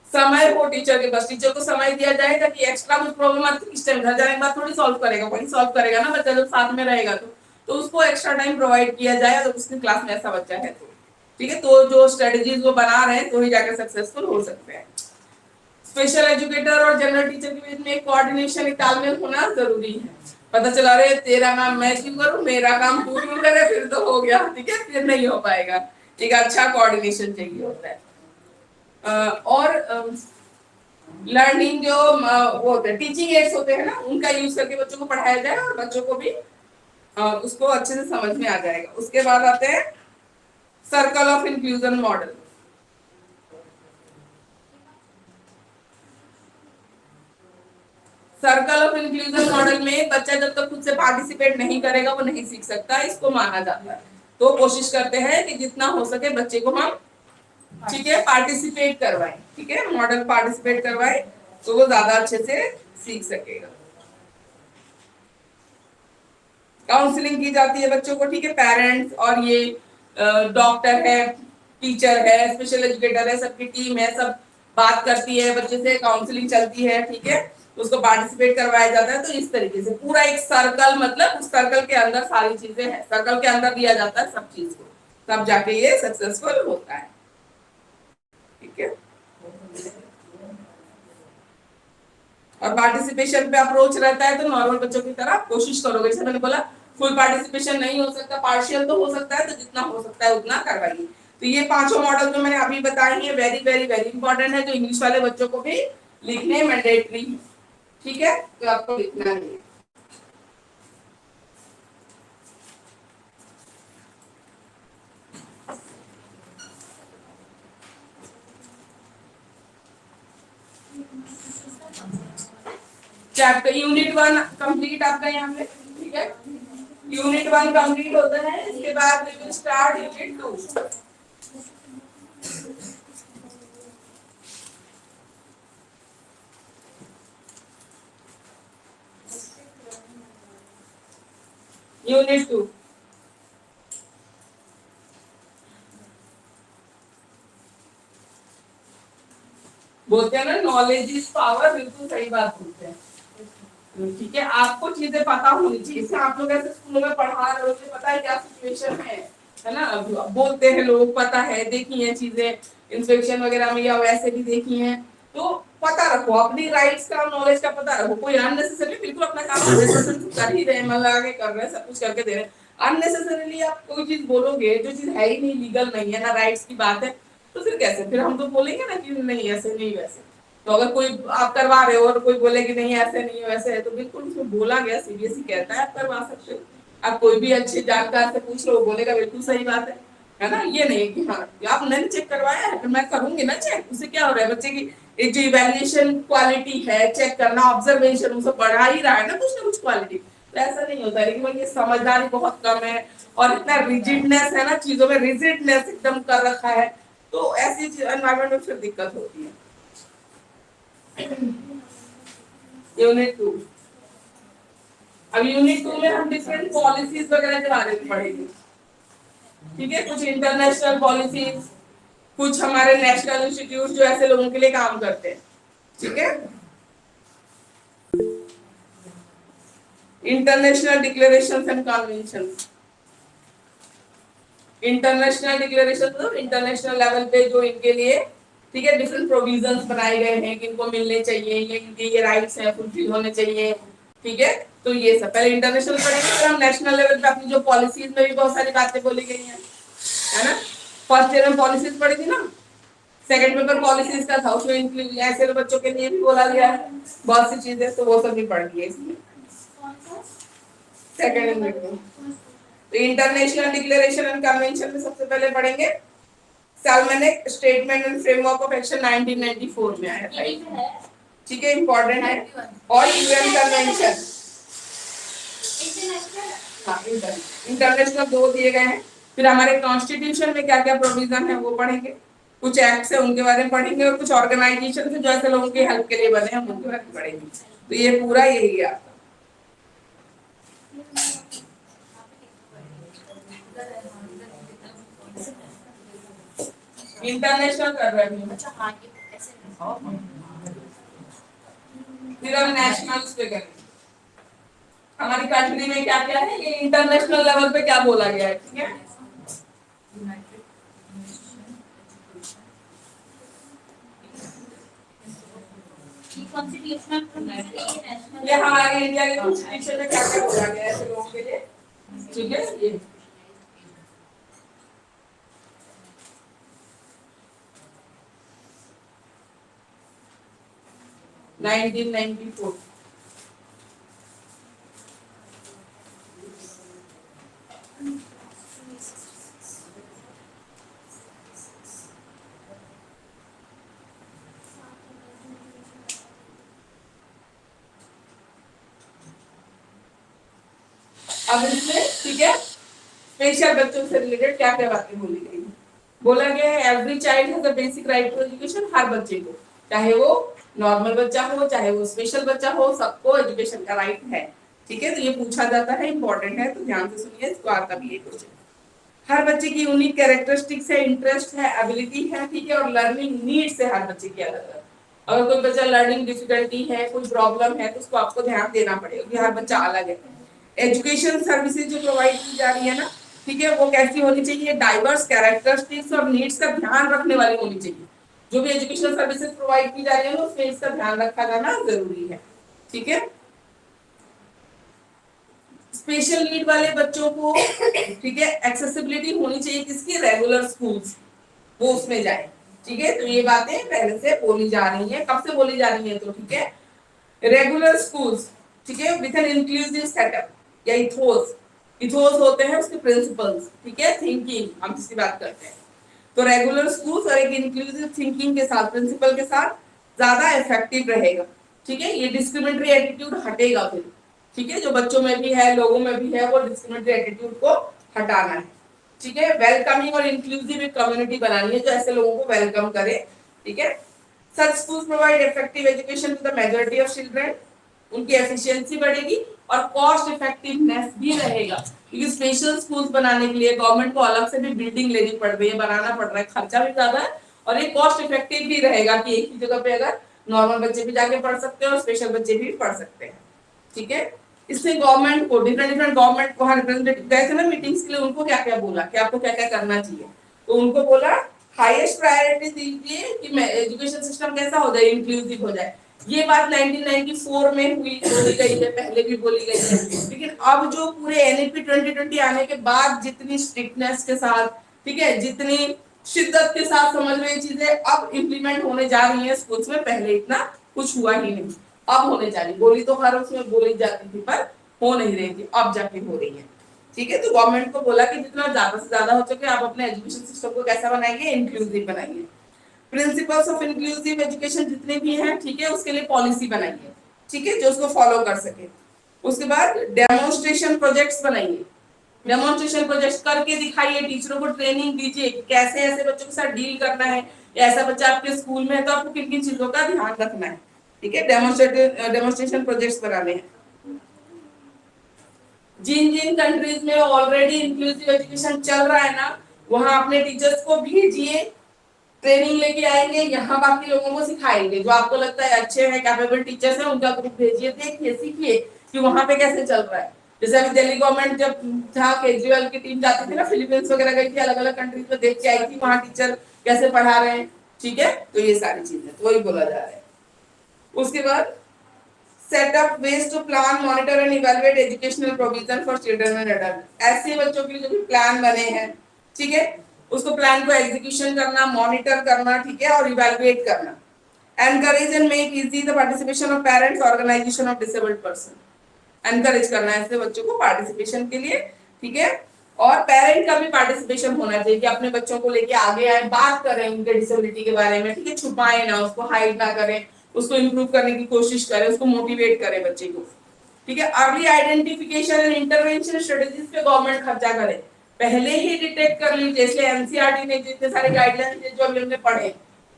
समय हो टीचर के पास, टीचर को समय दिया जाए ताकि एक्स्ट्रा कुछ प्रॉब्लम आती है इस टाइम घर जाने के बाद थोड़ी सॉल्व करेगा, वही सॉल्व करेगा ना बच्चा जब साथ में रहेगा तो उसको एक्स्ट्रा टाइम प्रोवाइड किया जाए अगर उसकी क्लास में ऐसा बच्चा है तो ठीक है। तो जो स्ट्रेटजीज वो बना रहे हैं तो ही जाकर सक्सेसफुल हो सकते हैं। स्पेशल एजुकेटर और जनरल टीचर के बीच में एक कोऑर्डिनेशन, एक तालमेल होना जरूरी है। पता चला रे तेरा काम मैं क्यों करूं, मेरा काम तू क्यों करे, फिर तो हो गया, ठीक है, फिर नहीं हो पाएगा। एक अच्छा कोऑर्डिनेशन चाहिए होता है। और लर्निंग जो वो होते हैं टीचिंग एड्स होते हैं ना, उनका यूज करके बच्चों को पढ़ाया जाए और बच्चों को भी उसको अच्छे से समझ में आ जाएगा। उसके बाद आते हैं circle of inclusion model. Circle of inclusion model में बच्चा जब तक खुद से पार्टिसिपेट नहीं करेगा वो नहीं सीख सकता, इसको माना जाता है। तो कोशिश करते हैं कि जितना हो सके बच्चे को हम ठीक है पार्टिसिपेट करवाएं, ठीक है, मॉडल पार्टिसिपेट करवाएं तो वो ज्यादा अच्छे से सीख सकेगा। काउंसलिंग की जाती है बच्चों को, ठीक है, पेरेंट्स और ये डॉक्टर है, टीचर है, स्पेशल एजुकेटर है, सबकी टीम है, सब बात करती है बच्चे से, काउंसलिंग चलती है, ठीक है, उसको पार्टिसिपेट करवाया जाता है। तो इस तरीके से पूरा एक सर्कल, मतलब उस सर्कल के अंदर सारी चीजें हैं, सर्कल के अंदर दिया जाता है सब चीज को, तब जाके ये सक्सेसफुल होता है, ठीक है। और पार्टिसिपेशन पे अप्रोच रहता है तो नॉर्मल बच्चों की तरह कोशिश करोगे, जैसे मैंने बोला फुल पार्टिसिपेशन नहीं हो सकता, पार्शियल तो हो सकता है, तो जितना हो सकता है उतना करवाइए। तो ये पांचों मॉडल जो मैंने अभी बताई है वेरी वेरी वेरी इंपॉर्टेंट है, जो इंग्लिश वाले बच्चों को भी लिखने मैंडेटरी है, ठीक है, तो आपको लिखना है। चैप्टर यूनिट 1 कंप्लीट आपका यहाँ पे, ठीक है, यूनिट 1 कंप्लीट होता है। इसके बाद we will start unit 2। Unit 2 बोलते हैं ना नॉलेज इज पावर, बिल्कुल सही बात बोलते हैं, ठीक है। आपको चीजें पता होनी चाहिए, जैसे आप लोग ऐसे स्कूलों में पढ़ा रहे हो, पता है क्या सिचुएशन है ना, बोलते हैं लोग, पता है, देखी है चीजें इंस्पेक्शन वगैरह में या वैसे भी देखी हैं, तो पता रखो, अपनी राइट्स का नॉलेज का पता रखो। कोई अननेसेसरी बिल्कुल अपना काम 100% कर ही रहे हैं, मन लगा के कर रहे हैं, सब कुछ करके दे रहे हैं, अननेसेसरीली आप कोई चीज बोलोगे जो चीज है ही नहीं, लीगल नहीं है ना, राइट्स की बात है, तो फिर कैसे, फिर हम तो बोलेंगे ना कि नहीं ऐसे नहीं वैसे। तो अगर कोई आप करवा रहे हो और कोई बोले कि नहीं ऐसे नहीं वैसे है, तो बिल्कुल उसमें बोला गया, सीबीएसई कहता है आप करवा सकते हो। आप कोई भी अच्छे जानकार से पूछ लो, बोलेगा बिल्कुल सही बात है ना। ये नहीं कि हाँ आप नहीं चेक करवाया है, फिर मैं करूंगी ना चेक, उससे क्या हो रहा है, बच्चे की एक जो इवैल्यूएशन क्वालिटी है, चेक करना, ऑब्जर्वेशन, उसे बढ़ा ही रहा है ना कुछ ना कुछ क्वालिटी। तो ऐसा नहीं होता है, लेकिन भाई ये समझदारी बहुत कम है और इतना रिजिडनेस है ना, चीजों में रिजिडनेस एकदम कर रखा है, तो ऐसी एनवायरमेंट में फिर दिक्कत होती है। यूनिट 2, अब यूनिट 2 में हम डिफरेंट पॉलिसीज वगैरह के बारे में पढ़ेंगे, ठीक है, कुछ इंटरनेशनल पॉलिसीज, कुछ हमारे नेशनल इंस्टीट्यूट जो ऐसे लोगों के लिए काम करते हैं, ठीक है। International declarations and conventions, international declaration तो इंटरनेशनल लेवल पे जो इनके लिए, ठीक है, डिफरेंट प्रोविजंस बनाए गए हैं कि इनको मिलने चाहिए, ये इनके ये राइट्स हैं, फुलफिल होने चाहिए, ठीक है। तो ये सब पहले इंटरनेशनल पढ़ेंगे, फिर हम नेशनल लेवल पे अपनी जो पॉलिसीज में भी बहुत सारी बातें बोली गई हैं, है ना। फर्स्ट ईयर में पॉलिसीज पढ़ी थी ना, सेकंड पेपर पॉलिसीज का था, उसमें इंक्लूड ऐसे लोग बच्चों के लिए भी बोला गया है बहुत सी चीजें, तो वो सब भी पढ़ लिया इसमें सेकंड यूनिट में। तो इंटरनेशनल डिक्लेरेशन एंड कन्वेंशन में सबसे पहले पढ़ेंगे Salamanca statement and framework of action 1994 में आया था, ठीक है, इंपॉर्टेंट है। और यूएन कन्वेंशन, हाँ इंटरनेशनल 2 दिए गए हैं। फिर हमारे कॉन्स्टिट्यूशन में क्या क्या प्रोविजन है वो पढ़ेंगे, कुछ एक्ट्स है उनके बारे में पढ़ेंगे, और कुछ ऑर्गेनाइजेशन जो ऐसे लोगों के हेल्प के लिए बने हैं उनके बारे में पढ़ेंगे। तो ये पूरा यही है आपका। इंटरनेशनल कर रहे हैं। अच्छा हाँ ये ऐसे फिर हम नेशनल पे करेंगे। हमारी कंट्री में क्या क्या है, ये इंटरनेशनल लेवल पे क्या बोला गया है, ठीक है। ये हमारे इंडिया के कॉन्स्टिट्यूशन में क्या क्या बोला गया है ऐसे लोगों के लिए, ठीक है। ये नाइनटीन 94। अब इसमें ठीक है स्पेशल बच्चों से रिलेटेड क्या क्या बातें बोली गई है। बोला गया है every child has a basic right to education. हर बच्चे को, चाहे वो नॉर्मल बच्चा हो चाहे वो स्पेशल बच्चा हो, सबको एजुकेशन का राइट है, ठीक है। तो ये पूछा जाता है, इंपॉर्टेंट है, तो ध्यान से सुनिए, इसको आता भी है क्वेश्चन। हर बच्चे की यूनिक कैरेक्टरिस्टिक्स है, इंटरेस्ट है, एबिलिटी है, ठीक है, और लर्निंग नीड्स है हर बच्चे की अलग अलग। अगर कोई बच्चा लर्निंग डिफिकल्टी है, कोई प्रॉब्लम है, तो उसको आपको ध्यान देना पड़ेगा कि हर बच्चा अलग है। एजुकेशन सर्विसेज जो प्रोवाइड की जा रही है ना, ठीक है, वो कैसी होनी चाहिए, डाइवर्स कैरेक्टरिस्टिक्स और नीड्स का ध्यान रखने वाली होनी चाहिए। जो भी एजुकेशनल सर्विसेज प्रोवाइड की जा रही है ना, उसमें इसका ध्यान रखा जाना जरूरी है, ठीक है। स्पेशल नीड वाले बच्चों को, ठीक है, एक्सेसिबिलिटी होनी चाहिए किसकी, रेगुलर स्कूल्स, वो उसमें जाए, ठीक है। तो ये बातें पहले से बोली जा रही है, कब से बोली जा रही है, तो ठीक है, रेगुलर स्कूल्स, ठीक है, विद एन इंक्लूसिव सेटअप या इथोस। इथोस होते हैं उसके प्रिंसिपल्स, ठीक है, थिंकिंग, हम इसकी बात करते हैं। तो रेगुलर स्कूल्स और एक इंक्लूसिव थिंकिंग के साथ, प्रिंसिपल के साथ ज्यादा इफेक्टिव रहेगा, ठीक है। ये डिस्क्रिमिनेटरी एटीट्यूड हटेगा फिर, ठीक है, जो बच्चों में भी है, लोगों में भी है, वो डिस्क्रिमिनेटरी एटीट्यूड को हटाना है, ठीक है। वेलकमिंग और इंक्लूसिव एक कम्युनिटी बनानी है जो ऐसे लोगों को वेलकम करे, ठीक है। Such schools provide effective education to the majority of children. उनकी एफिशिएंसी बढ़ेगी और कॉस्ट इफेक्टिवनेस भी रहेगा, क्योंकि स्पेशल स्कूल्स बनाने के लिए गवर्नमेंट को अलग से भी बिल्डिंग लेनी पड़ रही है, बनाना पड़ रहा है, खर्चा भी ज्यादा है, और ये कॉस्ट इफेक्टिव भी रहेगा कि एक ही जगह पे अगर नॉर्मल बच्चे भी जाके पढ़ सकते हैं और स्पेशल बच्चे भी पढ़ सकते हैं, ठीक है। इससे गवर्नमेंट को, डिफरेंट गवर्नमेंट को, रिप्रेजेंटेटिव गए थे ना मीटिंग्स के लिए, उनको क्या क्या बोला कि आपको क्या क्या करना चाहिए, तो उनको बोला हाईएस्ट प्रायोरिटी दीजिए कि एजुकेशन सिस्टम कैसा हो जाए, इंक्लूसिव हो जाए। ये बात 1994 में हुई, बोली गई है, पहले भी बोली गई है, लेकिन अब जो पूरे एनईपी 2020 आने के बाद जितनी स्ट्रिक्टनेस के साथ, ठीक है, जितनी शिद्दत के साथ समझ में ये चीजें अब इम्प्लीमेंट होने जा रही है स्कूल्स में, पहले इतना कुछ हुआ ही नहीं, अब होने जा रही। बोली तो हर उसमें बोली जाती थी पर हो नहीं रही थी, अब जाके हो रही है, ठीक है। तो गवर्नमेंट को बोला कि जितना ज्यादा से ज्यादा हो सके आप अपने एजुकेशन सिस्टम को कैसा बनाएंगे, इंक्लूसिव बनाइए। प्रिंसिपल्स ऑफ इंक्लूसिव एजुकेशन जितने भी हैं, ठीक है, उसके लिए पॉलिसी बनाइए, ठीक है, जो उसको फॉलो कर सके। उसके बाद डेमोन्स्ट्रेशन प्रोजेक्ट्स बनाइए, डेमोन्स्ट्रेशन प्रोजेक्ट करके दिखाइए, टीचरों को ट्रेनिंग दीजिए कि कैसे ऐसे बच्चों के साथ डील करना है, या ऐसा बच्चा आपके स्कूल में है तो आपको किन किन चीजों का ध्यान रखना है, ठीक है। डेमोन्स्ट्रेशन प्रोजेक्ट्स बनाने हैं। जिन जिन कंट्रीज में ऑलरेडी इंक्लूसिव एजुकेशन चल रहा है ना, वहां अपने टीचर्स को भेजिए, ट्रेनिंग लेके आएंगे, यहाँ बाकी लोगों को सिखाएंगे, जो आपको लगता है अच्छे हैं, कैपेबल टीचर्स हैं, उनका ग्रुप भेजिए, देखिए, सीखिए कि वहां पे कैसे चल रहा है। जैसे अभी दिल्ली गवर्नमेंट जब जहाँ केजरीवाल की टीम जाती थी ना, फिलीपींस वगैरह गई थी, अलग अलग कंट्रीज में देख के आई थी वहां टीचर कैसे पढ़ा रहे हैं, ठीक है। तो ये सारी चीजें तो वही बोला जा रहा है। उसके बाद set up ways to plan, monitor and evaluate educational provision for children and adults. ऐसे बच्चों के लिए जो भी प्लान बने हैं, ठीक है, उसको प्लान को एग्जीक्यूशन करना, मॉनिटर करना, ठीक है, और इवैल्यूएट करना। Encourage and make easy the participation of parents, organization of disabled person. Encourage करना है ऐसे बच्चों को पार्टिसिपेशन के लिए, ठीक है, और पेरेंट का भी पार्टिसिपेशन होना चाहिए कि अपने बच्चों को लेके आगे आए, बात करें उनके डिसेबिलिटी के बारे में, ठीक है, छुपाए ना, उसको हाइड ना करें, उसको इम्प्रूव करने की कोशिश करें, उसको मोटिवेट करें बच्चे को, ठीक है। Early identification and intervention strategies पे गवर्नमेंट खर्चा करे, पहले ही डिटेक्ट कर लीजिए। इसलिए एनसीईआरटी ने जितने सारे गाइडलाइंस जो अभी हमने पढ़े,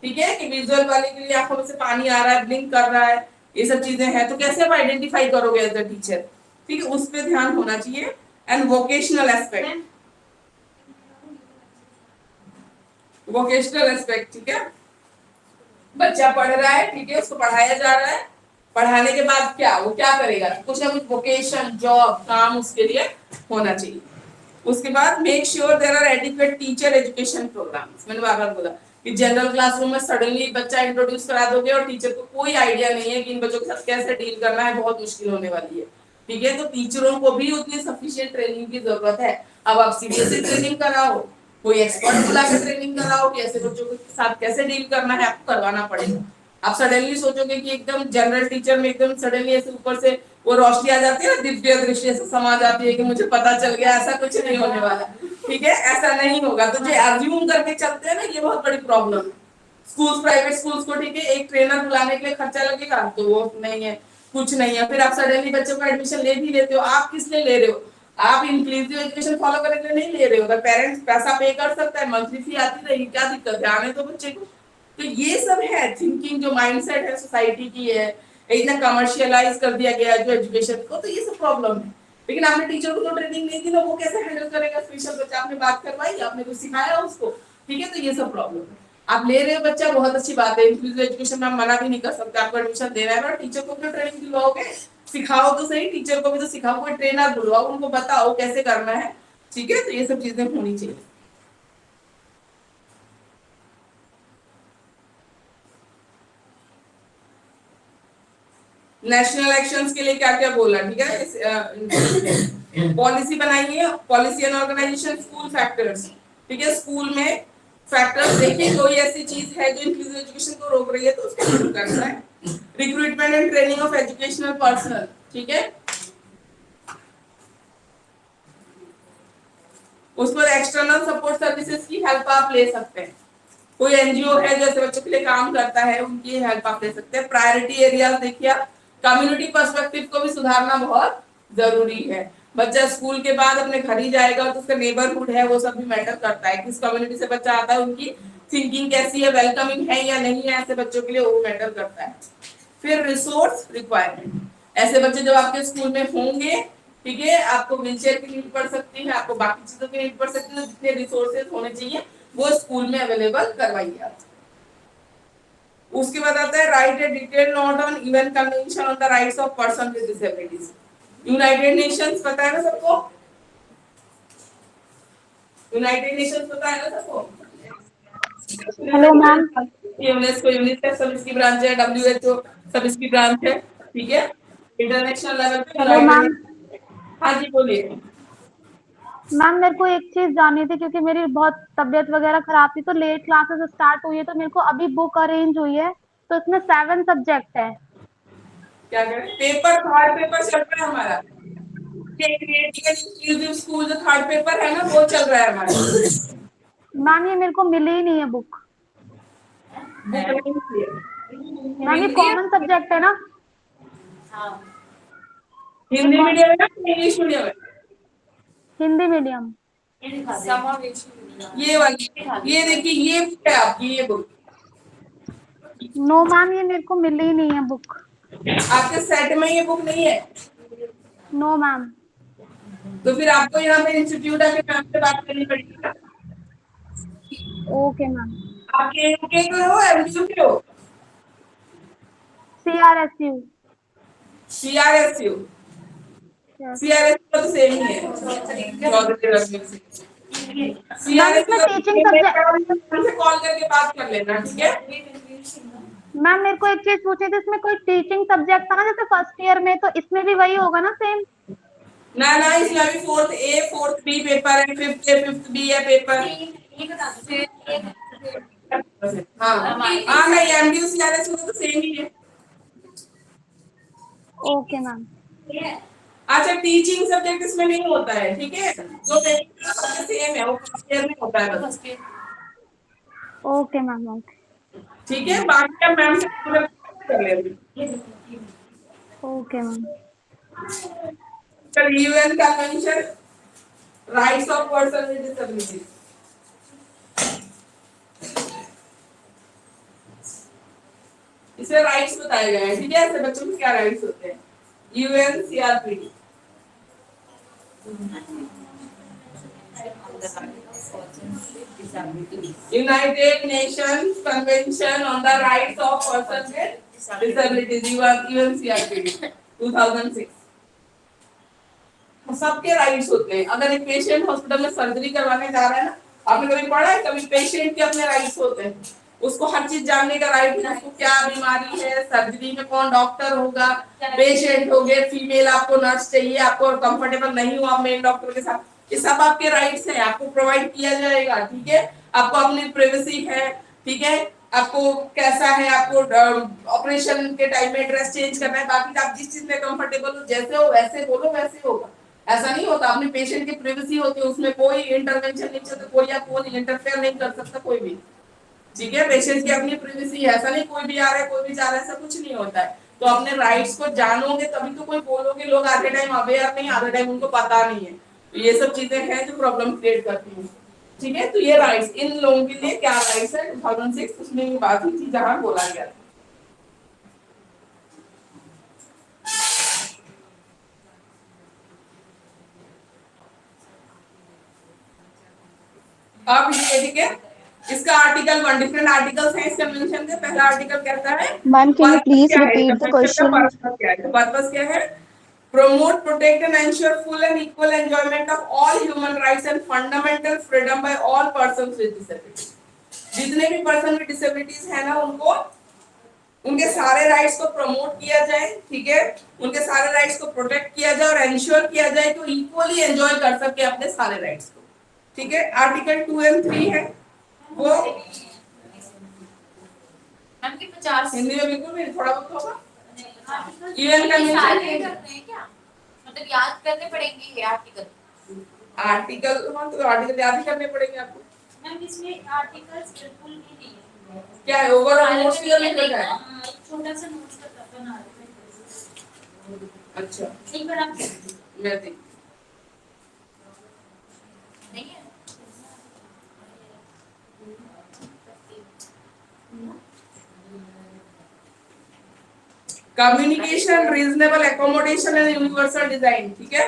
ठीक है, कि विजुअल वाले के लिए आंखों में से पानी आ रहा है, ब्लिंक कर रहा है, ये सब चीजें हैं, तो कैसे आप आइडेंटिफाई करोगे एज अ टीचर, ठीक है, उस पर ध्यान होना चाहिए। And vocational aspect, vocational aspect, ठीक है। बच्चा पढ़ रहा है, ठीक है, उसको पढ़ाया जा रहा है, पढ़ाने के बाद क्या वो क्या करेगा, कुछ ना कुछ वोकेशन जॉब काम उसके लिए होना चाहिए। उसके बाद make sure there are adequate teacher education programmes. मैंने बार बार बोला कि जनरल क्लासरूम में सडनली बच्चा इंट्रोड्यूस करा दोगे और टीचर को कोई आइडिया नहीं है कि इन बच्चों के साथ कैसे डील करना है, बहुत मुश्किल होने वाली है, ठीक है। तो टीचरों को भी उतनी सफिशिएंट ट्रेनिंग की जरूरत है। अब आप सीबीएसई ट्रेनिंग कराओ, कोई एक्सपर्ट बुला के ट्रेनिंग कराओ कि ऐसे बच्चों के साथ कैसे डील करना है, आपको करवाना पड़ेगा। आप सडनली सोचोगे कि एकदम जनरल टीचर में एकदम सडनली ऐसे ऊपर से वो रोशनी आ जाती है ना, दिव्य दृष्टि ऐसे समा जाती है कि मुझे पता चल गया, ऐसा कुछ नहीं होने वाला, ठीक है, ऐसा नहीं होगा। तो जो एज्यूम करके चलते हैं ना, ये बहुत बड़ी प्रॉब्लम है। स्कूल्स, प्राइवेट स्कूल्स को, ठीक है, एक ट्रेनर बुलाने के लिए खर्चा लगेगा, तो वो नहीं है, कुछ नहीं है। फिर आप सडनली बच्चों का एडमिशन ले भी लेते हो, आप किस लिए ले रहे हो, आप इंक्लूसिव एजुकेशन फॉलो करने के लिए नहीं ले रहे हो। अगर पेरेंट्स पैसा पे कर सकता है, मंथली फी आती रहेगी, क्या दिक्कत है, आने दो बच्चे को। तो ये सब है थिंकिंग, जो माइंडसेट है सोसाइटी की है, इतना कमर्शियलाइज कर दिया गया है जो एजुकेशन को, तो ये सब प्रॉब्लम है। लेकिन आपने टीचर को तो ट्रेनिंग नहीं दी ना, वो कैसे हैंडल करेगा स्पेशल बच्चा, आपने बात करवाई, आपने कुछ सिखाया उसको, ठीक है। तो ये सब प्रॉब्लम है। आप ले रहे हो बच्चा, बहुत अच्छी बात है, इंक्लूसिव एजुकेशन में आप मना भी नहीं कर सकते, आपको एडमिशन देना है, पर टीचर को क्यों ट्रेनिंग दिलवाओगे, सिखाओ तो सही, टीचर को भी तो सिखाओ, कोई ट्रेनर बुलवाओ, उनको बताओ कैसे करना है, ठीक है। तो ये सब चीजें होनी चाहिए। नेशनल इलेक्शंस के लिए क्या क्या बोला, ठीक है। पॉलिसी बनाइए, policy and organisation, school factors, ठीक है। स्कूल में फैक्टर्स देखिए, कोई ऐसी चीज है जो इंक्लूसिव एजुकेशन को रोक रही है, तो उसको शुरू करना है। Recruitment and training of educational personal, ठीक है। उस पर एक्सटर्नल सपोर्ट सर्विसेज की हेल्प आप ले सकते हैं। कोई एनजीओ है जो ऐसे बच्चों के लिए काम करता है, उनकी हेल्प आप ले सकते हैं। प्रायोरिटी एरियाज देखिए, कम्युनिटी पर्सपेक्टिव को भी सुधारना बहुत जरूरी है। बच्चा स्कूल के बाद अपने घर ही जाएगा, तो उसका नेबरहुड है, वो सब भी मैटर करता है, किस कम्युनिटी से बच्चा आता है, उनकी थिंकिंग कैसी है, वेलकमिंग है या नहीं है, ऐसे बच्चों के लिए वो मैटर करता है। फिर रिसोर्स रिक्वायरमेंट, ऐसे बच्चे जब आपके स्कूल में होंगे, ठीक है, आपको व्हीलचेयर की नीड पड़ सकती है, आपको बाकी चीजों की नीड पड़ सकती है, तो जितने रिसोर्सेज होने चाहिए वो स्कूल में अवेलेबल करवाइए आप। उसके बाद आता है right A detail note on UN convention on the rights of person with disabilities. United Nations पता है ना सबको, यूनाइटेड नेशंस पता है ना सबको। Hello ma'am. यूनेस्को, यूनिसेफ सब इसकी ब्रांच है, डब्ल्यूएचओ सब इसकी ब्रांच है, ठीक है। इंटरनेशनल लेवल पे हेलो मैम। हाँ जी बोलिए। मैम मेरे को एक चीज जाननी थी, क्योंकि मेरी बहुत तबीयत वगैरह खराब थी, तो लेट क्लासेस स्टार्ट हुई है, तो मेरे को अभी बुक अरेंज हुई है, तो इसमें 7 सब्जेक्ट है। क्या करें, पेपर थर्ड पेपर चल रहा है हमारा, इंक्लूसिव स्कूल जो थर्ड पेपर है ना, वो चल रहा है हमारा। मैम ये मेरे को मिली ही नहीं है बुक। मैम ये कॉमन सब्जेक्ट है ना? हिंदी मीडियम है ना इंग्लिश मीडियम है? हिंदी मीडियम। ये वाली, ये देखिए, ये है आपकी ये बुक। नो मैम ये मेरे को मिली ही नहीं है बुक। आपके सेट में ये बुक नहीं है? No ma'am. तो फिर आपको यहाँ पे इंस्टीट्यूट आके मैम से बात करनी पड़ेगी। Okay ma'am. आप के हो एमडीयू के हो? CRSU। सीआरएसयू, सीआरएसयू तो सेम ही है, चौधरी रश्मि से। सीआरएसयू टीचिंग सब्जेक्ट से कॉल करके बात कर लेना, ठीक है। मैम मेरे को एक चीज पूछी थी, इसमें कोई टीचिंग सब्जेक्ट था ना जैसे फर्स्ट ईयर में, तो इसमें भी वही होगा ना सेम? ना ना, इसमें भी 4th A 4th B paper है, 5th A 5th B है पेपर। हाँ हाँ, नहीं एमडीयू सीआरएसयू तो सेम ही है। Okay ma'am. अच्छा, टीचिंग सब्जेक्ट इसमें नहीं होता है, ठीक है, जो सेम है वो फर्स्ट ईयर में होता है बस। Okay ma'am. ओके ठीक है, बाकी आप मैम से कर लेंगे। Okay ma'am. UN convention rights of person with disability, इसमें राइट्स बताए गए हैं, ठीक है, ऐसे बच्चों के क्या राइट्स होते हैं। यूएनसीआरपीडी, United Nations Convention on the Rights of Persons with Disabilities, UNCRPD 2006। सबके राइट्स होते हैं। अगर एक पेशेंट हॉस्पिटल में सर्जरी करवाने जा रहा है ना, आपने कभी पढ़ा है कभी पेशेंट के अपने राइट्स होते हैं, उसको हर चीज जानने का राइट है, उसको क्या बीमारी है, सर्जरी में कौन डॉक्टर होगा, पेशेंट हो गए, फीमेल आपको नर्स चाहिए, आपको कंफर्टेबल नहीं हो आप मेल डॉक्टर के साथ, ये सब आपके राइट्स हैं, आपको प्रोवाइड किया जाएगा। ठीक है, आपको अपनी प्राइवेसी है। ठीक है, आपको कैसा है, आपको ऑपरेशन के टाइम में ड्रेस चेंज करना है, बाकी आप जिस चीज में कंफर्टेबल हो, जैसे हो वैसे बोलो वैसे होगा। ऐसा नहीं होता, अपने पेशेंट की प्राइवेसी होती है, उसमें कोई इंटरवेंशन नहीं चलता, कोई या कोई इंटरफेयर नहीं कर सकता कोई भी। ठीक है, पेशेंट की अपनी प्राइवेसी है, ऐसा नहीं कोई भी आ रहा है कोई भी जा रहा है, ऐसा कुछ नहीं होता है। तो अपने राइट्स को जानोगे तभी तो कोई बोलोगे। लोग आधे टाइम अवेयर नहीं, आधे टाइम उनको पता नहीं है, तो ये सब चीजें हैं जो प्रॉब्लम क्रिएट करती हैं। ठीक है, तो ये राइट्स इन लोगों के लिए क्या राइट्स है 2006 उसमें ये बात ही थी जहां बोला गया था। अब ये ठीक है, इसका आर्टिकल 1 डिफरेंट आर्टिकल्स हैं इस कन्वेंशन के। पहला आर्टिकल कहता है ma'am can you please repeat the question? Purpose क्या है? promote, protect and ensure full and equal enjoyment of all human rights and fundamental freedom by all persons with disabilities। जितने भी पर्सन विद डिसेबिलिटीज है ना, उनको उनके सारे राइट्स को प्रमोट किया जाए। ठीक है, उनके सारे राइट्स को प्रोटेक्ट किया जाए और एंश्योर किया जाए तो इक्वली एंजॉय कर सके अपने सारे राइट्स को। ठीक है, आर्टिकल 2 और 3 है वो मैम की 50 हिंदी में बिल्कुल भी थोड़ा बहुत होगा। यूएन कन्वेंशन मतलब याद करने पड़ेंगे ये आर्टिकल। हाँ, तो आर्टिकल याद ही करने पड़ेंगे आपको। मैम इसमें आर्टिकल्स बिल्कुल भी नहीं है। क्या है, ओवरऑल नोट्स क्लियर नहीं करना है? एक छोटा सा नोट्स का बना रहे हैं। अच्छा, एक बार आप मैं देख नहीं है communication, reasonable accommodation and universal design. ठीक है,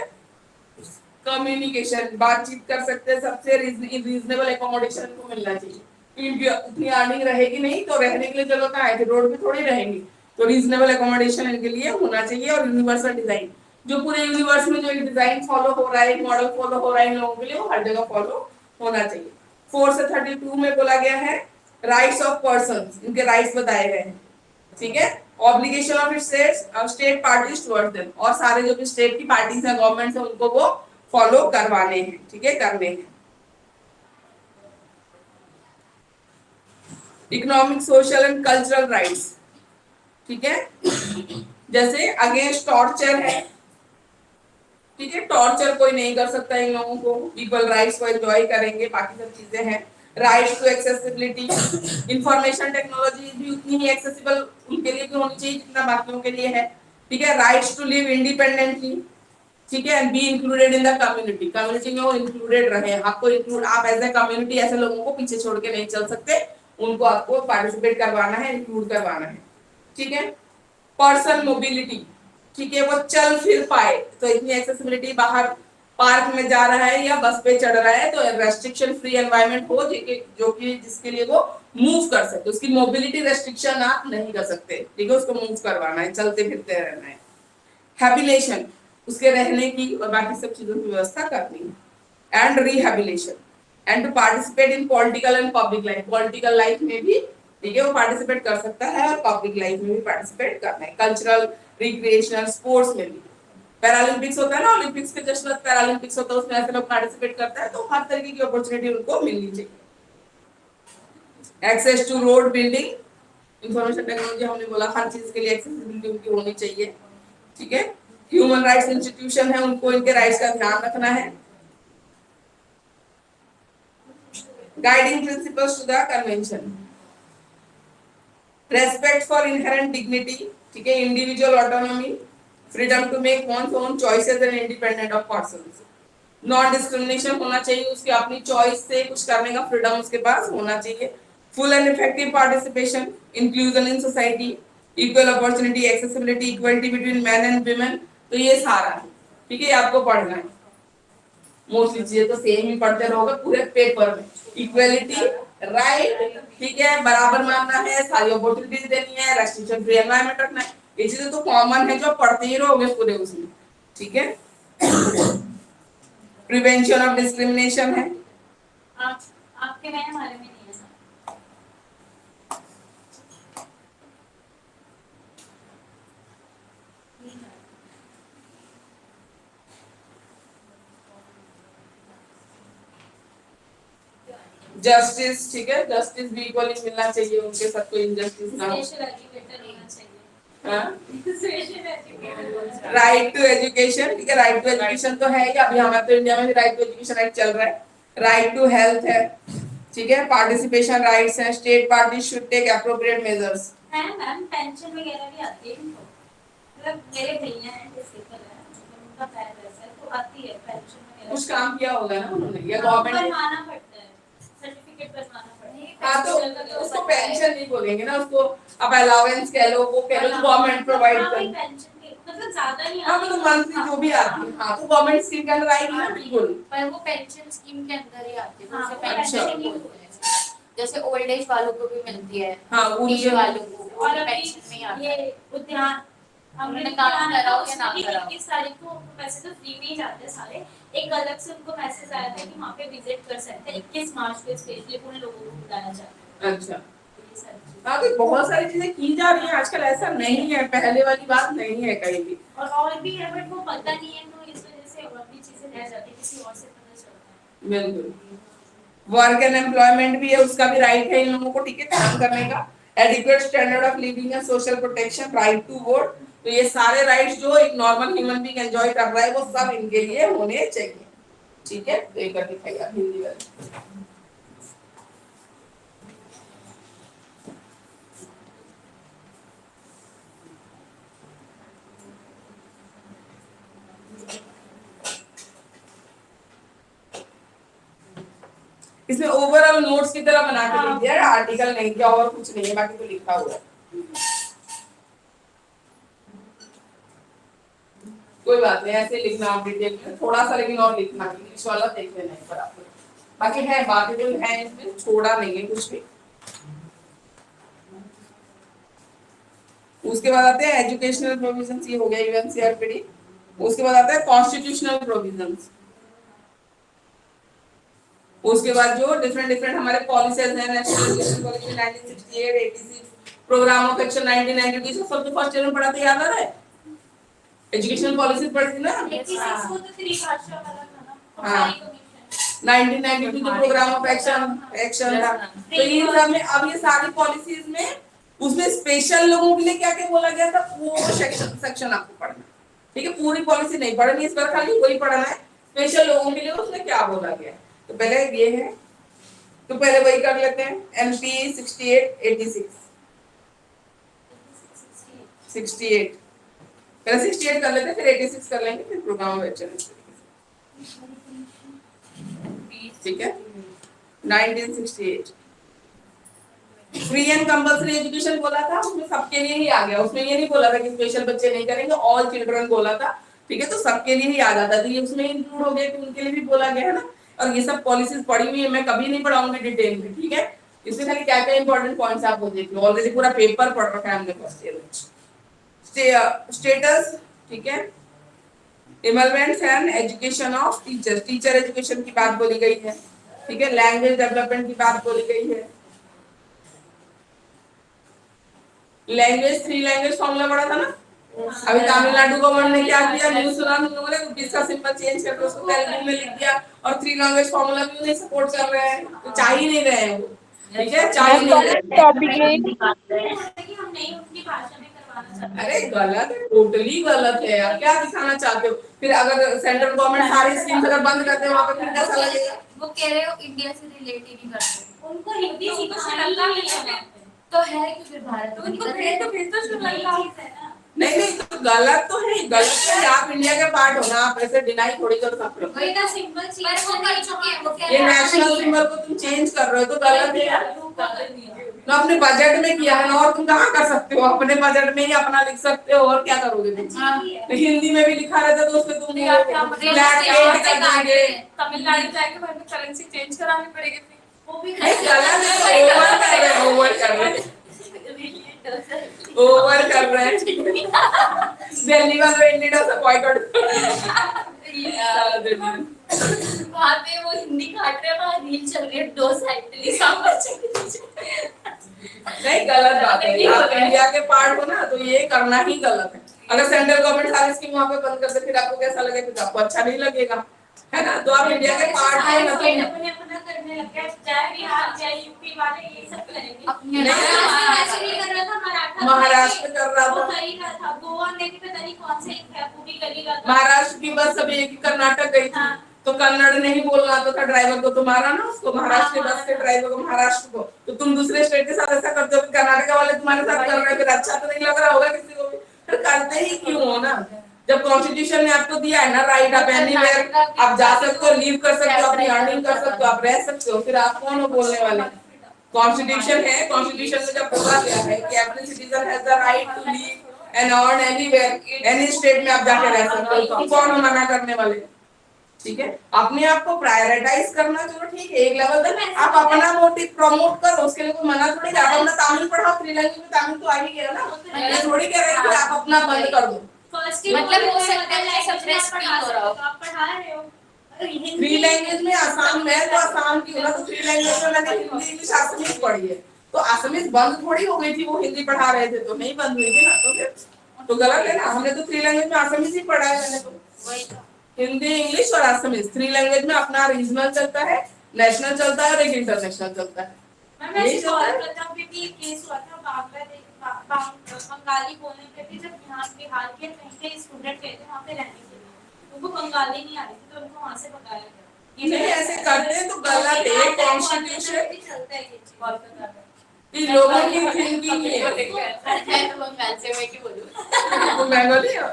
कम्युनिकेशन, बातचीत कर सकते हैं सबसे, रीजनेबल एकोमोडेशन को मिलना चाहिए क्योंकि उतनी अर्निंग रहेगी नहीं तो रहने के लिए चलो कहाँ आए थे, रोड पे थोड़ी रहेंगे, तो रीजनेबल एकोमोडेशन इनके लिए होना चाहिए। और यूनिवर्सल डिजाइन, जो पूरे यूनिवर्स में जो एक डिजाइन फॉलो हो रहा है, एक मॉडल फॉलो हो रहा है इन लोगों के लिए, वो हर जगह फॉलो होना चाहिए। 4 से 32 में बोला गया है राइट्स ऑफ पर्संस, इनके राइट्स बताए गए हैं। ठीक है, obligation of state parties towards them, और सारे जो भी स्टेट की पार्टीज हैं, गवर्नमेंट है, उनको वो फॉलो करवाने हैं। ठीक है, करने हैं। Economic, social and cultural rights. ठीक है, जैसे अगेंस्ट टॉर्चर है। ठीक है, टॉर्चर कोई नहीं कर सकता इन लोगों को, पीपल राइट्स को एंजॉय करेंगे, बाकी सब चीजें हैं। Right to accessibility, information technology भी उतनी ही एक्सेसिबल उनके लिए भी होनी चाहिए जितना बाकियों के लिए है। ठीक है, राइट्स टू लिव इंडिपेंडेंटली। ठीक है, and be included in the community, community में वो इंक्लूडेड रहे। आपको इंक्लूड, आप एज ए कम्युनिटी ऐसे लोगों को पीछे छोड़ के नहीं चल सकते, उनको आपको पार्टिसिपेट करवाना है, इंक्लूड करवाना है। ठीक है, पर्सन मोबिलिटी। ठीक है, वो चल फिर पाए, तो इतनी एक्सेसिबिलिटी, बाहर पार्क में जा रहा है या बस पे चढ़ रहा है तो रेस्ट्रिक्शन फ्री एनवायरनमेंट हो जो कि जिसके लिए वो मूव कर सके, उसकी मोबिलिटी रेस्ट्रिक्शन आप नहीं कर सकते। ठीक है, उसको मूव करवाना है, चलते फिरते रहना है। हैबिलेशन, उसके रहने की और बाकी सब चीजों की व्यवस्था करनी है। And rehabilitation, and to participate in political and public life, political life में भी ठीक है वो पार्टिसिपेट कर सकता है और पब्लिक लाइफ में भी पार्टिसिपेट करना है। कल्चरल, रिक्रिएशनल, स्पोर्ट्स में भी, पैरालंपिक्स होता है ना, ओलंपिक्स के जस्ट बाद पैरालंपिक्स होता है, उसमें ऐसे लोग पार्टिसिपेट करता है, तो हर तरीके की अपॉर्चुनिटी उनको मिलनी चाहिए। Access to road, building, information technology, हमने बोला हर चीज के लिए एक्सेसिबिलिटी उनकी होनी चाहिए। ठीक है, ह्यूमन राइट्स इंस्टीट्यूशन है, उनको इनके राइट्स का ध्यान रखना है। Guiding principles to the convention, respect for inherent dignity. ठीक है, individual autonomy, freedom to make one's own choices and independent of persons, non discrimination होना चाहिए, उसकी अपनी चॉइस से कुछ करने का फ्रीडम उसके पास होना चाहिए। Full and effective participation, inclusion in society, equal opportunity, accessibility, equality between man and women, तो ये सारा है। ठीक है, आपको पढ़ना है। मोस्टली चीजें तो सेम ही पढ़ते रहोगे पूरे पेपर में। इक्वलिटी, राइट, ठीक है, बराबर मानना है, सारी अपॉर्चुनिटीज देनी है, रेस्ट्रिक्शन फ्री एनवायरनमेंट रखना है, ये चीजें तो कॉमन है जो पढ़ते ही रहोगे पूरे उसमें, ठीक है। प्रिवेंशन ऑफ डिस्क्रिमिनेशन है, आपके में हमारे में नहीं है ना। जस्टिस, ठीक है, जस्टिस भी इक्वली मिलना चाहिए उनके साथ, कोई इनजस्टिस ना हो। स्पेशल एजुकेटर होना चाहिए। हाँ? Special educator. Right to education, ठीक है, राइट टू एजुकेशन तो है ही, अभी हमारे तो इंडिया में भी राइट टू एजुकेशन एक्ट चल रहा है। राइट टू हेल्थ है, ठीक है, पार्टिसिपेशन राइट्स है, state party should take appropriate measures. है मैम, पेंशन वगैरह भी आती है इनको, मतलब मेरे भैया हैं डिसेबल है, उनका पैर वैसा है तो आती है पेंशन वगैरह। कुछ काम किया होगा ना उन्होंने, या गवर्नमेंट गवर्नमेंट बनवाना पड़ता है, सर्टिफिकेट बनवाना पड़ता है। हाँ तो उसको पेंशन नहीं बोलेंगे ना, उसको अब अलाउंस कह लो, वो कह लो जो गवर्नमेंट प्रोवाइड हाँ, वही कर, पेंशन के मतलब ज्यादा नहीं हाँ आती। तो मंथली जो भी आती है, हाँ तो गवर्नमेंट स्कीम के अंदर आएगी ना, बिल्कुल। पर वो पेंशन स्कीम के अंदर ही आती है, हाँ, उसे वो पेंशन pension नहीं बोलते हैं। जैसे ओल्ड एज वालों को भी मिलती है, हाँ, नीड उनसे- वालों को, और और अभी पेंशन नहीं आता। ये उद्यान उन्होंने काम कराओ या ना कराओ। 21 तारीख को उनको वैसे तो फ्री में ही जाते हैं सारे, एक अलग से उनको मैसेज आया था कि वहाँ पे विजिट कर सकते हैं 21 मार्च को स्पेशली उन लोगों को बुलाया जाता है। अच्छा, ये सारी चीजें। हाँ तो बहुत सारी चीजें की जा रही हैं आजकल, ऐसा नहीं है, पहले वाली बात नहीं है कहीं भी। और भी है बट वो पता नहीं है तो इस वजह से और भी चीजें रह जाती है, किसी और से पता चलता है। बिल्कुल। वर्क एंड एम्प्लॉयमेंट भी है, उसका भी राइट है इन लोगों को, ठीक है, काम करने का। Adequate standard of living and social protection, right to vote, तो ये सारे राइट्स जो एक नॉर्मल ह्यूमन बीइंग एंजॉय कर रहा है वो सब इनके लिए होने चाहिए, ठीक है। तो एक दिखाइए आप हिंदी वाले। इसमें ओवरऑल नोट्स की तरह बना के लिख दिया है, आर्टिकल नहीं किया और कुछ नहीं है, बाकी तो लिखा हुआ है। कोई बात नहीं, ऐसे लिखना आप डिटेल में थोड़ा सा, लेकिन और लिखना इंग्लिश वाला देख लेना है बराबर। बाकी है, बाकी जो है इसमें छोड़ा नहीं है कुछ भी। उसके बाद आते हैं एजुकेशनल प्रोविजंस, ये हो गया यूएनसीआरपीडी। उसके बाद आता है कॉन्स्टिट्यूशनल प्रोविजंस। उसके बाद जो डिफरेंट हमारे पॉलिसीज हैं, national education policy 1968, 86, programme of action 1992, सब तो फर्स्ट ईयर में पढ़ा था, याद आ रहा है? एजुकेशनल पॉलिसी पढ़ी थी ना? 86 को तो त्रिभाषा वाला था ना, हाँ। हमारी कमीशन 1992 जो प्रोग्राम ऑफ एक्शन था, तो इन सब में अब ये सारी पॉलिसीज में उसमें स्पेशल लोगों के लिए क्या क्या बोला गया था, वो सेक्शन आपको पढ़ना, ठीक है। पूरी पॉलिसी नहीं पढ़नी इस बार, खाली वही पढ़ना है, स्पेशल लोगों के लिए उसमें क्या बोला गया। तो पहले ये है, तो पहले वही कर लेते हैं, एमपी 68, 86, 68 पहले 68 कर लेते हैं, फिर 86 कर लेंगे, फिर प्रोग्राम ऑफ एक्शन, ठीक है। 1968 फ्री एंड कंपल्सरी एजुकेशन बोला था, उसमें सबके लिए ही आ गया, उसमें ये नहीं बोला था कि स्पेशल बच्चे नहीं करेंगे, ऑल चिल्ड्रन बोला था, ठीक है, तो सबके लिए ही आ जाता था, ये उसमें इंक्लूड हो गया कि उनके लिए भी बोला गया है ना। और ये सब पॉलिसीज पढ़ी हुई है, मैं कभी नहीं पढ़ाऊंगी डिटेल में, ठीक है। इसमें खाली क्या क्या इंपॉर्टेंट पॉइंट्स आप वो देख लो, ऑलरेडी पूरा पेपर पढ़ रखा है हमने फर्स्ट ईयर में। स्टेटस, ठीक है, emoluments and education of teachers, teacher education की बात बोली गई है, ठीक है। लैंग्वेज डेवलपमेंट की बात बोली गई है। लैंग्वेज 3 लैंग्वेज फॉर्मूला पढ़ा था ना, अभी तमिलनाडु गवर्नमेंट ने क्या किया, न्यूज़ सुना तुम लोगों ने, रुपीस का सिंबल चेंज करके उसको तेलुगु में लिख दिया, और 3 लैंग्वेज फॉर्मूला भी उन्हें सपोर्ट कर रहे हैं, तो चाह ही नहीं रहे हैं वो, ठीक है, चाह ही नहीं रहे। कि हम नहीं उनकी भाषा में करवाना चाहते। अरे गलत है, टोटली गलत है यार, क्या दिखाना चाहते हो? फिर अगर सेंट्रल गवर्नमेंट सारी स्कीम्स अगर बंद करते हैं वहां पे, फिर कैसा लगेगा? वो कह रहे हो इंडिया से रिलेट ही नहीं करते, उनको हिंदी सिखाना ही है, तो है कि फिर भारत में उनको भेज तो श्रीलंका है ना। नहीं तो गलत तो है, गलत है, आप इंडिया के पार्ट हो ना, आप ऐसे डिनाई थोड़ी कर सकते हो। वही ना सिंबल पर वो कर चुके हैं, वो कह ये रहे हैं नेशनल सिंबल को तुम चेंज कर रहे हो तो गलत है यार। तो अपने बजट में किया है ना, और तुम कहाँ कर सकते हो, अपने बजट में ही अपना लिख सकते हो, और क्या करोगे तुम? तो हिंदी में भी लिखा रहता तो उसमें तुम ब्लैक पेंट कर देंगे। तमिलनाडु जाके वहाँ पे करेंसी चेंज करानी पड़ेगी फिर। वो भी ओवर कर रहे हैं ओवर कर रहे हैं दिल्ली वाले इंडियन से बॉयकॉट। वहाँ पे वो हिंदी काट रहे हैं, वहाँ रील चल रही है, 2 साइड सांभर नहीं, गलत बात है। आप इंडिया के पार्ट हो ना, तो ये करना ही गलत है। अगर सेंट्रल गवर्नमेंट सारी स्कीम वहाँ पे बंद कर दे, फिर आपको कैसा लगेगा? फिर आपको अच्छा नहीं लगेगा, है ना? तो आप इंडिया के पार्ट है ना, तो अपने अपना करने लग गए, चाहे बिहार चाहे यूपी वाले ये सब करेंगे। महाराष्ट्र नहीं कर रहा था, महाराष्ट्र कर रहा वो था, कर ही रहा था। गोवा ने भी पता नहीं कौन से एक है, वो भी कर ही रहा था। महाराष्ट्र की बस अभी एक ही कर्नाटक गई थी, तो कन्नड़ नहीं बोलना आता था ड्राइवर को, तो मारा ना उसको, महाराष्ट्र के बस के ड्राइवर को, महाराष्ट्र को। तो तुम दूसरे स्टेट के साथ ऐसा करते हो, कर्नाटक वाले तुम्हारे साथ कर रहे हैं, फिर अच्छा तो नहीं लग रहा होगा किसी को भी, फिर करते ही क्यों हो ना? जब कॉन्स्टिट्यूशन ने आपको दिया है ना राइट, आप एनीवेयर आप जा सकते हो, लीव कर सकते हो, अपनी अर्निंग कर सकते हो, आप रह सकते हो, फिर आप कौन हो बोलने वाले? कॉन्स्टिट्यूशन है, कॉन्स्टिट्यूशन में जब बोला गया है कि every citizen has the right to live and earn anywhere, any state में आप जाके रह सकते हो, तो कौन हो मना करने वाले? ठीक है, अपने आप को प्रायोरिटाइज करना, चलो ठीक है, एक लेवल तक आप अपना मोटिव प्रमोट करो, उसके लिए कोई मना थोड़ी। आप अपना तमिल पढ़ाओ, 3 लैंग्वेज में तमिल तो आ ही गया ना, मैं थोड़ी कह रही हूं कि आप अपना बंद कर दो। मतलब हो सकता है सब रेसिपी हो रहा हो, आप पढ़ा रहे हो 3 लैंग्वेज में आसाम में, तो आसाम की ना, तो 3 लैंग्वेज में मैंने हिंदी इंग्लिश असमीज पढ़ी है, तो असमीज बंद थोड़ी हो गई थी, वो हिंदी पढ़ा रहे थे तो नहीं बंद हुई थी ना, तो फिर तो गलत है ना। हमने तो 3 लैंग्वेज में असमीज ही पढ़ा है, मैंने तो हिंदी इंग्लिश और असमीज 3 लैंग्वेज में अपना रीजनल चलता है, नेशनल चलता है और एक इंटरनेशनल चलता है। मैं ऐसे कोलकाता पे भी केस हुआ था, बंगाली बोलने पे भी, जब यहाँ बिहार के कहीं के स्टूडेंट गए थे वहाँ पे रहने के लिए, उनको बंगाली नहीं आ रही थी, तो उनको वहाँ से भगाया गया। नहीं, ऐसे करते हैं तो गलत है। कॉन्स्टिट्यूशन भी चलता है ये चीज कोलकाता में। इन लोगों की थिंकिंग है। मैं तो बंगाल से, मैं क्यों बोलूं? तो बंगाली हो?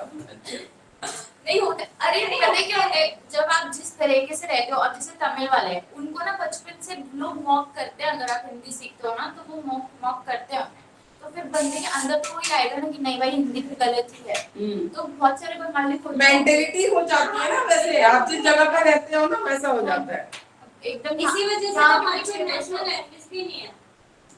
नहीं होता, अरे पता है क्या होता है, जब आप जिस तरीके से रहते हो, और जैसे तमिल वाले हैं, उनको ना बचपन से लोग मॉक करते हैं, अगर आप हिंदी सीखते हो ना, तो वो मॉक करते हैं, तो फिर बंदे के अंदर तो वही आएगा ना कि नहीं भाई हिंदी भी गलत ही है, तो बहुत सारे बंगाली को मेंटेलिटी हो जाती है ना, वैसे आप जिस जगह पे रहते हो ना वैसा हो जाता है एकदम। इसी वजह से हमारी कोई नेशनल लैंग्वेज भी नहीं है।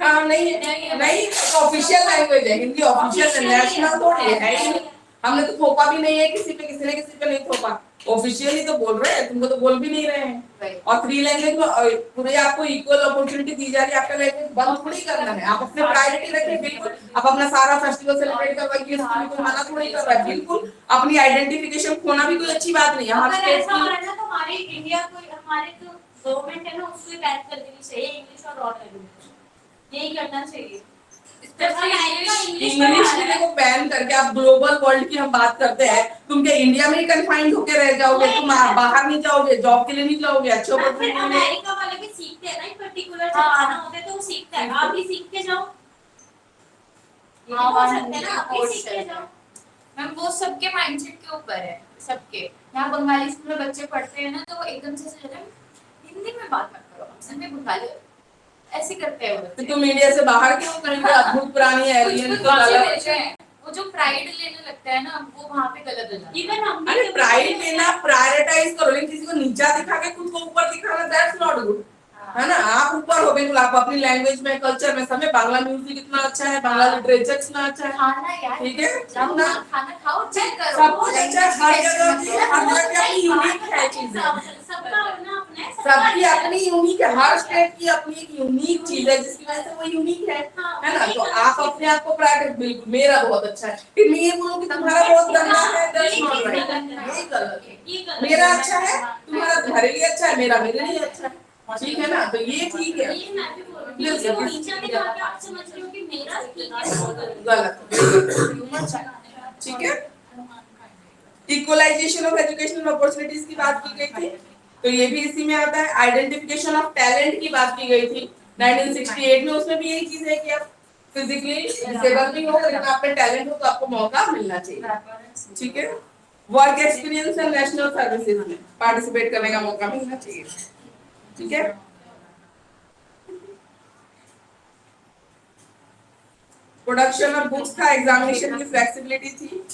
हाँ, नहीं ऑफिशियल लैंग्वेज है हिंदी, ऑफिशियल नेशनल थोड़ी है ही नहीं। हमने तो थोपा भी नहीं है किसी पे, किसी ने किसी पे नहीं थोपा, ऑफिशियली तो बोल रहे हैं, तुमको तो बोल भी नहीं रहे हैं। और 3 लैंग्वेज में पूरे आपको इक्वल अपॉर्चुनिटी दी जा रही है, आपका लैंग्वेज बंद थोड़ी करना है, आप अपने प्रायोरिटी रखें, बिल्कुल आप अपना सारा फेस्टिवल सेलिब्रेट करवाइए, इसमें कोई मना थोड़ी कर रहा है, बिल्कुल अपनी आइडेंटिफिकेशन खोना भी कोई अच्छी बात नहीं है। अगर ऐसा हो रहा है ना, तो हमारे इंडिया को, हमारे जो गवर्नमेंट है ना, उसको बैन कर देनी चाहिए इंग्लिश और और लैंग्वेज, यही करना चाहिए। इंग्लिश के लिए को बैन करके आप ग्लोबल वर्ल्ड की हम बात करते हैं, तुम क्या इंडिया में ही कन्फाइंड होके रह जाओगे? तुम बाहर नहीं जाओगे, जॉब के लिए नहीं जाओगे, अच्छे अमेरिका वाले भी सीखते हैं ना, एक पर्टिकुलर जमाना होता है तो वो सीखता है, आप भी सीख के जाओ, हो सकता है ना, आप भी सीख के जाओ। मैम वो सबके माइंडसेट के ऊपर है, सबके। यहाँ बंगाली स्कूल में बच्चे पढ़ते हैं ना, तो वो एकदम से सोचते हैं हिंदी में बात मत करो हमसे, मैं बंगाली, ऐसे करते हैं वो। तो तुम इंडिया से बाहर क्यों? कहीं पे अद्भुत पुरानी एलियन तो गलत है। वो जो प्राइड लेने लगता है ना, वो वहाँ पे गलत हो जाता है। इवन हम अरे प्राइड लेना, प्रायोरिटाइज करो, लेकिन किसी को नीचा दिखा के खुद को ऊपर दिखाना, दैट्स नॉट गुड, है ना? आप ऊपर हो बिल्कुल, आप अपनी लैंग्वेज में, कल्चर में, समय बांग्ला म्यूजिक इतना अच्छा है, बांग्ला लिटरेचर इतना अच्छा है, खाना यार, ठीक है, अपना खाना खाओ, चेक करो, सब कुछ अच्छा है, हर जगह की हर जगह की अपनी यूनिक है चीजें, सबका अपना अपना है, सबकी अपनी यूनिक है, हर स्टेट की अपनी एक यूनिक चीज है, जिसकी वजह से वो यूनिक है ना? तो आप अपने आप को प्राइवेट, बिल्कुल मेरा बहुत अच्छा है, फिर मैं ये बोलूं कि तुम्हारा बहुत गंदा है, दैट्स नॉट राइट, ये गलत है। मेरा अच्छा है, तुम्हारा तुम्हारे लिए अच्छा है, मेरा मेरे लिए अच्छा है, ठीक है ना? तो ये ठीक है, ये मैं भी बोल रही हूँ, वो नीचा दिखा के आप समझ रहे हो कि मेरा ठीक है, गलत, ठीक है। इक्वलाइजेशन ऑफ एजुकेशनल अपॉर्चुनिटीज की बात की गई थी, तो ये भी इसी में आता है। आइडेंटिफिकेशन ऑफ टैलेंट की बात की गई थी 1968 में, उसमें भी यही चीज है कि आप फिजिकली डिसेबल भी हो, लेकिन आप में टैलेंट हो तो आपको मौका मिलना चाहिए, ठीक है। Work experience and national services में पार्टिसिपेट करने का मौका मिलना चाहिए, ठीक है। प्रोडक्शन ऑफ बुक्स था, एग्जामिनेशन की फ्लेक्सिबिलिटी थी,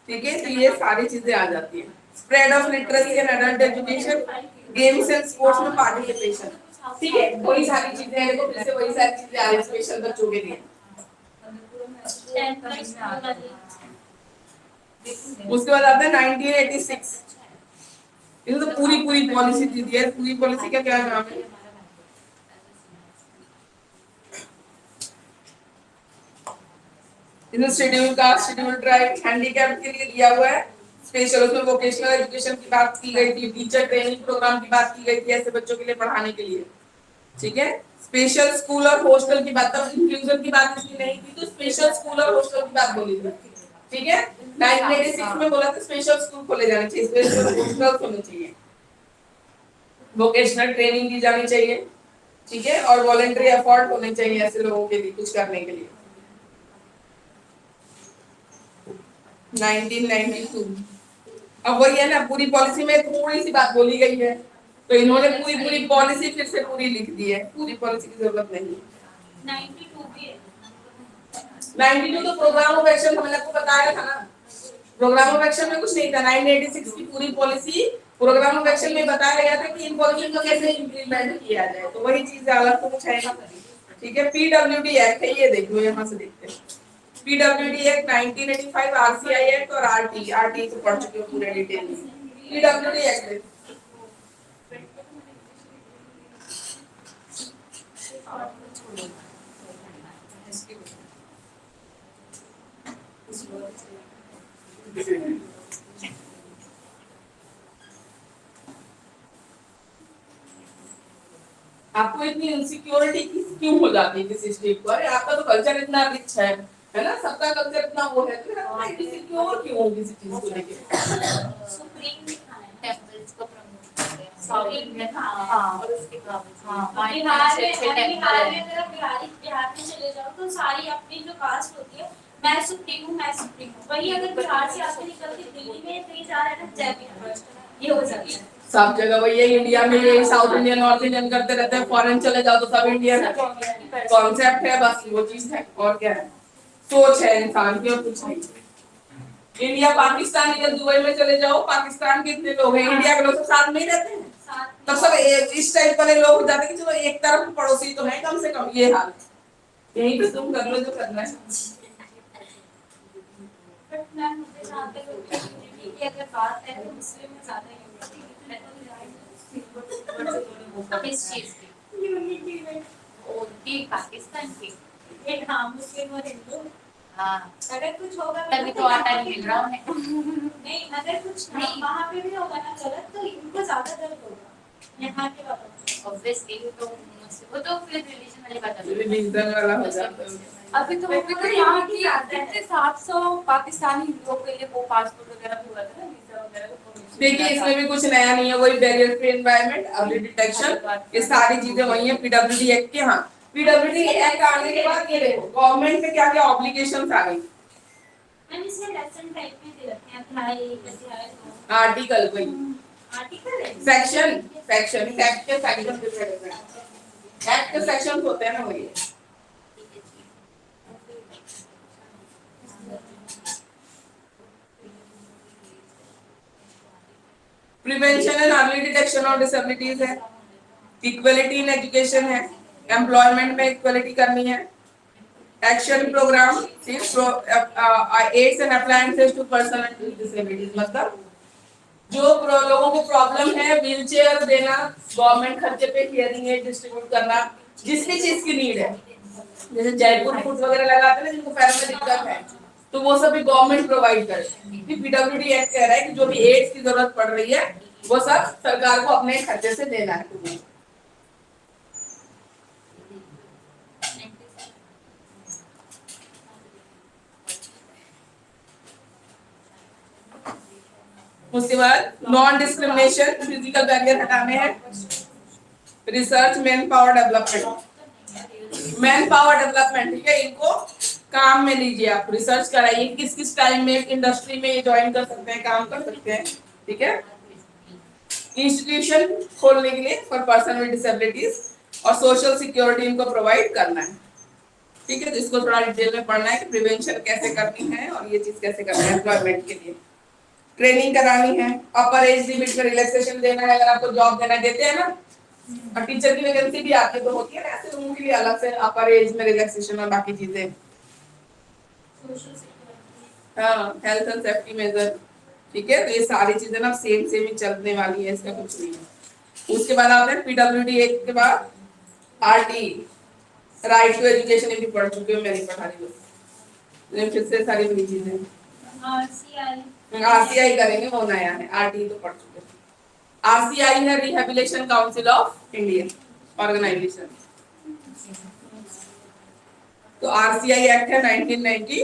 ठीक है, तो ये सारी चीजें आ जाती है। Spread of literacy and adult education, games and sports में पार्टिसिपेशन, ठीक है, वही सारी चीजें हैं, देखो फिर से वही सारी चीजें आ रही स्पेशल बच्चों के लिए। उसके बाद आता है 1986, ये तो पूरी पॉलिसी दी है। पूरी पॉलिसी का क्या नाम है? इसमें schedule caste, schedule tribe, handicap के लिए दिया हुआ है स्पेशल, उसमें वोकेशनल एजुकेशन की बात की गई थी, टीचर ट्रेनिंग प्रोग्राम की बात की गई थी ऐसे बच्चों के लिए पढ़ाने के लिए, ठीक है। स्पेशल स्कूल और हॉस्टल की बात, तब इंक्लूजन की बात इसमें नहीं थी, तो स्पेशल स्कूल और हॉस्टल की बात बोली थी, ठीक है। 1986 में बोला था स्पेशल स्कूल खोले जाने चाहिए, स्पेशल हॉस्टल होने चाहिए, वोकेशनल ट्रेनिंग दी जानी चाहिए, ठीक है, और वॉलंटरी एफर्ट होने चाहिए ऐसे लोगों के लिए कुछ करने के लिए। 1992, अब वही है ना, पूरी पॉलिसी में थोड़ी सी बात बोली गई है, तो इन्होंने पूरी पॉलिसी फिर से पूरी लिख दी है, पूरी पॉलिसी की जरूरत नहीं है। 92 भी है। 92 तो प्रोग्राम ऑफ एक्शन हमने आपको बताया था ना, प्रोग्राम ऑफ एक्शन में कुछ नहीं था। 1986 की पूरी पॉलिसी प्रोग्राम ऑफ एक्शन में बताया गया था कि इन पॉलिसी को कैसे इंप्लीमेंट किया जाए, तो वही चीज अलग तो कुछ है ना, ठीक है। पीडब्ल्यूडी एक्ट है, ये देख लो, यहाँ से देखते हैं। पीडब्ल्यूडी एक्ट 1985, आरसीआई एक्ट और आरटी से पढ़ चुके हो पूरे डिटेल में। पीडब्ल्यूडी एक्ट आपको इतनी इनसिक्योरिटी क्यों हो जाती है किसी स्टेट को? अरे आपका तो कल्चर इतना रिच है ना, सबका कल्चर इतना वो है, तो आप इनसिक्योर क्यों हो किसी चीज को लेके? सुप्रीम टेंपल्स को प्रमोट करते हैं, साउथ इंडियन, और उसके बाद बिहार में अगर बिहार में चले जाओ तो सारी अपनी जो कास्ट होती है, मैं सुप्रीम हूँ। वही अगर बिहार से आके निकल के दिल्ली में कहीं जा रहा है ना, जय बिहार, ये हो जाती है सब जगह वही है। इंडिया में ये साउथ इंडियन नॉर्थ इंडियन करते रहते हैं, फॉरेन चले जाओ तो सब इंडियन है, कॉन्सेप्ट है बस, वो चीज है, और क्या है, सोच है इंसान की और कुछ नहीं। इंडिया पाकिस्तान, इधर दुबई में चले जाओ, पाकिस्तान के इतने लोग हैं, इंडिया के लोग सब साथ में ही रहते हैं, तब सब इस टाइप वाले लोग हो जाते हैं कि चलो एक तरफ पड़ोसी तो है कम से कम, ये हाल यहीं पे तुम कर लो जो करना है। बट मैम मुझे जहाँ तक लगता है कि अगर बात है तो मुस्लिम में ज़्यादा यूनिटी किस चीज की? ओटी पाकिस्तान की। एक, हाँ, मुस्लिम और हिंदू, हाँ, अगर कुछ होगा तभी तो आटा नहीं मिल रहा है। नहीं, अगर कुछ नहीं वहाँ पे भी होगा ना गलत, तो इनको ज़्यादा दर्द होगा यहाँ के बाबा। ऑब्वियसली वो तो फिर रिलीजन वाली बात है, रिलीजन वाला हो जाता है। अभी तो यहाँ की कितने 700 पाकिस्तानी लोगों के लिए वो पासपोर्ट वगैरह भी हुआ था ना, वीजा वगैरह तो देखिए इसमें भी कुछ नया नहीं है, वही barrier free environment, early detection, ये सारी चीजें वही है पीडब्ल्यूडी एक्ट के। हाँ, पीडब्ल्यूडी एक्ट आने के बाद ये देखो गवर्नमेंट पे क्या क्या ऑब्लिगेशंस आ गई। मैम इसमें लेसन टाइप में दे रखे हैं, अध्याय, अध्याय 2 आर्टिकल वही, आर्टिकल है, सेक्शन एक्ट के सेक्शन डिफरेंट है, एक्ट के सेक्शन होते हैं ना वही। Prevention and early detection of disabilities है, इक्वलिटी इन एजुकेशन है, एम्प्लॉयमेंट में इक्वलिटी करनी है, action programme aids and appliances to person with disabilities, मतलब जो लोगों को प्रॉब्लम है व्हील चेयर देना, गवर्नमेंट खर्चे पे हियरिंग एड डिस्ट्रीब्यूट करना, जिस भी चीज की नीड है, जैसे जयपुर फूड वगैरह लगाते हैं ना जिनको पैरों में दिक्कत है, तो वो सब भी गवर्नमेंट प्रोवाइड करे। पीडब्ल्यूडी एक्ट कह रहा है कि जो भी एड्स की जरूरत पड़ रही है वो सब सरकार को अपने खर्चे से देना है। उसके बाद नॉन डिस्क्रिमिनेशन, फिजिकल बैरियर हटाने हैं, रिसर्च मैन पावर डेवलपमेंट, ठीक है, इनको काम में लीजिए, आप रिसर्च कराइए किस किस टाइम में इंडस्ट्री में ये ज्वाइन कर सकते हैं, काम कर सकते हैं, ठीक है। इंस्टीट्यूशन खोलने के लिए फॉर पर्सन विद डिसेबिलिटीज और सोशल सिक्योरिटी इनको प्रोवाइड करना है। ठीक है, तो इसको थोड़ा डिटेल में पढ़ना है कि प्रिवेंशन कैसे करनी है और ये चीज कैसे करना है एम्प्लॉयमेंट के लिए। ट्रेनिंग करानी है, अपर एज लिमिट में रिलैक्सेशन देना है, अगर आपको जॉब देना देते हैं ना, और टीचर की वैकेंसी भी आती है तो होती है ना, ऐसे लोगों के लिए अलग से अपर एज में रिलैक्सेशन और बाकी चीजें। हाँ, हेल्थ एंड सेफ्टी मेजर, ठीक है, तो ये सारी चीजें ना सेम सेम ही चलने वाली है, इसका कुछ नहीं है। उसके बाद आते हैं पीडब्ल्यूडी एक्ट के बाद आरटी, राइट टू एजुकेशन, ये भी पढ़ चुके हो, मैं नहीं पढ़ा रही हूँ, फिर से सारी वही चीजें। आरसीआई करेंगे, वो नया है, आरटी तो पढ़ चुके हैं। आरसीआई है rehabilitation council of India organisation. तो आरसीआई एक्ट है 1992,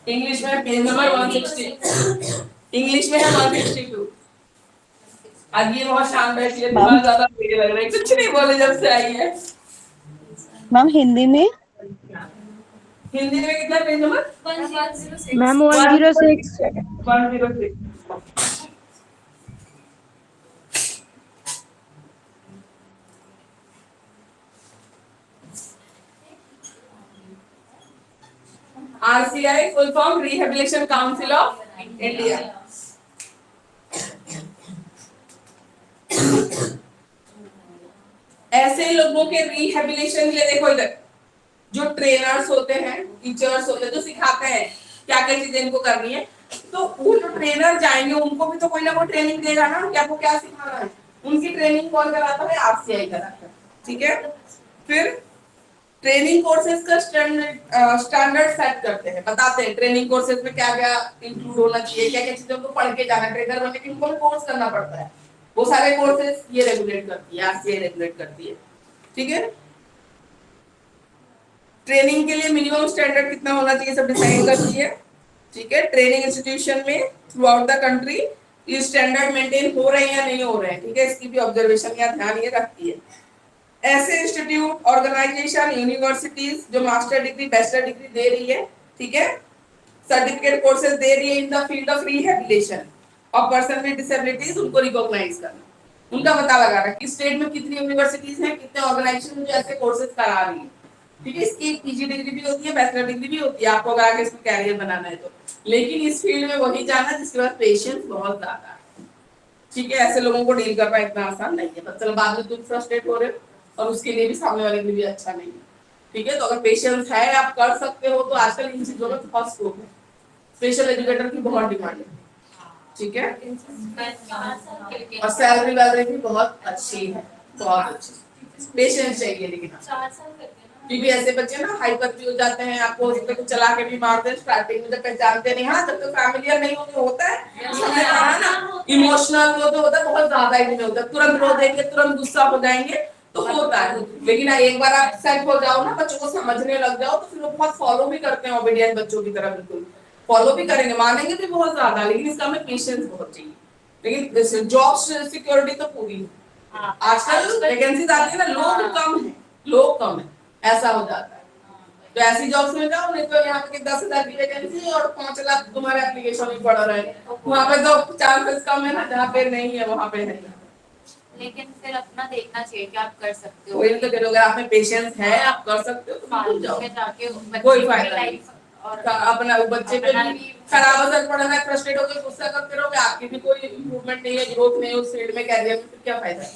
इंग्लिश में पेज नंबर 160, इंग्लिश में है 162। आज ये बहुत शांत बैठी है, बहुत ज्यादा मेरे लग रहा है, कुछ नहीं बोले जब से आई है। मैम हिंदी में हिंदी में कितना page number? 106 ma'am 106 106। RCI full form rehabilitation council of India. ऐसे लोगों के रिहेबिलिटेशन के लिए देखो इधर जो ट्रेनर्स होते हैं, टीचर्स होते हैं, जो सिखाते हैं क्या क्या चीजें इनको करनी है, तो वो जो ट्रेनर जाएंगे उनको भी तो कोई ना कोई ट्रेनिंग देगा ना कि आपको क्या सिखाना है। उनकी ट्रेनिंग कौन कराता है? आरसीआई कराता है, ठीक है। फिर ट्रेनिंग कोर्सेज का स्टैंडर्ड सेट करते हैं, बताते हैं ट्रेनिंग कोर्सेज में क्या क्या इंक्लूड होना चाहिए, क्या क्या चीजों को पढ़ के जाना, ट्रेनर बनने के लिए कोर्स करना पड़ता है, वो सारे कोर्सेज ये रेगुलेट करती है, आरसीआई रेगुलेट करती है, ठीक है। ट्रेनिंग के लिए मिनिमम स्टैंडर्ड कितना होना चाहिए सब डिसाइड करती है, ठीक है। ट्रेनिंग इंस्टीट्यूशन में थ्रू आउट द कंट्री ये स्टैंडर्ड मेंटेन हो रहे हैं या नहीं हो रहे हैं, ठीक है, इसकी भी ऑब्जर्वेशन या ध्यान ये रखती है। ऐसे इंस्टीट्यूट, ऑर्गेनाइजेशन, यूनिवर्सिटीज जो मास्टर डिग्री, बैचलर डिग्री दे रही है, ठीक है, सर्टिफिकेट कोर्सेज दे रही है in the field of rehabilitation और पर्सन विद डिसेबिलिटीज, उनको रिकॉग्नाइज करना, उनका पता लगाना कि स्टेट में कितनी यूनिवर्सिटीज हैं, कितने ऑर्गेनाइजेशन जो ऐसे कोर्सेज करा रही है, ठीक है। इसकी पीजी डिग्री भी होती है, बैचलर डिग्री भी होती है, आपको अगर आगे इसमें कैरियर बनाना है तो, लेकिन इस फील्ड में वही जाना जिसके पास पेशेंस बहुत ज्यादा है, ठीक है। ऐसे लोगों को डील करना इतना आसान नहीं है, मतलब बाद में तुम फ्रस्ट्रेट हो रहे हो और उसके लिए भी सामने वाले के लिए भी अच्छा नहीं है, ठीक है। तो अगर पेशेंस है, आप कर सकते हो, तो आजकल इन चीजों में बहुत स्कोप है, स्पेशल एजुकेटर की बहुत डिमांड है, ठीक है, और सैलरी वैलरी भी बहुत अच्छी है, बहुत अच्छी। पेशेंस चाहिए लेकिन 4 साल करते हैं भी ऐसे बच्चे ना हाइपर भी हो जाते हैं, आपको उसको कुछ चला के भी मारते हैं स्टार्टिंग में, जब पहचानते नहीं, हाँ जब तो फैमिलियर नहीं होता है, समझ रहा है ना, इमोशनल वो तो होता है, बहुत ज्यादा इसमें होता है, तुरंत रो देंगे, तुरंत गुस्सा हो जाएंगे, तो होता है। लेकिन एक बार आप सेट हो जाओ ना, बच्चों को समझने लग जाओ, तो फिर वो बहुत फॉलो भी करते हैं, ओबीडियंट बच्चों की तरह बिल्कुल फॉलो भी करेंगे, मानेंगे भी बहुत ज्यादा, लेकिन इसका हमें पेशेंस बहुत चाहिए। लेकिन जॉब सिक्योरिटी तो पूरी है, आजकल वैकेंसीज आती है ना, लोग कम है, ऐसा हो जाता है। तो ऐसी जॉब्स में जाओ, नहीं तो यहाँ पे 10,000 की वैकेंसी और 5 लाख तुम्हारे एप्लीकेशन में पड़ा रहे, वहाँ पे तो चांसेस कम है ना, जहाँ पे नहीं है वहाँ पे है। लेकिन फिर अपना देखना चाहिए कि आप कर सकते हो, वही तो कह रहे हो, अगर आप में पेशेंस है, आप कर सकते हो, तो बिल्कुल जाओ, जाके कोई फायदा नहीं। लाइफ और अपना बच्चे पे भी खराब असर पड़ रहा है, फ्रस्ट्रेट होकर गुस्सा करते रहोगे, आपकी भी कोई इम्प्रूवमेंट नहीं है, ग्रोथ नहीं है उस फील्ड में, कैरियर में, फिर क्या फायदा है।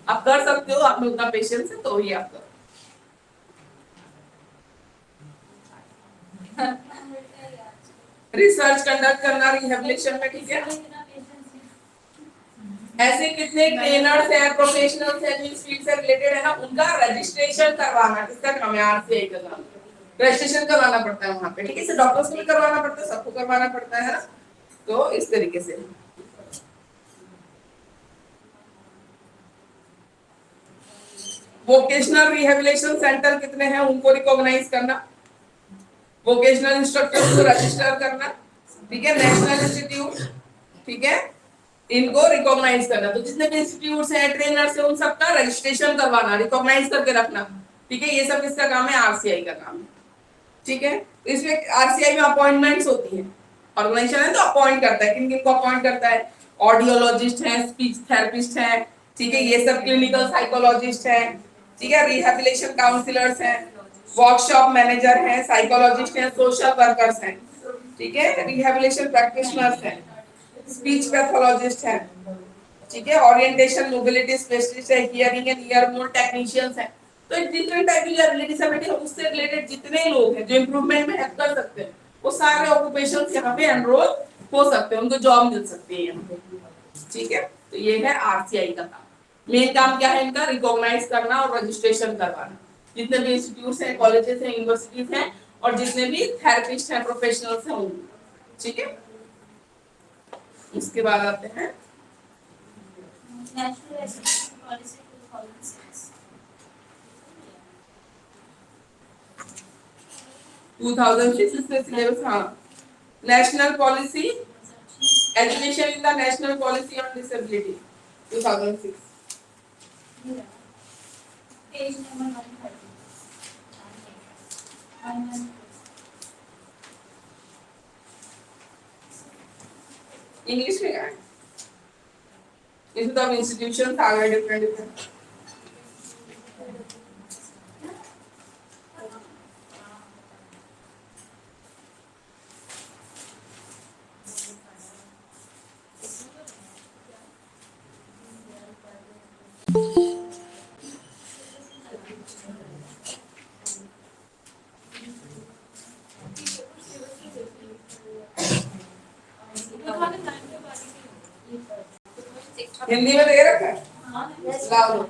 आप कर सकते हो, आप में उतना पेशेंस है तो ही आप करो। रिसर्च कंडक्ट करना रिहेबिलिटेशन में, ठीक है। ऐसे कितने ट्रेनर्स हैं, प्रोफेशनल्स हैं जो इस फील्ड से रिलेटेड है ना, उनका रजिस्ट्रेशन करवाना, किसका काम है? आरसीआई का काम, रजिस्ट्रेशन करवाना पड़ता है वहां पे, ठीक है। इसे डॉक्टर्स को भी करवाना पड़ता है, सबको करवाना पड़ता है ना, तो इस तरीके से। वोकेशनल रिहेबिलिटेशन सेंटर कितने हैं, उनको रिकॉग्नाइज करना, वोकेशनल इंस्ट्रक्टर्स को रजिस्टर करना, ठीक है। नेशनल इंस्टीट्यूट, ठीक है, इनको रिकॉग्नाइज करना, तो जितने भी इंस्टीट्यूट्स हैं, ट्रेनर्स हैं, उन सबका रजिस्ट्रेशन करवाना, रिकॉग्नाइज करके रखना, ठीक है। ये सब किसका काम है? आरसीआई का काम है, ठीक है। इसमें आरसीआई में अपॉइंटमेंट्स होती है, ऑर्गेनाइजेशन है तो अपॉइंट करता है, किन किन को अपॉइंट करता है? ऑडियोलॉजिस्ट हैं, स्पीच थेरेपिस्ट हैं, ठीक है, ये सब क्लिनिकल साइकोलॉजिस्ट हैं, ठीक है, रिहेबिलिटेशन काउंसलर्स हैं, वर्कशॉप मैनेजर हैं, साइकोलॉजिस्ट हैं, सोशल वर्कर्स हैं, ठीक है, रिहेबिलिटेशन प्रैक्टिशनर्स हैं, स्पीच पैथोलॉजिस्ट हैं, ठीक है, ओरिएंटेशन मोबिलिटी स्पेशलिस्ट है, hearing and year mode technicians हैं। तो डिफरेंट टाइप की जो डिसेबिलिटी है उससे रिलेटेड जितने लोग हैं जो इंप्रूवमेंट में हेल्प कर सकते हैं वो सारे ऑक्यूपेशंस यहाँ पे एनरोल हो सकते हैं, उनको जॉब मिल सकती है यहाँ पे, ठीक है। तो ये है आरसीआई का काम। मेन काम क्या है इनका? रिकॉग्नाइज करना और रजिस्ट्रेशन करवाना, जितने भी इंस्टीट्यूट्स हैं, कॉलेजेस हैं, यूनिवर्सिटीज हैं और जितने भी थेरेपिस्ट हैं, प्रोफेशनल्स हैं उनको, ठीक है। उसके बाद आते हैं नेशनल एजुकेशन पॉलिसी 2006। 2006 इससे सिलेबस, हाँ, national policy education in the national policy on disability 2006। Page number 130। English में क्या है? इसमें तो अब इंस्टीट्यूशन आ गए डिफरेंट डिफरेंट। हिंदी में दे रखा है, लाओ लो,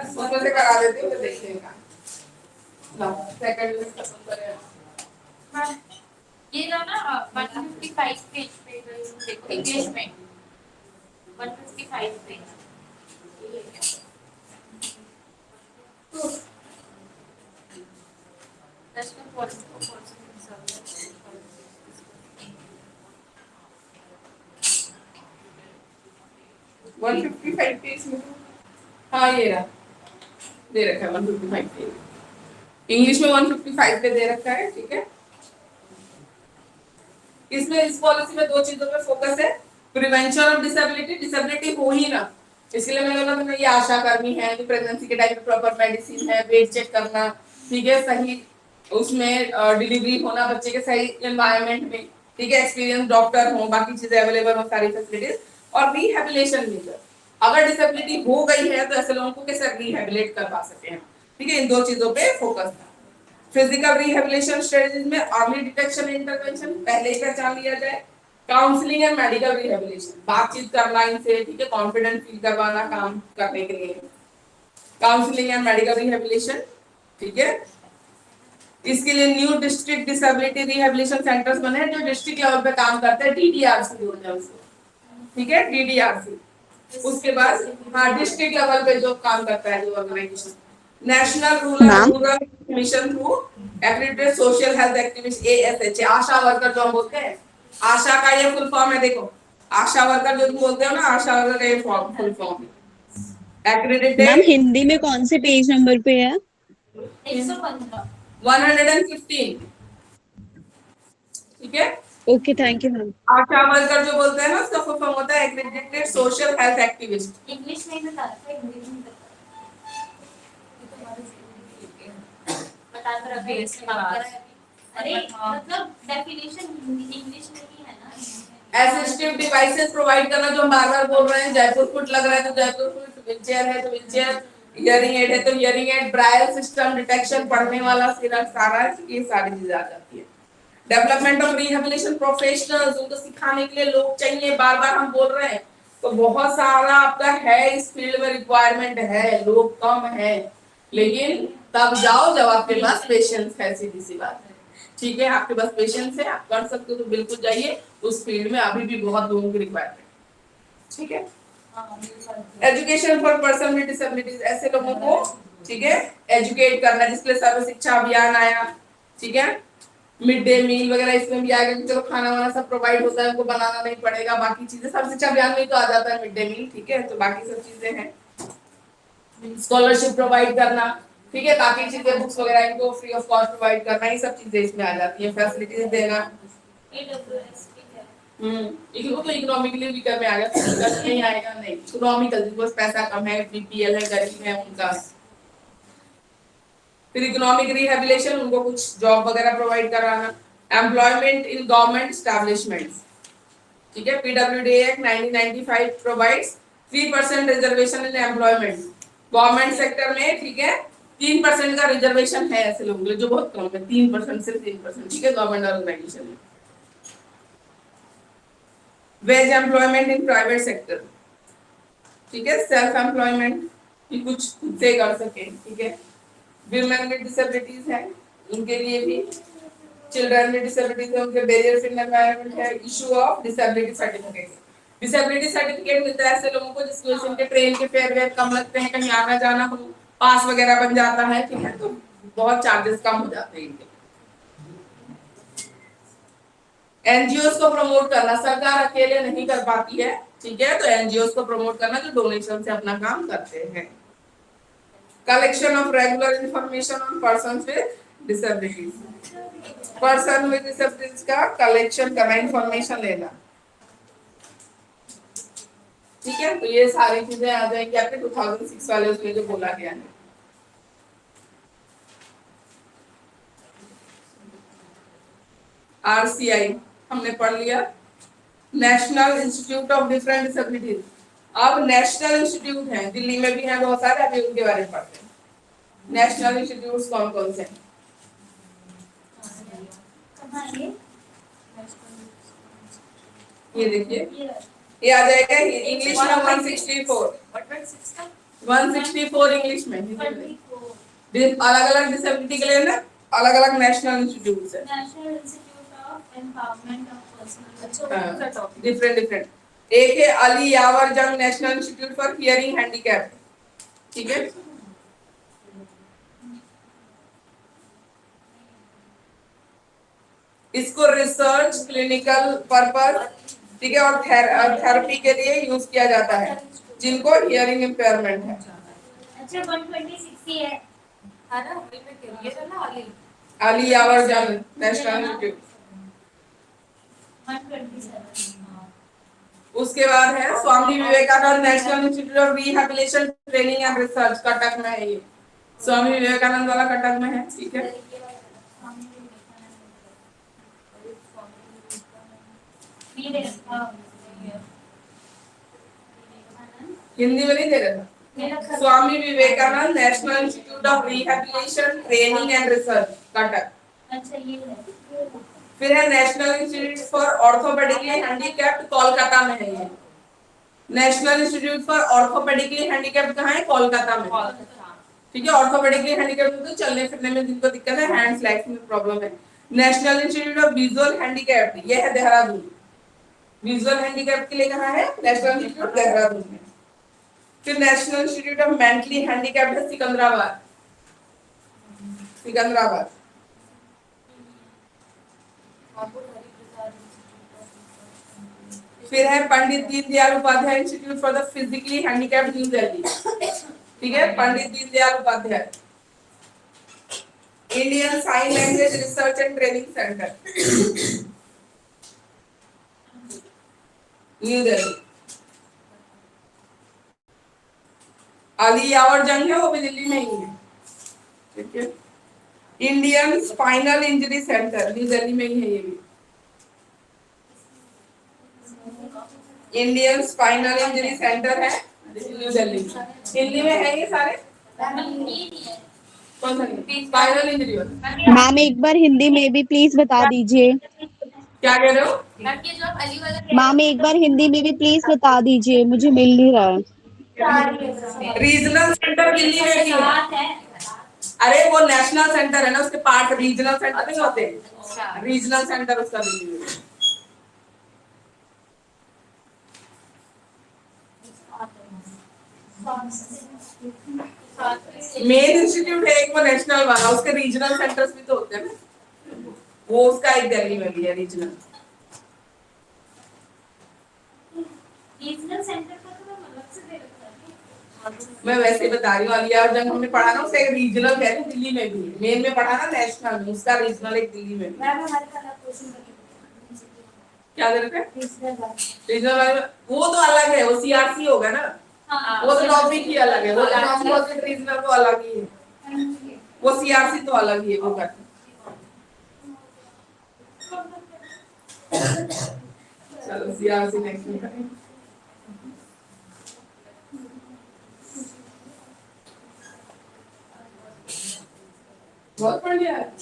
उसमें से करा देती हूँ, देखते हैं। लाओ सेकंड में खत्म करें। ये ना 155 पेज पे देखो इंग्लिश में 155 page. National policy for person with 155 page में, हाँ ये रहा, दे रखा है 155 पेज, इंग्लिश में 155 पे दे रखा है, ठीक है। इसमें इस पॉलिसी में दो चीजों पे फोकस है, प्रिवेंशन ऑफ डिसेबिलिटी, डिसेबिलिटी हो ही ना, इसलिए मैंने बोला था ये आशा कर्मी है, जो प्रेगनेंसी के टाइम पे प्रॉपर मेडिसिन है, वेट चेक करना, ठीक है, सही उसमें डिलीवरी होना बच्चे के सही एनवायरनमेंट में, ठीक है, एक्सपीरियंस डॉक्टर हो, बाकी चीजें अवेलेबल हो, सारी फैसिलिटीज, और रिहेबिलिटेशन मेजर, अगर डिसेबिलिटी हो गई है तो ऐसे लोगों को कैसे रिहेबिलिटेट करवा सकते हैं, ठीक है, इन दो चीजों पे फोकस था। फिजिकल रिहेबिलिटेशन स्ट्रेटजीज में अर्ली डिटेक्शन इंटरवेंशन, पहले ही पहचान लिया जाए, काउंसलिंग एंड मेडिकल रिहेबिलिटेशन, बातचीत करना इनसे, ठीक है, कॉन्फिडेंट फील करवाना काम करने के लिए, काउंसलिंग एंड मेडिकल रिहेबिलिटेशन, ठीक है। इसके लिए new district disability rehabilitation centres बने हैं जो डिस्ट्रिक्ट लेवल पे काम करते हैं, डीडीआरसी बोलते हैं उसको, ठीक है, डीडीआरसी। उसके बाद हाँ डिस्ट्रिक्ट लेवल पे जो काम करता है जो organisation, national rural mission through accredited social health activist, ASH, ASHA worker जो हम बोलते हैं, आशा का ये फुल फॉर्म है, देखो आशा वर्कर जो तुम बोलते हो ना, आशा वर्कर का ये फुल फॉर्म है, एक्रेडिटेड। मैम हिंदी में कौन से पेज नंबर पे है? 115। 115, ठीक है। Okay thank you ma'am. Asha worker जो बोलते हैं ना उसका फुल फॉर्म होता है accredited social health activist. English में ही बता रखा है, हिंदी में नहीं बता रखा है। अरे मतलब डेफिनेशन इंग्लिश में ही है ना। असिस्टिव डिवाइसेस प्रोवाइड करना, जो हम बार-बार बोल रहे हैं, जयपुर फुट लग रहा है तो जयपुर फुट, व्हीलचेयर है तो व्हीलचेयर, हियरिंग एड है तो हियरिंग एड, ब्राइल सिस्टम, डिटेक्शन, पढ़ने वाला सिर्फ सारा, ये सारी चीजें आ जाती है। डेवलपमेंट ऑफ रिहेबिलिटेशन प्रोफेशनल्स, उनको सिखाने के लिए लोग चाहिए, बार-बार हम बोल रहे हैं, तो बहुत सारा आपका है इस फील्ड में रिक्वायरमेंट है, लोग कम है, लेकिन तब जाओ जब आपके पास पेशेंस है, सीधी सी बात है, ठीक है, आपके पास पेशेंस है, आप कर सकते हो तो बिल्कुल जाइए, उस फील्ड में अभी भी बहुत लोगों की रिक्वायरमेंट, ठीक है। Education for person with disabilities, ऐसे लोगों को, ठीक है, एजुकेट करना, जिसके लिए सर्व शिक्षा अभियान आया, ठीक है, मिड डे मील वगैरह इसमें भी आएगा, चलो खाना वाना सब प्रोवाइड होता है, उनको बनाना नहीं पड़ेगा, बाकी चीजें सर्व शिक्षा अभियान में तो आ जाता है मिड डे मील, ठीक है, तो बाकी सब चीजें हैं, स्कॉलरशिप प्रोवाइड करना, ठीक है, बाकी चीजें बुक्स वगैरह इनको फ्री ऑफ कॉस्ट प्रोवाइड करना, ये सब चीजें इसमें आ जाती है, फैसिलिटीज देना। इनको तो इकोनॉमिकली वीकर में आ गया, फिजिकल नहीं आएगा, नहीं, इकोनॉमिकल, जिनको पैसा कम है, बीपीएल है, गरीब है, उनका फिर इकोनॉमिक रिहेबिलिटेशन, उनको कुछ जॉब वगैरह प्रोवाइड कराना, एम्प्लॉयमेंट इन गवर्नमेंट एस्टैब्लिशमेंट्स, ठीक है। PWD act 1995 provides 3% reservation in employment government sector में, ठीक है। 3% का रिजर्वेशन है ऐसे लोगों के लिए, जो बहुत कम है, 3% सिर्फ 3%, ठीक है, गवर्नमेंट ऑर्गेनाइजेशन में। Veg employment in private sector, ठीक है। सेल्फ एम्प्लॉयमेंट कि कुछ खुद से कर सके, ठीक है। विमेन विद डिसेबिलिटीज है, उनके लिए भी, चिल्ड्रन विद डिसेबिलिटीज है, उनके बैरियर इन एनवायरनमेंट है, issue of disability certificate. Disability certificate मिलता है ऐसे लोगों को जिसकी वजह से उनके ट्रेन के फेयर वेयर कम लगते हैं, कहीं आना जाना हो, पास वगैरह बन जाता है, ठीक है, तो बहुत चार्जेस कम हो जाते हैं इनके। एनजीओ को प्रमोट करना, सरकार अकेले नहीं कर पाती है, ठीक है, तो एनजीओ को प्रमोट करना जो डोनेशन से अपना काम करते हैं। Collection of regular information on persons with disabilities, person with disabilities का कलेक्शन करना, इंफॉर्मेशन लेना, ठीक है। तो ये सारी चीजें आ जाएंगी आपके 2006 वाले उसमें जो बोला गया है। आरसीआई हमने पढ़ लिया, national institute of different disabilities. अब नेशनल इंस्टीट्यूट है, दिल्ली में भी है बहुत सारे, अभी उनके बारे में पढ़ते हैं। नेशनल इंस्टीट्यूट कौन कौन से हैं? ये देखिए, ये आ जाएगा इंग्लिश में 164 इंग्लिश में, अलग अलग डिसेबिलिटी के लिए ना अलग अलग नेशनल इंस्टीट्यूट है, national institute of empowerment of personal, different different. एक है अली यावर जंग national institute for hearing handicap, ठीक है। इसको रिसर्च, क्लिनिकल पर्पस, ठीक है, और थेरेपी के लिए यूज किया जाता है जिनको हियरिंग इम्पेयरमेंट है। अच्छा 126 ही है ना, वही मैं कह रही है ना, अली यावर जंग नेशनल इंस्टीट्यूट। 127। उसके बाद है Swami Vivekananda national institute of rehabilitation training and research, Cuttack में है ये, स्वामी विवेकानंद वाला कटक में है, ठीक है। हिंदी में नहीं दे रहा, Swami Vivekananda national institute of rehabilitation training and research, Cuttack. अच्छा ये है। फिर है national institute for orthopedically handicapped, Kolkata में है ये। National institute for orthopedically handicapped कहाँ है? कोलकाता में, ठीक है। ऑर्थोपेडिकली हैंडीकैप्ड तो चलने फिरने में जिनको दिक्कत है, हैंड्स लेग्स में प्रॉब्लम है। National institute of visual handicapped ये है देहरादून, विजुअल हैंडीकैप्ड के लिए कहाँ है? नेशनल इंस्टीट्यूट देहरादून में। फिर national institute of mentally handicapped है सिकंदराबाद, सिकंदराबाद। फिर है Pandit Deendayal Upadhyay institute for the physically handicapped, New Delhi, ठीक है, Pandit Deendayal Upadhyay. Indian sign language research and training centre, New Delhi. Ali Yavar Jung है वो भी दिल्ली में ही है, ठीक है। Indian spinal injury centre New Delhi में ही है ये भी। इंडियन स्पाइनल इंजरी सेंटर है न्यू दिल्ली में। हिंदी में है ये सारे? कौन सा स्पाइनल इंजरी वाला? मैम एक बार हिंदी में भी प्लीज बता दीजिए। क्या कह रहे हो? मैम ये जो आप अली वाला मैम एक बार हिंदी में भी प्लीज बता दीजिए, मुझे मिल नहीं रहा है। रीजनल सेंटर दिल्ली में भी है। अरे वो नेशनल सेंटर है ना, उसके पार्ट रीजनल सेंटर नहीं होते, रीजनल सेंटर उसका दिल्ली में। मेन इंस्टीट्यूट है एक वो नेशनल वाला, उसके रीजनल सेंटर्स भी तो होते हैं ना, वो उसका एक दिल्ली में भी है रीजनल। रीजनल सेंटर का तो मैं अलग से दे रखा है। मैं वैसे ही बता रही हूँ, अलिया जंग हमने पढ़ा ना, उसका एक रीजनल है दिल्ली में भी, मेन में पढ़ा ना नेशनल में, उसका रीजनल एक दिल्ली में भी। मैम हमारे का अलग क्वेश्चन करके क्या दे रखे? रीजनल रीजनल वो तो अलग है, वो सीआरसी होगा ना, हाँ वो तो टॉपिक ही अलग है, वो टॉपिक रीजनल तो अलग ही है। वो सीआरसी तो अलग ही है, वो करते चलो सीआरसी नेक्स्ट में करेंगे। बहुत बढ़िया है,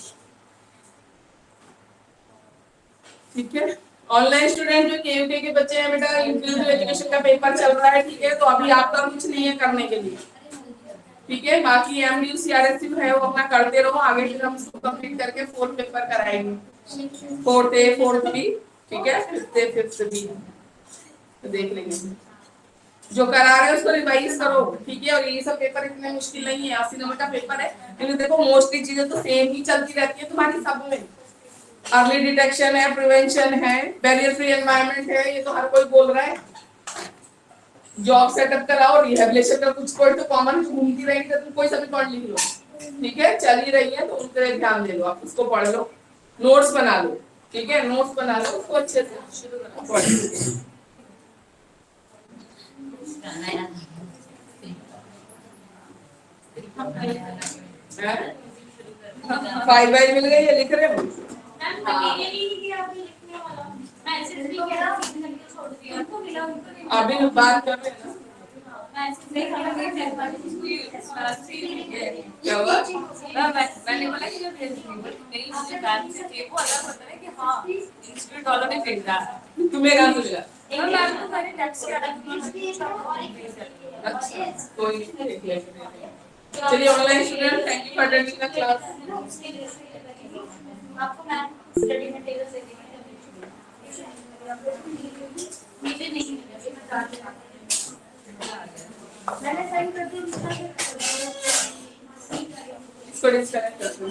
ठीक है। ऑनलाइन स्टूडेंट जो केयूके के बच्चे हैं बेटा, इंक्लूसिव एजुकेशन का पेपर चल रहा है, ठीक है, तो अभी आपका कुछ नहीं है करने के लिए, ठीक है। बाकी एमडीयू सीआरएससी है वो अपना करते रहो, आगे फिर हम इसको कंप्लीट करके 4th पेपर कराएंगे, 4th A 4th B, ठीक है, 5th A 5th B तो देख लेंगे। जो करा रहे हो उसको रिवाइज करो, ठीक है। और ये सब पेपर इतने मुश्किल नहीं है, 80 नंबर का पेपर है, लेकिन देखो मोस्टली चीजें तो सेम ही चलती रहती है तुम्हारी सब में। अर्ली डिटेक्शन है, प्रिवेंशन है, बैरियर फ्री एनवायरनमेंट है, ये तो हर कोई बोल रहा है। जॉब सेटअप कराओ, रिहेबिलिटेशन का कुछ पॉइंट तो कॉमन घूमती रहेगी, तो तुम कोई सा भी पॉइंट लिख लो, ठीक है, चल ही रही है तो उस पर ध्यान दे लो, आप उसको पढ़ लो, नोट्स बना लो, ठीक है, नोट्स बना लो, उसको अच्छे से पढ़ लो। फाइव बाई मिल गई है, लिख रहे हो? अभी बात कर रहे हैं क्या हुआ? मैंने बोला कि जो मेरी मुझे बैंक से थे वो अलग होता है कि हाँ इंस्टीट्यूट वालों ने भेजा, तुम्हें कहाँ मिला? मैम तो मैंने नेक्स्ट के अलग अच्छा, कोई नहीं, चलिए online student, thank you for attending the class. आपको मैम स्टडी मटेरियल से मुझे नहीं मैंने सही कर दी, इसको डिस्कनेक्ट कर दो।